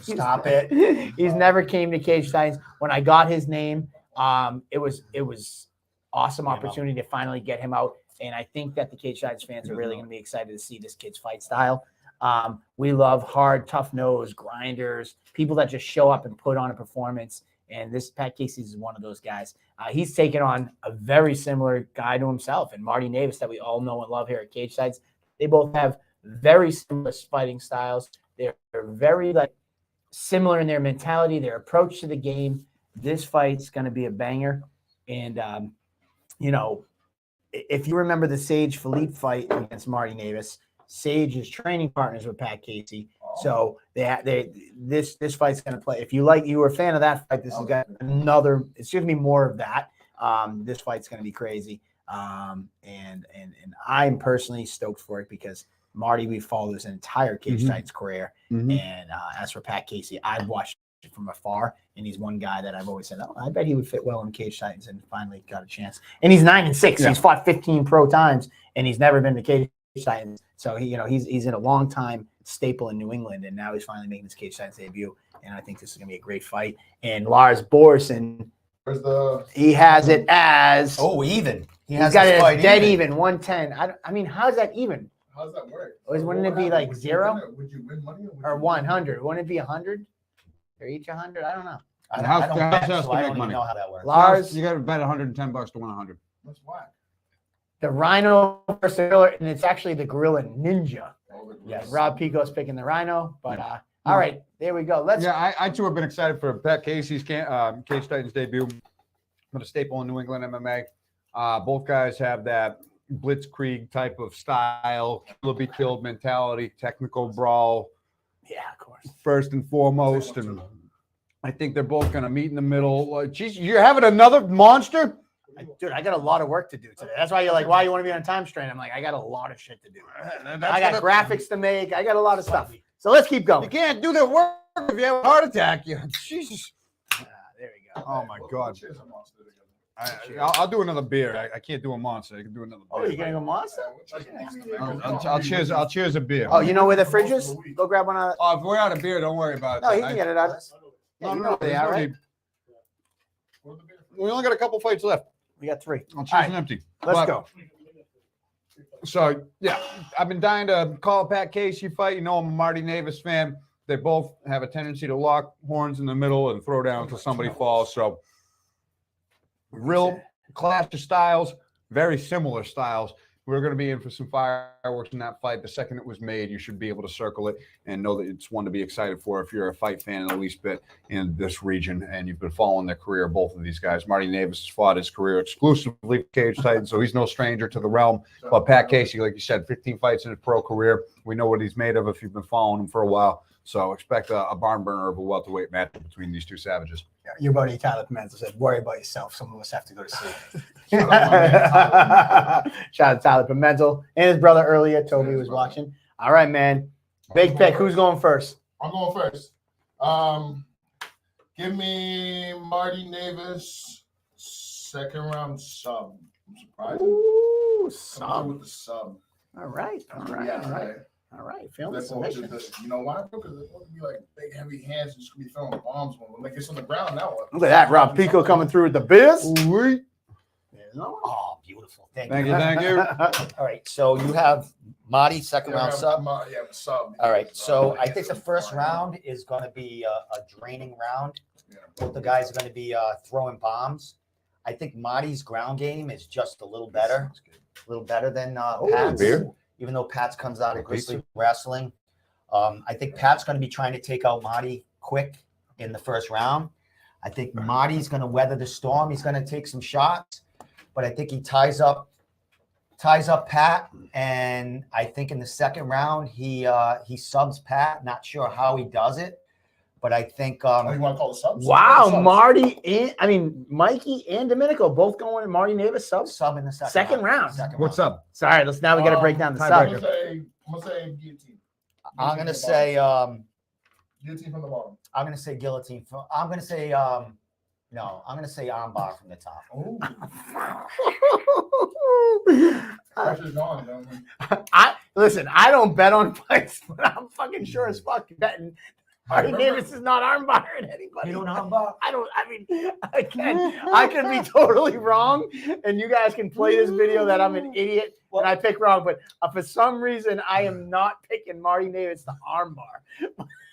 Stop it. He's never came to Cage Titans. When I got his name, it was awesome opportunity to finally get him out. And I think that the Cage Titans fans are really going to be excited to see this kid's fight style. We love hard, tough nose grinders, people that just show up and put on a performance. And this Pat Casey is one of those guys. He's taken on a very similar guy to himself, and Marty Navis, that we all know and love here at Cage Titans. They both have very similar fighting styles. They're very similar in their mentality, their approach to the game. This fight's going to be a banger. And, if you remember the Sage Philippe fight against Marty Navis, Sage is training partners with Pat Casey. So this fight's going to play. If you were a fan of that fight, this has got another. It's going to be more of that. This fight's going to be crazy. And I'm personally stoked for it because Marty, we followed his entire Cage Titans career. And as for Pat Casey, I've watched it from afar, and he's one guy that I've always said, oh, I bet he would fit well in Cage Titans, and finally got a chance. And he's 9-6. Yeah. He's fought 15 pro times, and he's never been to Cage Titans. So he's in a long time staple in New England, and now he's finally making his Cage Titans debut. And I think this is gonna be a great fight. And Lars Borson, he has it as even. He's got it as dead even 110. I mean, how's that even? How does that work? Wouldn't it be like would zero? Would you win money or 100? Wouldn't it be 100? Or each 100? I don't know. I don't even know how that works. Lars, you got to bet $110 to win 100. That's whack. The Rhino versus the Gorilla, and it's actually the Gorilla Ninja. Yes, Rob Pico's picking the Rhino, but all right, there we go. I too have been excited for Pat Casey's Cage Titans debut. With a staple in New England MMA. Both guys have that blitzkrieg type of style, kill or be killed mentality, technical brawl. Yeah, of course. First and foremost, and I think they're both going to meet in the middle. Geez, you're having another monster? Dude, I got a lot of work to do today. That's why you're like, why you want to be on a time strain? I'm like, I got a lot of shit to do. I got graphics to make. I got a lot of stuff. So let's keep going. You can't do that work if you have a heart attack. Jesus. There we go. Oh, my God. I'll do another beer. I can't do a monster. I can do another beer. Oh, you're going to go monster? I'll cheers a beer. Oh, you know where the fridge is? Go grab one out. Oh, if we're out of beer, don't worry about it. No, he can get it out. No, they are, right? We only got a couple fights left. We got 3. I'll cheers an empty. Let's go. So, yeah, I've been dying to call a Pat Casey fight. You know, I'm a Marty Navis fan. They both have a tendency to lock horns in the middle and throw down until somebody falls. So, real clash of styles, very similar styles. We're going to be in for some fireworks in that fight. The second it was made, you should be able to circle it and know that it's one to be excited for if you're a fight fan in the least bit in this region and you've been following their career, both of these guys. Marty Navis has fought his career exclusively for Cage Titans, so he's no stranger to the realm. But Pat Casey, like you said, 15 fights in his pro career. We know what he's made of if you've been following him for a while. So expect a barn burner of a welterweight match between these two savages. Your buddy Tyler Pimentel said, worry about yourself. Some of us have to go to sleep. Shout out to Tyler Pimentel and his brother earlier. Toby was watching. All right, man. Big pick. Who's going first? I'm going first. Give me Marty Navis, second round sub. I'm surprised. Ooh, sub. With the sub. All right. All right, feeling the submission. You know why? Because they're going to be like big, heavy hands and just going to be throwing bombs when they get on the ground now. Look at that, Rob Pico coming through with the biz. Oh, beautiful. Thank you. All right, so you have Marty, second round sub. Sub. All right, so I think the first round is going to be a draining round. Both the guys are going to be throwing bombs. I think Marty's ground game is just a little better than Pat's. Even though Pat's comes out of Grizzly Wrestling. I think Pat's going to be trying to take out Marty quick in the first round. I think Marty's going to weather the storm. He's going to take some shots, but I think he ties up Pat, and I think in the second round he subs Pat. Not sure how he does it, but I think you want to call the subs? Wow, subs. Mikey and Domenico both going to Marty Navis sub in the second round. What's up? Sorry, we got to break down the sub. I'm gonna say guillotine. I'm gonna say guillotine from the bottom. I'm gonna say guillotine. I'm gonna say no. I'm gonna say armbar from the top. Pressure's gone. Listen. I don't bet on fights, but I'm fucking sure as fuck betting. Marty Navis is not armbarring anybody. You don't armbar? I could be totally wrong, and you guys can play this video that I'm an idiot and I pick wrong, but for some reason, I am not picking Marty Navis to armbar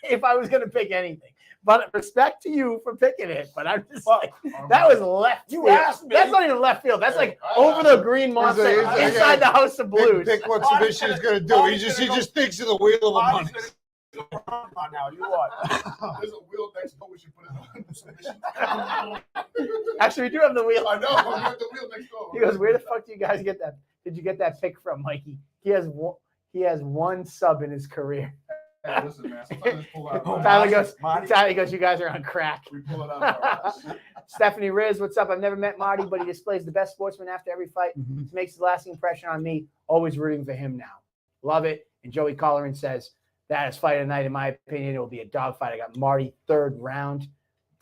if I was going to pick anything. But respect to you for picking it, but I'm just like, that was left field. Asked me. That's not even left field. That's like over the green monster inside the House of Blues. Pick what submission is going to do. He just thinks of the wheel of the money. Now you what? There's a wheel next door. We should put it on submission. Actually, we do have the wheel. I know. We have the wheel next door. He goes, "Where the fuck do you guys get that? Did you get that pick from, Mikey?" He he has 1 sub in his career. Hey, listen, man. Sometimes just pull out. Tyler goes, you guys are on crack. We pull it out. Of our ass. Stephanie Riz, what's up? I've never met Marty, but he displays the best sportsman after every fight. It makes a lasting impression on me. Always rooting for him now. Love it. And Joey Colleran says, that is fight of the night. In my opinion, it will be a dogfight. I got Marty 3rd round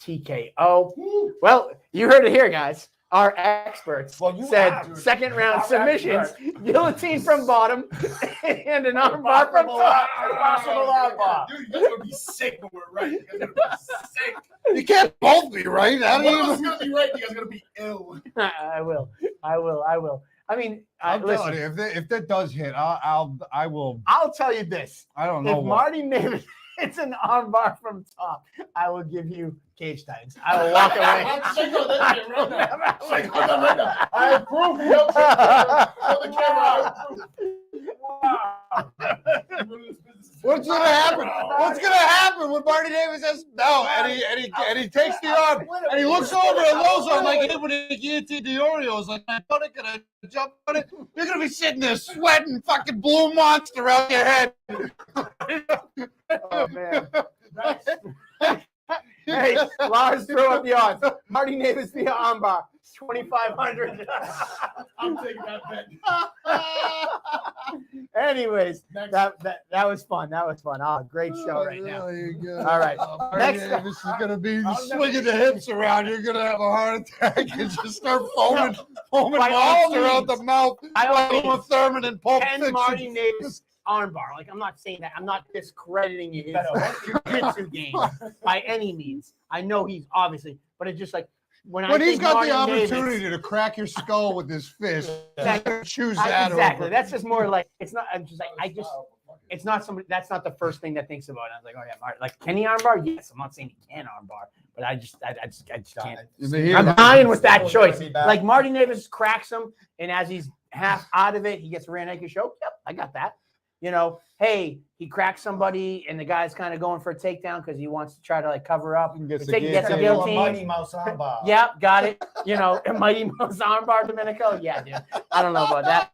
TKO. Woo. Well, you heard it here, guys. Our experts Well, you said are. 2nd round Our submissions, guillotine from bottom, and an armbar from top. Impossible armbar. Dude, you guys are going to be sick when we're right. You guys are going to be sick. You can't both be right. How do One of us is you? going to be right. You guys are going to be ill. I will. I mean, I'm telling listen, you, if that does hit, I will. I'll tell you this. I don't know. If Marty Mavis hits an armbar from top, I will give you Cage Titans. I will walk away. Shake on that shit right now. Shake on that right now. I approve. Yo, show the camera. I approve. What's gonna happen? What's gonna happen when Marty Davis says no, and he takes the arm and he looks over at those arms like when he guillotined the Orioles, like my opponent gonna jump on it. You're gonna be sitting there sweating, fucking blue monster out your head. Oh man. Hey, Lars threw up the odds. Marty Davis via armbar, 2,500. I'm taking that bet. Anyways, Next. that was fun. That was fun. Oh, great show right now. There you go. All right. Marty Next- Davis is gonna be swinging the hips around. You're gonna have a heart attack and just start foaming By all monster out means. the mouth. By all Like means. Uma Thurman and Pulp Ken Fiction. Marty Davis armbar. Like, I'm not saying that. I'm not discrediting his jiu-jitsu game by any means. I know he's obviously, but it's just like when When he's think got Marty the Davis- opportunity to crack your skull with his fist, Exactly. choose that exactly. over. That's just more like it's not. I'm just like it's not somebody. That's not the first thing that thinks about it. I was like, oh yeah, Marty. Like, can he armbar? Yes. I'm not saying he can armbar, but I just can't. I'm dying with that choice. Like Marty Davis cracks him, and as he's half out of it, he gets a rear naked choke. Yep, I got that. You know, hey, he cracks somebody, and the guy's kind of going for a takedown because he wants to try to like cover up. Gets the Gets the guillotine. guillotine. Mighty Mouse armbar. Yeah, got it. You know, Mighty Mouse armbar, Domenico. Yeah, dude. I don't know about that.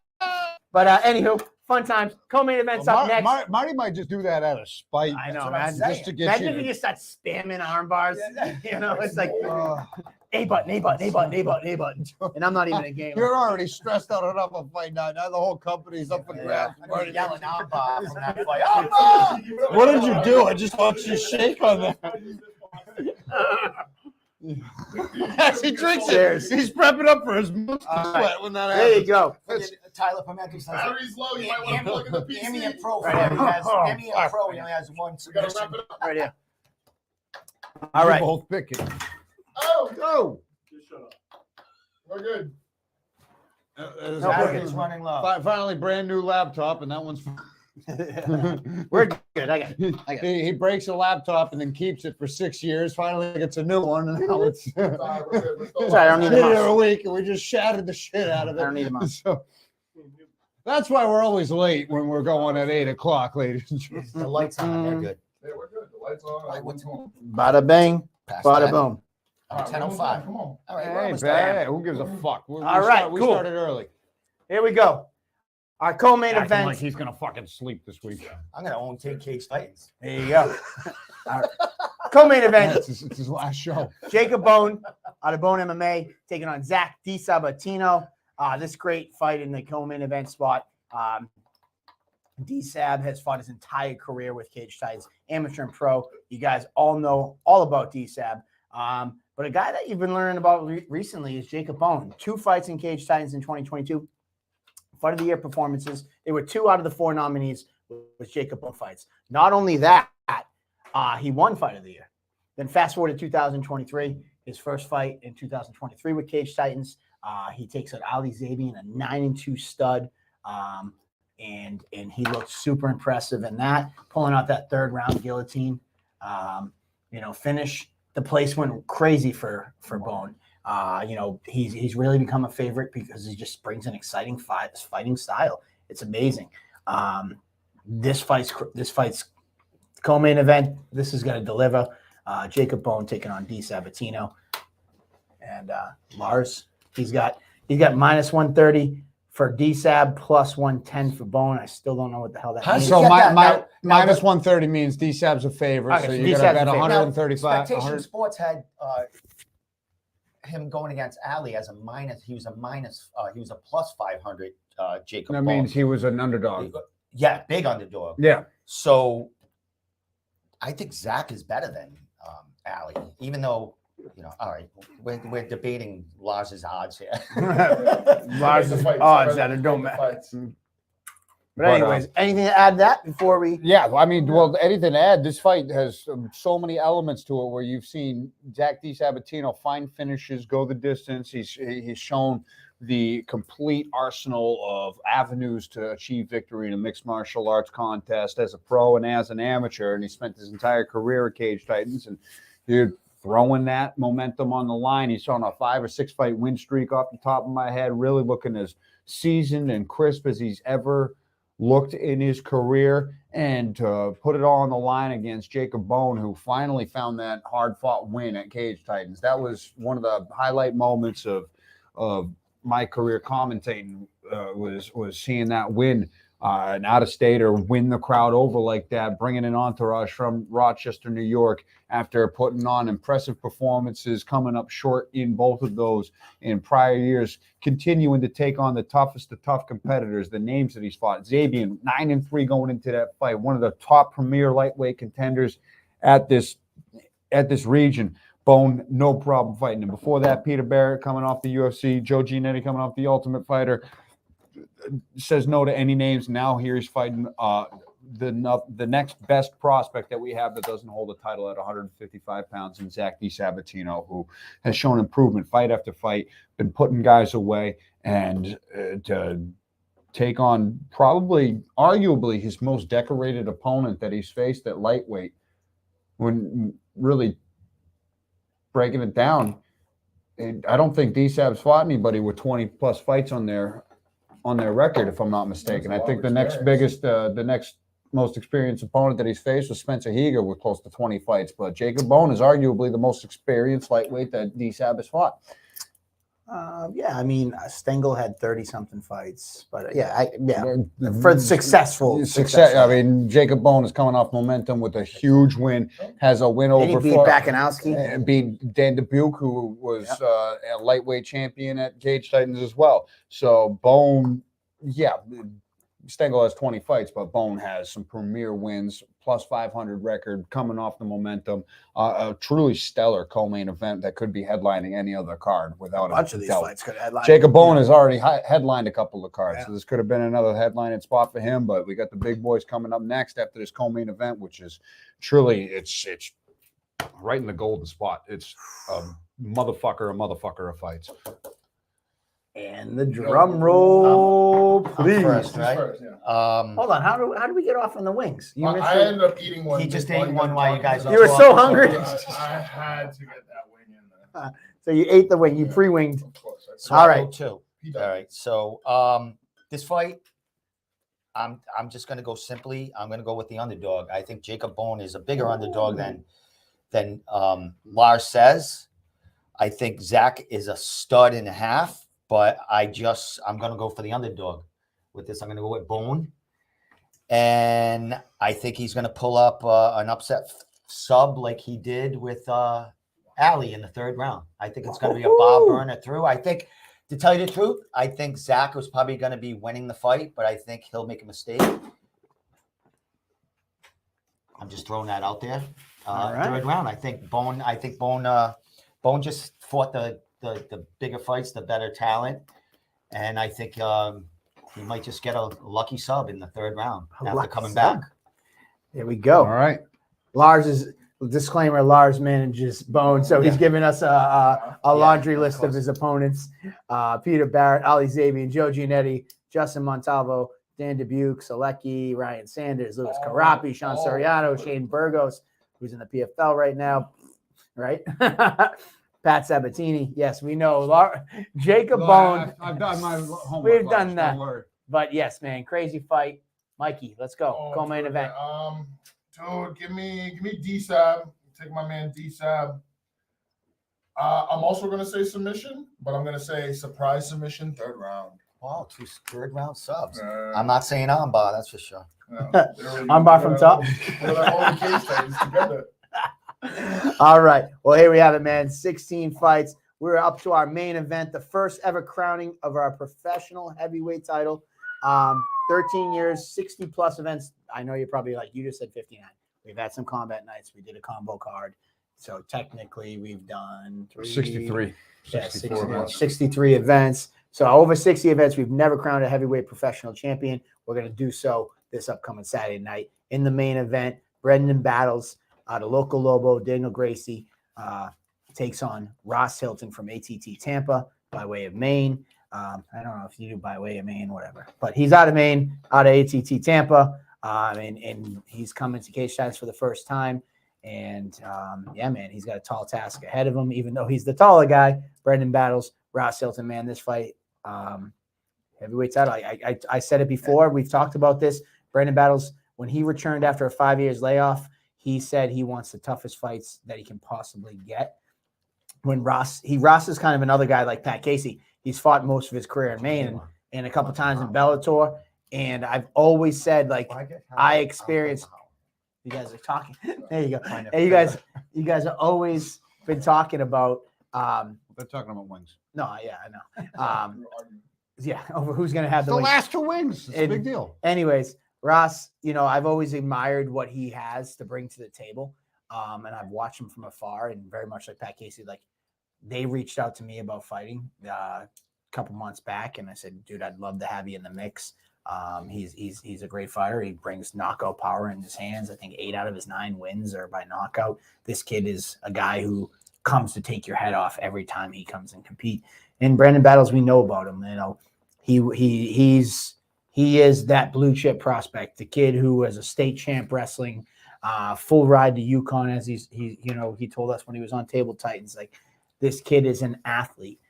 But anywho, fun times. Co-main events up next. Marty might just do that out of spite. I know, what man. I'm saying. Just to get Imagine if you. you just start spamming arm bars. You know, it's like Uh, A button, A button, A button, A button, A button. And I'm not even a gamer. You're already stressed out enough on fight night. Now the whole company's up for grabs. Marty yelling armbar from that fight. Armbar! What did you do? I just watched you shake on that. As he drinks Cheers. it, he's prepping up for his mouth to All right. sweat when that There you happens. go. Tyler Pimento says Battery's low. You might want to plug in the PC. Emmy and Pro. Right He has Emmy and Pro. He only has one We gotta submission. wrap it up. Right here. All right. You both pick it. Oh, Go. Just shut up. we're good. No, Battery's running low. Finally, brand new laptop, and that one's. We're good. I got it. He breaks a laptop and then keeps it for 6 years. Finally, gets a new one, and now it's. All right, we're good. We're still Sorry, I don't need Hit a it mouse. a week, and we just shattered the shit out of it. I don't need a mouse. So that's why we're always late when we're going at 8 o'clock, ladies and gentlemen. The lights on. They're good. Yeah, we're good. The lights on. Like, what's on? Bada bang, Past bada that. boom. Oh, 10:05. Come on. All right, we're Hey, almost there. bad. Who gives a fuck? We right, we cool. started early. Here we go. Our co-main Acting event. like he's gonna fucking sleep this week. I'm gonna own take Cage Titans. There you go. All right. Co-main event. It's his last show. Jacob Bone out of Bone MMA taking on Zach DiSilva. This great fight in the co-main event spot. D-Sab has fought his entire career with Cage Titans, amateur and pro. You guys all know all about D-Sab. But a guy that you've been learning about recently is Jacob Bone. 2 fights in Cage Titans in 2022. Fight of the year performances. They were 2 out of the 4 nominees with Jacob Bone fights. Not only that, he won fight of the year. Then fast forward to 2023, his first fight in 2023 with Cage Titans. He takes out Ali Zabian, a 9-2 stud. And he looked super impressive in that, pulling out that 3rd round guillotine, finish. The place went crazy for Bone. He's really become a favorite because he just brings an exciting fighting style. It's amazing. This fight's co-main event. This is going to deliver. Jacob Bone taking on D. Sabatino, and Lars. He's got minus 130 for DSAB plus 110 for Bone. I still don't know what the hell that How's means. he So get that? my Now- minus 130 means DSAB's a favorite. Okay, So so you're DSAB's gonna a bet favorite. 135. Expectation 100. Sports had him going against Ali as a minus. He was a minus. He was a plus 500. Jacob. That means he was an underdog. Yeah, big underdog. Yeah. So I think Zach is better than Ali, even though, all right, we're debating Lars's odds here. Lars's odds that it don't matter. But anyways, anything to add to that before we? Yeah, I mean, well, anything to add? This fight has so many elements to it where you've seen Zach DiSabatino find finishes, go the distance. He's shown the complete arsenal of avenues to achieve victory in a mixed martial arts contest as a pro and as an amateur. And he spent his entire career at Cage Titans. And dude, throwing that momentum on the line, he's on a 5 or 6 fight win streak off the top of my head, really looking as seasoned and crisp as he's ever looked in his career, and to put it all on the line against Jacob Bone, who finally found that hard-fought win at Cage Titans. That was one of the highlight moments of my career commentating, was seeing that win, an out-of-stater win the crowd over like that, bringing an entourage from Rochester, New York, after putting on impressive performances, coming up short in both of those in prior years, continuing to take on the toughest of tough competitors, the names that he's fought. Zabian, 9-3 going into that fight, one of the top premier lightweight contenders at this region. Bone, no problem fighting him. Before that, Peter Barrett coming off the UFC, Joe Giannetti coming off the Ultimate Fighter, says no to any names. Now here he's fighting the next best prospect that we have that doesn't hold a title at 155 pounds, in Zach DiSabatino, who has shown improvement fight after fight, been putting guys away, and to take on arguably his most decorated opponent that he's faced at lightweight. When really breaking it down, I don't think DSAB's fought anybody with 20 plus fights on their record, if I'm not mistaken. I think the next most experienced opponent that he's faced was Spencer Heger with close to 20 fights. But Jacob Bone is arguably the most experienced lightweight that DSAB has fought. Yeah, I mean, Stengel had 30-something fights, but for successful success. I mean, Jacob Bone is coming off momentum with a huge win, has a win over. He beat Bakanowski, beat Dan Dubuque, who was a lightweight champion at Cage Titans as well. So Bone, Stengel has 20 fights, but Bone has some premier wins, plus 500 record, coming off the momentum. A truly stellar co-main event that could be headlining any other card without a bunch of these fights could headline. Jacob Bone has already headlined a couple of cards, so this could have been another headlining spot for him. But we got the big boys coming up next after this co-main event, which is truly it's right in the golden spot. It's a motherfucker of fights. And the drum roll, please. First, right? Hold on. How do we get off on the wings? I ended up eating one. He just ate one while you guys. You were so hungry. I had to get that wing in there. So you ate the wing. You pre-winged. Of course. So all I right. go too. All right. So this fight, I'm just gonna go simply. I'm gonna go with the underdog. I think Jacob Bone is a bigger underdog than Lars says. I think Zach is a stud and a half. But I'm going to go for the underdog with this. I'm going to go with Bone. And I think he's going to pull up an upset sub like he did with Ali in the 3rd round. I think it's going to be a Bob Burner through. I think, to tell you the truth, I think Zach was probably going to be winning the fight, but I think he'll make a mistake. I'm just throwing that out there. Right. 3rd round. I think Bone just fought the bigger fights, the better talent, and I think he might just get a lucky sub in the 3rd round after coming back. There we go. All right. Lars manages Bone, so he's giving us a laundry list of his opponents: Peter Barrett, Ali Zabian, Joe Giannetti, Justin Montalvo, Dan Dubuque, Selecki, Ryan Sanders, Louis Carapi, Sean Soriano, Shane Burgos, who's in the PFL right now, right? Pat Sabatini. Yes, we know. Jacob Bone. I've done my homework. We've done that. But yes, man, crazy fight. Mikey, let's go. Co-main event. Dude, give me DSAB. Take my man DSAB. I'm also going to say submission, but I'm going to say surprise submission, 3rd round. Paul, 2 third-round subs. Uh, I'm not saying armbar, that's for sure. Armbar from top. All the case studies together. All right. Well, here we have it, man. 16 fights. We're up to our main event, the first ever crowning of our professional heavyweight title. 13 years, 60 plus events. I know you're probably like, you just said 59. We've had some combat nights. We did a combo card. So technically we've done 63. Yeah, 64 63 events. So over 60 events. We've never crowned a heavyweight professional champion. We're going to do so this upcoming Saturday night. In the main event, Brendan battles the local Lobo, Daniel Gracie, takes on Ross Hilton from ATT Tampa by way of Maine. I don't know if you do by way of Maine, whatever. But he's out of Maine, out of ATT Tampa, and he's coming to cage stats for the first time. And, yeah, man, he's got a tall task ahead of him, even though he's the taller guy. Brendan battles Ross Hilton, man, this fight, heavyweight title. I said it before. We've talked about this. Brendan battles, when he returned after a 5 years layoff, he said he wants the toughest fights that he can possibly get. When Ross is kind of another guy like Pat Casey. He's fought most of his career in Maine and a couple times in Bellator. And I've always said, like, I experienced. You guys are talking. There you go. Hey, you guys have always been talking about. They're talking about wings. No, yeah, I know. Yeah, over who's going to have The wings. last 2 wings. It's a big deal. Anyways, Ross, I've always admired what he has to bring to the table. And I've watched him from afar, and very much like Pat Casey, like, they reached out to me about fighting a couple months back, and I said, dude, I'd love to have you in the mix. He's a great fighter. He brings knockout power in his hands. I think 8 out of his 9 wins are by knockout. This kid is a guy who comes to take your head off every time he comes and compete. In Brandon battles, we know about him. He is that blue chip prospect, the kid who was a state champ wrestling, full ride to Yukon, as he told us when he was on Table Titans. Like, this kid is an athlete.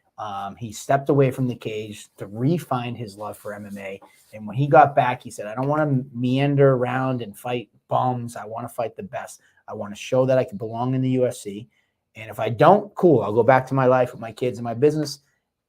He stepped away from the cage to refine his love for MMA. And when he got back, he said, I don't want to meander around and fight bums. I want to fight the best. I want to show that I can belong in the UFC. And if I don't, cool, I'll go back to my life with my kids and my business.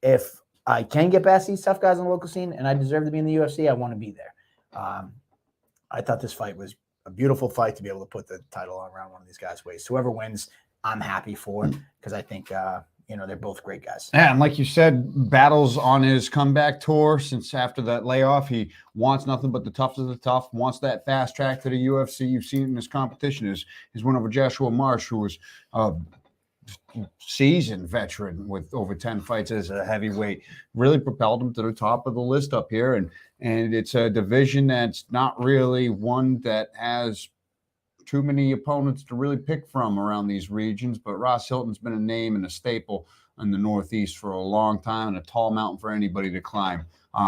If I can get past these tough guys in the local scene and I deserve to be in the UFC, I want to be there. I thought this fight was a beautiful fight to be able to put the title around one of these guys' waist. Whoever wins, I'm happy for, because I think they're both great guys. Yeah, and like you said, battles on his comeback tour since after that layoff. He wants nothing but the toughest of the tough, wants that fast track to the UFC. You've seen in his competition his win over Joshua Marsh, who was a seasoned veteran with over 10 fights as a heavyweight, really propelled him to the top of the list up here. And it's a division that's not really one that has too many opponents to really pick from around these regions, but Ross Hilton's been a name and a staple in the Northeast for a long time, and a tall mountain for anybody to climb.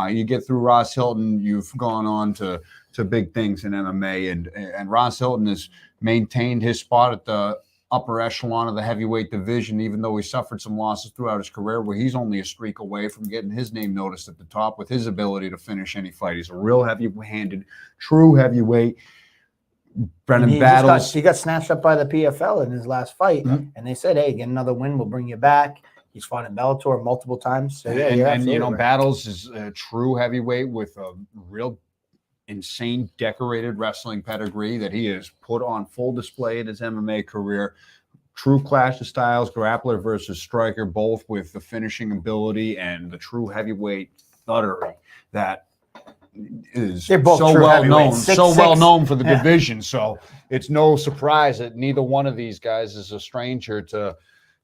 You get through Ross Hilton, you've gone on to big things in MMA, and Ross Hilton has maintained his spot at the upper echelon of the heavyweight division, even though he suffered some losses throughout his career, where he's only a streak away from getting his name noticed at the top with his ability to finish any fight. He's a real heavy-handed, true heavyweight. Brendan battles. He got snatched up by the PFL in his last fight, and they said, "Hey, get another win, we'll bring you back." He's fought in Bellator multiple times. So yeah, and battles is a true heavyweight with a real insane decorated wrestling pedigree that he has put on full display in his MMA career. True clash of styles, grappler versus striker, both with the finishing ability and the true heavyweight thuggery that is so well known for the division. So it's no surprise that neither one of these guys is a stranger to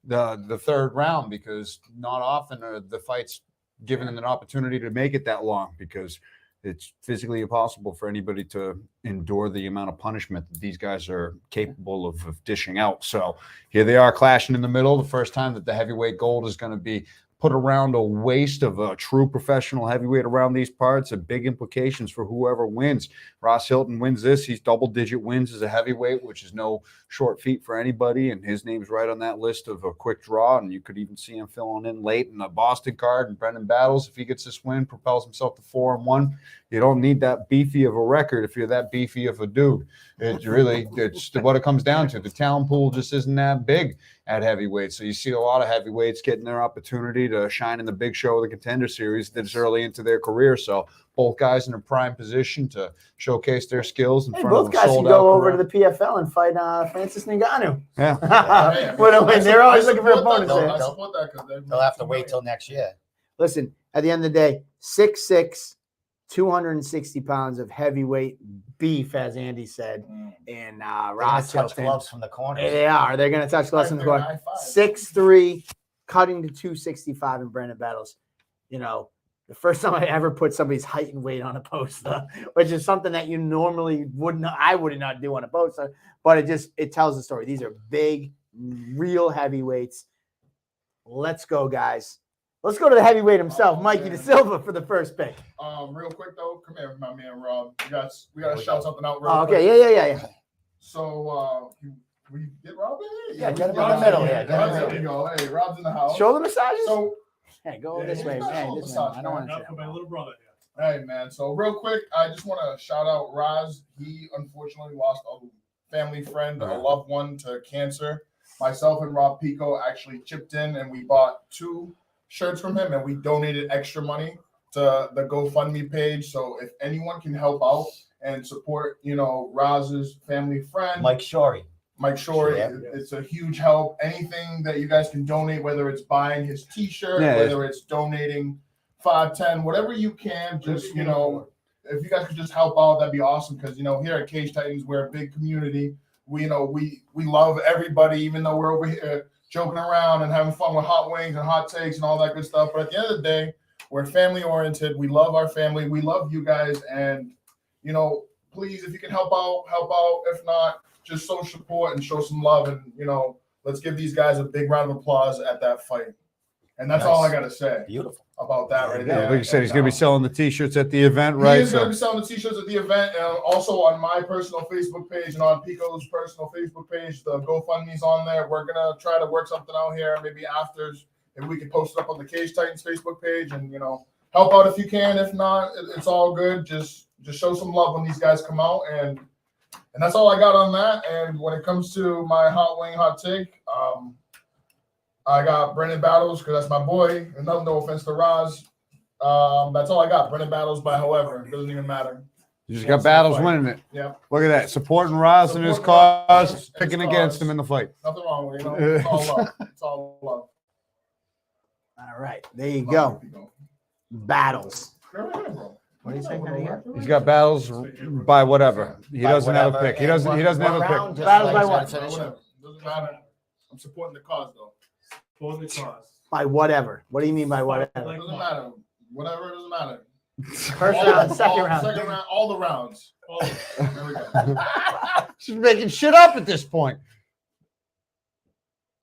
the third round, because not often are the fights given an opportunity to make it that long, because it's physically impossible for anybody to endure the amount of punishment that these guys are capable of dishing out. So here they are clashing in the middle. The first time that the heavyweight gold is going to be put around a waist of a true professional heavyweight around these parts, and big implications for whoever wins. Ross Hilton wins this. He's double-digit wins as a heavyweight, which is no short feat for anybody, and his name's right on that list of a quick draw, and you could even see him filling in late in the Boston card. And Brendan battles, if he gets this win, propels himself to 4-1. You don't need that beefy of a record if you're that beefy of a dude. It's what it comes down to. The talent pool just isn't that big at heavyweight. So you see a lot of heavyweights getting their opportunity opportunity to shine in the big show of the Contender Series this early into their career. So both guys in a prime position to showcase their skills in Hey, front of both a guys can sold-out go over crowd. to the PFL and fight Francis Ngannou. Yeah. They're always looking for opponents that. there. I support that because They'll have to wait till next year. Listen, at the end of the day, 6'6", 260 pounds of heavyweight beef, as Andy said, and They're gonna Ross touch Hilton. gloves from the corners. They are. They're going to touch gloves in the They're corner. high five. 6'3", cutting to 265 in Brendan Battles. You know, the first time I ever put somebody's height and weight on a poster, which is something that you normally I would not do on a poster, but it tells the story. These are big, real heavyweights. Let's go, guys. Let's go to the heavyweight himself, Mikey DiSilva, for the first pick. Real quick though, come here, my man Rob. We gotta shout something out real Oh, quick. okay, yeah. So we get Rob in here? Yeah, get him in the Rob's middle in here, get him in the There we go. Hey, Rob's in the house. Shoulder massages? So Hey, go Yeah, this way. he's not Hey, shoulder this way. massage, I don't want man. to Not for my little brother here. hey man, so real quick, I just want to shout out Raz. He unfortunately lost a family friend, a loved one to cancer. Myself and Rob Pico actually chipped in and we bought 2 shirts from him and we donated extra money to the GoFundMe page. So if anyone can help out and support, Raz's family friend, Mike Shorey. Mike Shore, Yeah. it's a huge help. Anything that you guys can donate, whether it's buying his T-shirt, Yeah. whether it's donating 5, 10, whatever you can, just if you guys could just help out, that'd be awesome. Because here at Cage Titans, we're a big community. We love everybody, even though we're over here joking around and having fun with hot wings and hot takes and all that good stuff. But at the end of the day, we're family oriented. We love our family. We love you guys, and please, if you can help out, help out. If not, just show support and show some love, and let's give these guys a big round of applause at that fight. And that's all I gotta say Beautiful. about that right Yeah, there. like you said, he's going to be selling the T-shirts at the event, He right? is going to be selling the T-shirts at the event, and also on my personal Facebook page and on Pico's personal Facebook page. The GoFundMe's on there. We're gonna try to work something out here, maybe after, if we can post it up on the Cage Titans Facebook page, and help out if you can. If not, it's all good. Just show some love when these guys come out, and that's all I got on that. And when it comes to my hot wing hot take, I got Brendan Battles because that's my boy. And no offense to Raz. That's all I got. Brendan Battles by however. It doesn't even matter. You just got Battles winning it. Yeah. Look at that. Supporting Ross and his Supporting Ross cause, and his picking cause. against him in the fight. Nothing wrong with it. It's all love. It's all love. All right, there you go. Battles. Go ahead, bro. What do you say, here? He's got Battles by whatever. He By doesn't have a whatever, pick. He and doesn't have one a round, pick. just Battles like by what? that finish. Whatever. Doesn't matter. I'm supporting the cause though. For the cause. By whatever. What do you mean by whatever? It doesn't matter. Whatever, it doesn't matter. First round, second round. Second round, all the rounds. Oh, There we go. She's making shit up at this point.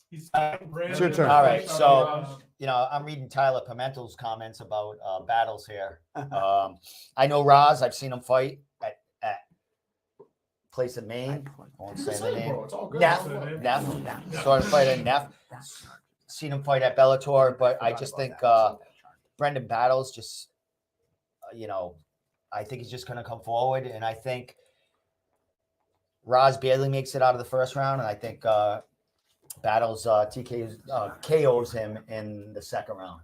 he's It's your turn. All right, so I'm reading Tyler Pimentel's comments about Battles here. I know Roz. I've seen him fight at place in Maine. I won't say the name. Bro, it's all good. Neff. Started fighting at Neff. Seen him fight at Bellator, but I just think Brendan Battles just, I think he's just going to come forward, and I think Roz barely makes it out of the first round, and I think Battles KOs him in the second round,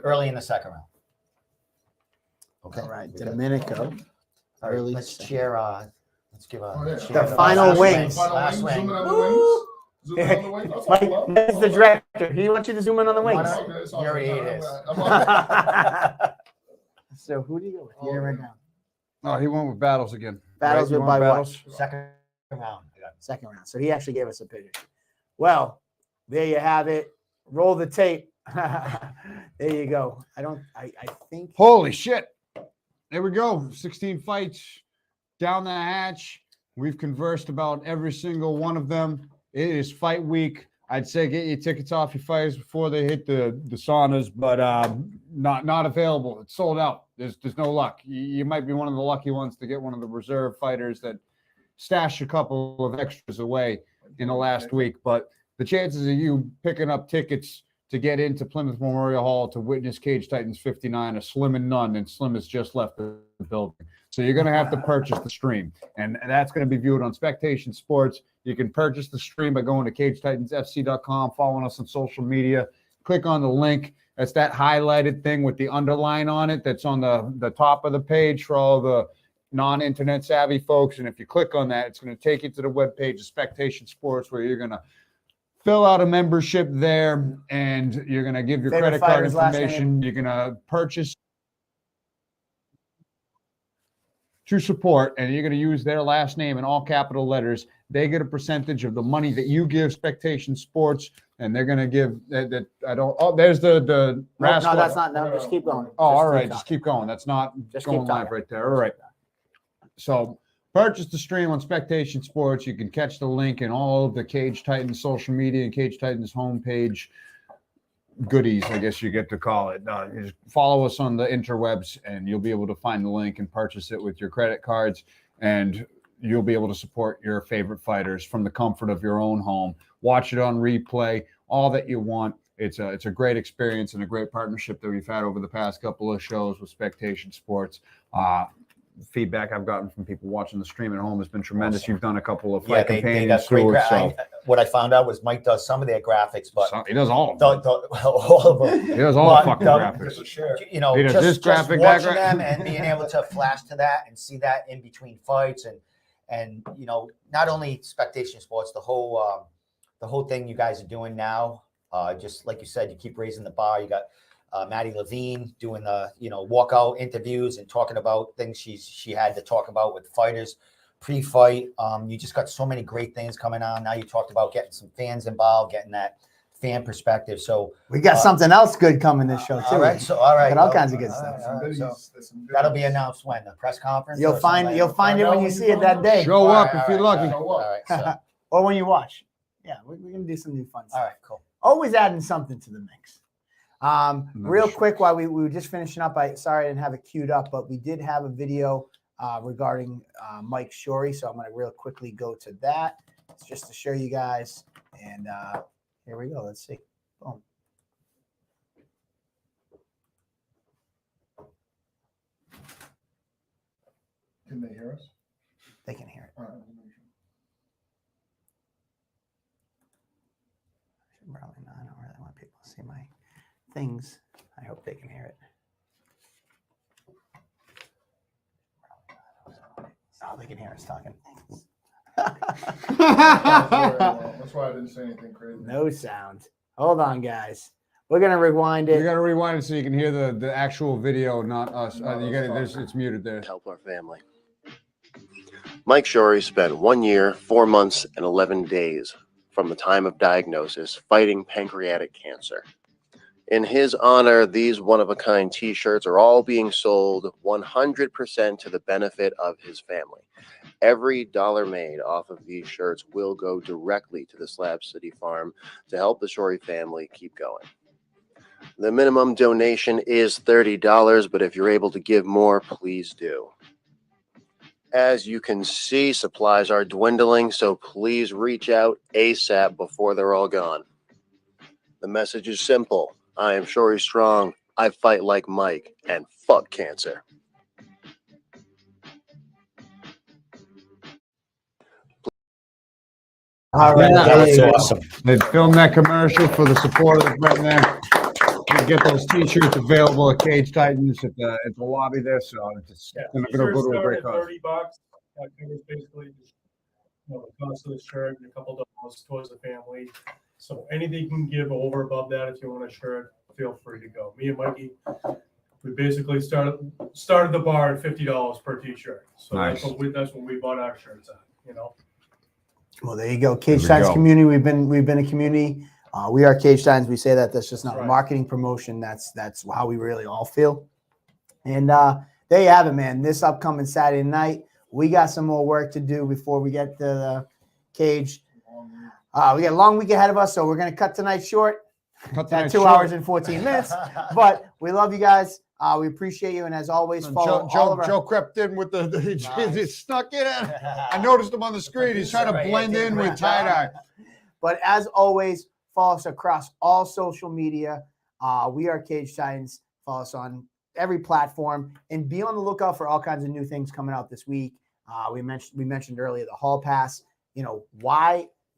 early in the second round. Okay. All right, we good? Domenico. All right, Early let's second. cheer. Let's give Oh, yeah. cheer The final last wings. Final Last wings. wing. Zoom in on the wings. Zoom in on the wings. That's all Mike, love. that's the director. He wants you to zoom in on the wings. It's all good. It's all You already good. ate it. I'm all- So who do you go with? You didn't write down. Oh, he went with Battles again. Battles You with want by what? Battles? Second round. Second round. So he actually gave us a picture. Well, there you have it. Roll the tape. There you go. I think. Holy shit. There we go. 16 fights down the hatch. We've conversed about every single one of them. It is fight week. I'd say get your tickets off your fighters before they hit the saunas, but not available. It's sold out. There's no luck. You might be one of the lucky ones to get one of the reserve fighters that stashed a couple of extras away in the last week. But the chances of you picking up tickets to get into Plymouth Memorial Hall to witness Cage Titans 59 are slim and none, and Slim has just left the building. So you're going to have to purchase the stream, and that's going to be viewed on Spectation Sports. You can purchase the stream by going to CageTitansFC.com, following us on social media. Click on the link. That's that highlighted thing with the underline on it that's on the top of the page for all the non-internet savvy folks. And if you click on that, it's going to take you to the webpage of Spectation Sports, where you're going to fill out a membership there, and you're going to give your Favorite credit card fighter's last information. You're going to purchase to support, and you're going to use their last name in all capital letters. They get a percentage of the money that you give Spectation Sports, and they're going to give that. I don't. Oh, there's the No, rascal. that's not. No, just keep going. Oh, all keep right. talking. Just keep going. That's not Just going keep live talking. right there. All right. So purchase the stream on Spectation Sports. You can catch the link in all of the Cage Titans social media and Cage Titans homepage goodies, I guess you get to call it. Just follow us on the interwebs, and you'll be able to find the link and purchase it with your credit cards, and you'll be able to support your favorite fighters from the comfort of your own home. Watch it on replay, all that you want. It's a great experience and a great partnership that we've had over the past couple of shows with Spectation Sports. Feedback I've gotten from people watching the stream at home has been tremendous. Awesome. You've done a couple of Yeah, fight they companions got great. too, so What I found out was Mike does some of their graphics, but he does all of them. all of them. He does all the fucking Doug- graphics. You know, He does this just graphic, that watching them graphic. and being able to flash to that and see that in between fights, and you know, not only Spectation Sports, the whole thing you guys are doing now. Just like you said, you keep raising the bar. You got Maddie Levine doing the walkout interviews and talking about things she had to talk about with fighters pre-fight. You just got so many great things coming on. Now you talked about getting some fans involved, getting that fan perspective. So We got something else good coming this show too. all right, Got all kinds of good stuff. all right, so that'll be announced when the press conference. You'll or something find like it when you see it that day, Show All up right, if all you're right, lucky. All right, so, or when you watch. Yeah, we're gonna do some new fun stuff. all right, cool. Always adding something to the mix. Real sure. quick, while we were just finishing up, sorry I didn't have it queued up, but we did have a video regarding Mike Shorey, so I'm going to real quickly go to that. It's just to show you guys, and here we go. Let's see. Boom. Can they hear us? They can hear it. All right. Probably not. I don't really want people to see my things. I hope they can hear it. Oh, they can hear us talking. That's why I didn't say anything crazy. No sound. Hold on, guys. We're gonna rewind You it. got to rewind it so you can hear the actual video, not us. No, You got that's it's muted there. Help our family. Mike Shorey spent 1 year, 4 months, and 11 days from the time of diagnosis fighting pancreatic cancer. In his honor, these one-of-a-kind t-shirts are all being sold 100% to the benefit of his family. Every dollar made off of these shirts will go directly to the Slab City Farm to help the Shorey family keep going. The minimum donation is $30, but if you're able to give more, please do. As you can see, supplies are dwindling, so please reach out ASAP before they're all gone. The message is simple. I am Shorey Strong. I fight like Mike, and fuck cancer. All right, Yeah, there you go. awesome. They filmed that commercial for the support of the right there. You get those t-shirts available at Cage Titans at the lobby there, so it's going to go to a great cause. $30. That covers basically just, the cost of the shirt and a couple dollars towards the family. So anything you can give over above that, if you want a shirt, feel free to go. Me and Mikey, we basically started the bar at $50 per t-shirt. So Nice. that's what we bought our shirts at. Well, there you go. Cage There we Titans go. community. We've been a community. We are Cage Titans. We say that. That's just not That's right. marketing promotion. That's how we really all feel. And there you have it, man. This upcoming Saturday night, we got some more work to do before we get to the Cage. We got a long week ahead of us, so we're going to cut tonight short Cut at tonight's 2 short. hours and 14 minutes. But we love you guys. We appreciate you, and as always, follow all of our. Joe crept in with the he Nice. snuck in. I noticed him on the screen. He's trying to Right, blend did a in great with tie-dye. But as always, follow us across all social media. We are Cage Titans. Follow us on every platform, and be on the lookout for all kinds of new things coming out this week. We mentioned earlier the Hall Pass.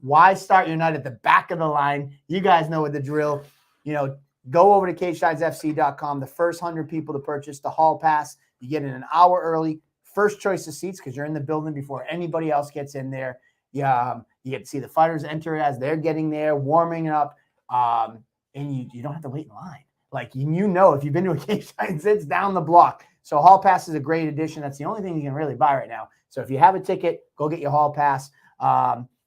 Why start your night at the back of the line? You guys know what the drill. go over to CageSidesFC.com. The first 100 people to purchase the hall pass, you get in an hour early. First choice of seats because you're in the building before anybody else gets in there. You get to see the fighters enter as they're getting there, warming up, and you don't have to wait in line. Like, if you've been to a Cage Titans, it's down the block. So hall pass is a great addition. That's the only thing you can really buy right now. So if you have a ticket, go get your hall pass.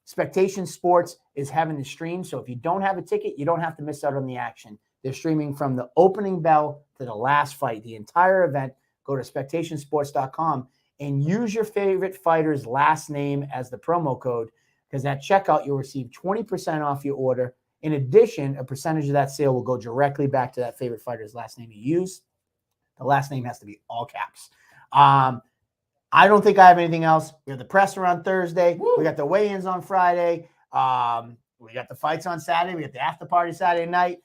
Spectation Sports is having the stream. So if you don't have a ticket, you don't have to miss out on the action. They're streaming from the opening bell to the last fight, the entire event. Go to spectationsports.com and use your favorite fighter's last name as the promo code, because at checkout, you'll receive 20% off your order. In addition, a percentage of that sale will go directly back to that favorite fighter's last name you use. The last name has to be all caps. I don't think I have anything else. We have the presser on Thursday. Woo! We got the weigh-ins on Friday. We got the fights on Saturday. We got the after party Saturday night.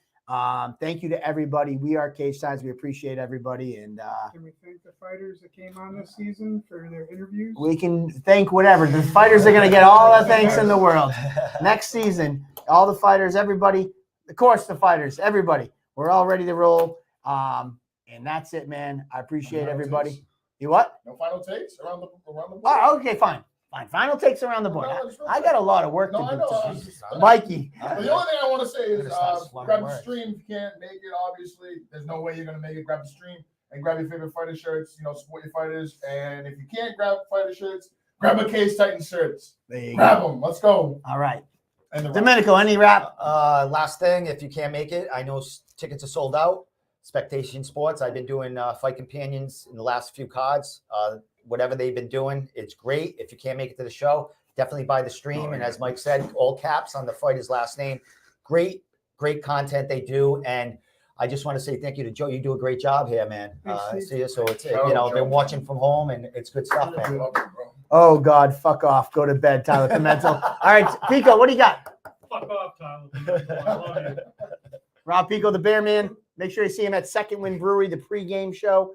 Thank you to everybody. We are Cage Titans. We appreciate everybody. And can we thank the fighters that came on this season for their interviews? we can thank whatever. The fighters are going to get all the thanks in the world. Next season, all the fighters, everybody, of course, the fighters, everybody. We're all ready to roll. And that's it, man. I appreciate everybody. Takes. You what? No final takes around the board? Oh, okay, fine. Final takes around the board. I got a lot of work No, I to know. do. Mikey. But the only thing I want to say is Slurring grab the words. stream. If you can't make it, obviously, there's no way you're going to make it. Grab the stream and grab your favorite fighter shirts. Support your fighters. And if you can't grab fighter shirts, grab a Cage Titans shirts. There you Grab go. them. Let's go. All right. And the Domenico, any wrap? Last thing, if you can't make it, I know tickets are sold out. Spectation Sports, I've been doing fight companions in the last few cards. Whatever they've been doing, it's great. If you can't make it to the show, definitely buy the stream. And as Mike said, all caps on the fighter's last name. Great content they do. And I just want to say thank you to Joe. You do a great job here, man. Thanks, See you. So it's Joe. been watching from home, and it's good stuff, man. Oh, God, fuck off. Go to bed, Tyler Pimento. All right, Pico, what do you got? Fuck off, Tyler. I love you. Rob Pico, the Bear Man. Make sure you see him at Second Wind Brewery, the pregame show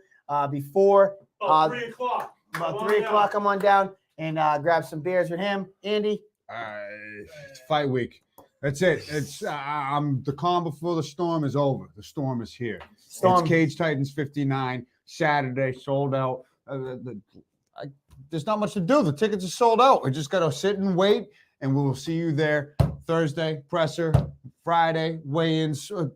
before. 3 o'clock. About 3 o'clock, come on down and grab some beers with him. Andy? It's fight week. That's it. It's the calm before the storm is over. The storm is here. Storm. It's Cage Titans 59 Saturday, sold out. There's not much to do. The tickets are sold out. We just got to sit and wait, and we will see you there Thursday, presser, Friday, weigh-ins. All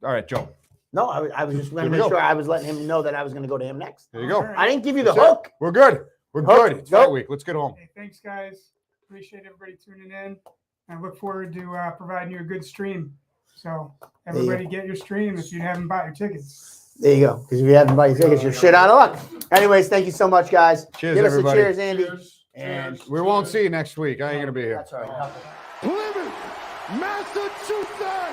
right, Joe. No, I was just Here we making go. sure I was letting him know that I was going to go to him next. There you go. I didn't give you the That's it. hook. We're good. We're Hook, good. It's go. fight week. Let's get home. Hey, thanks, guys. Appreciate everybody tuning in. I look forward to providing you a good stream. So everybody get your stream if you haven't bought your tickets. There you go. Because if you haven't bought your tickets, you're shit out of luck. Anyways, thank you so much, guys. Cheers, Give everybody. us a cheers, Andy. Cheers. And We won't see you next week. I ain't going to be here. that's all right. Plymouth, Massachusetts.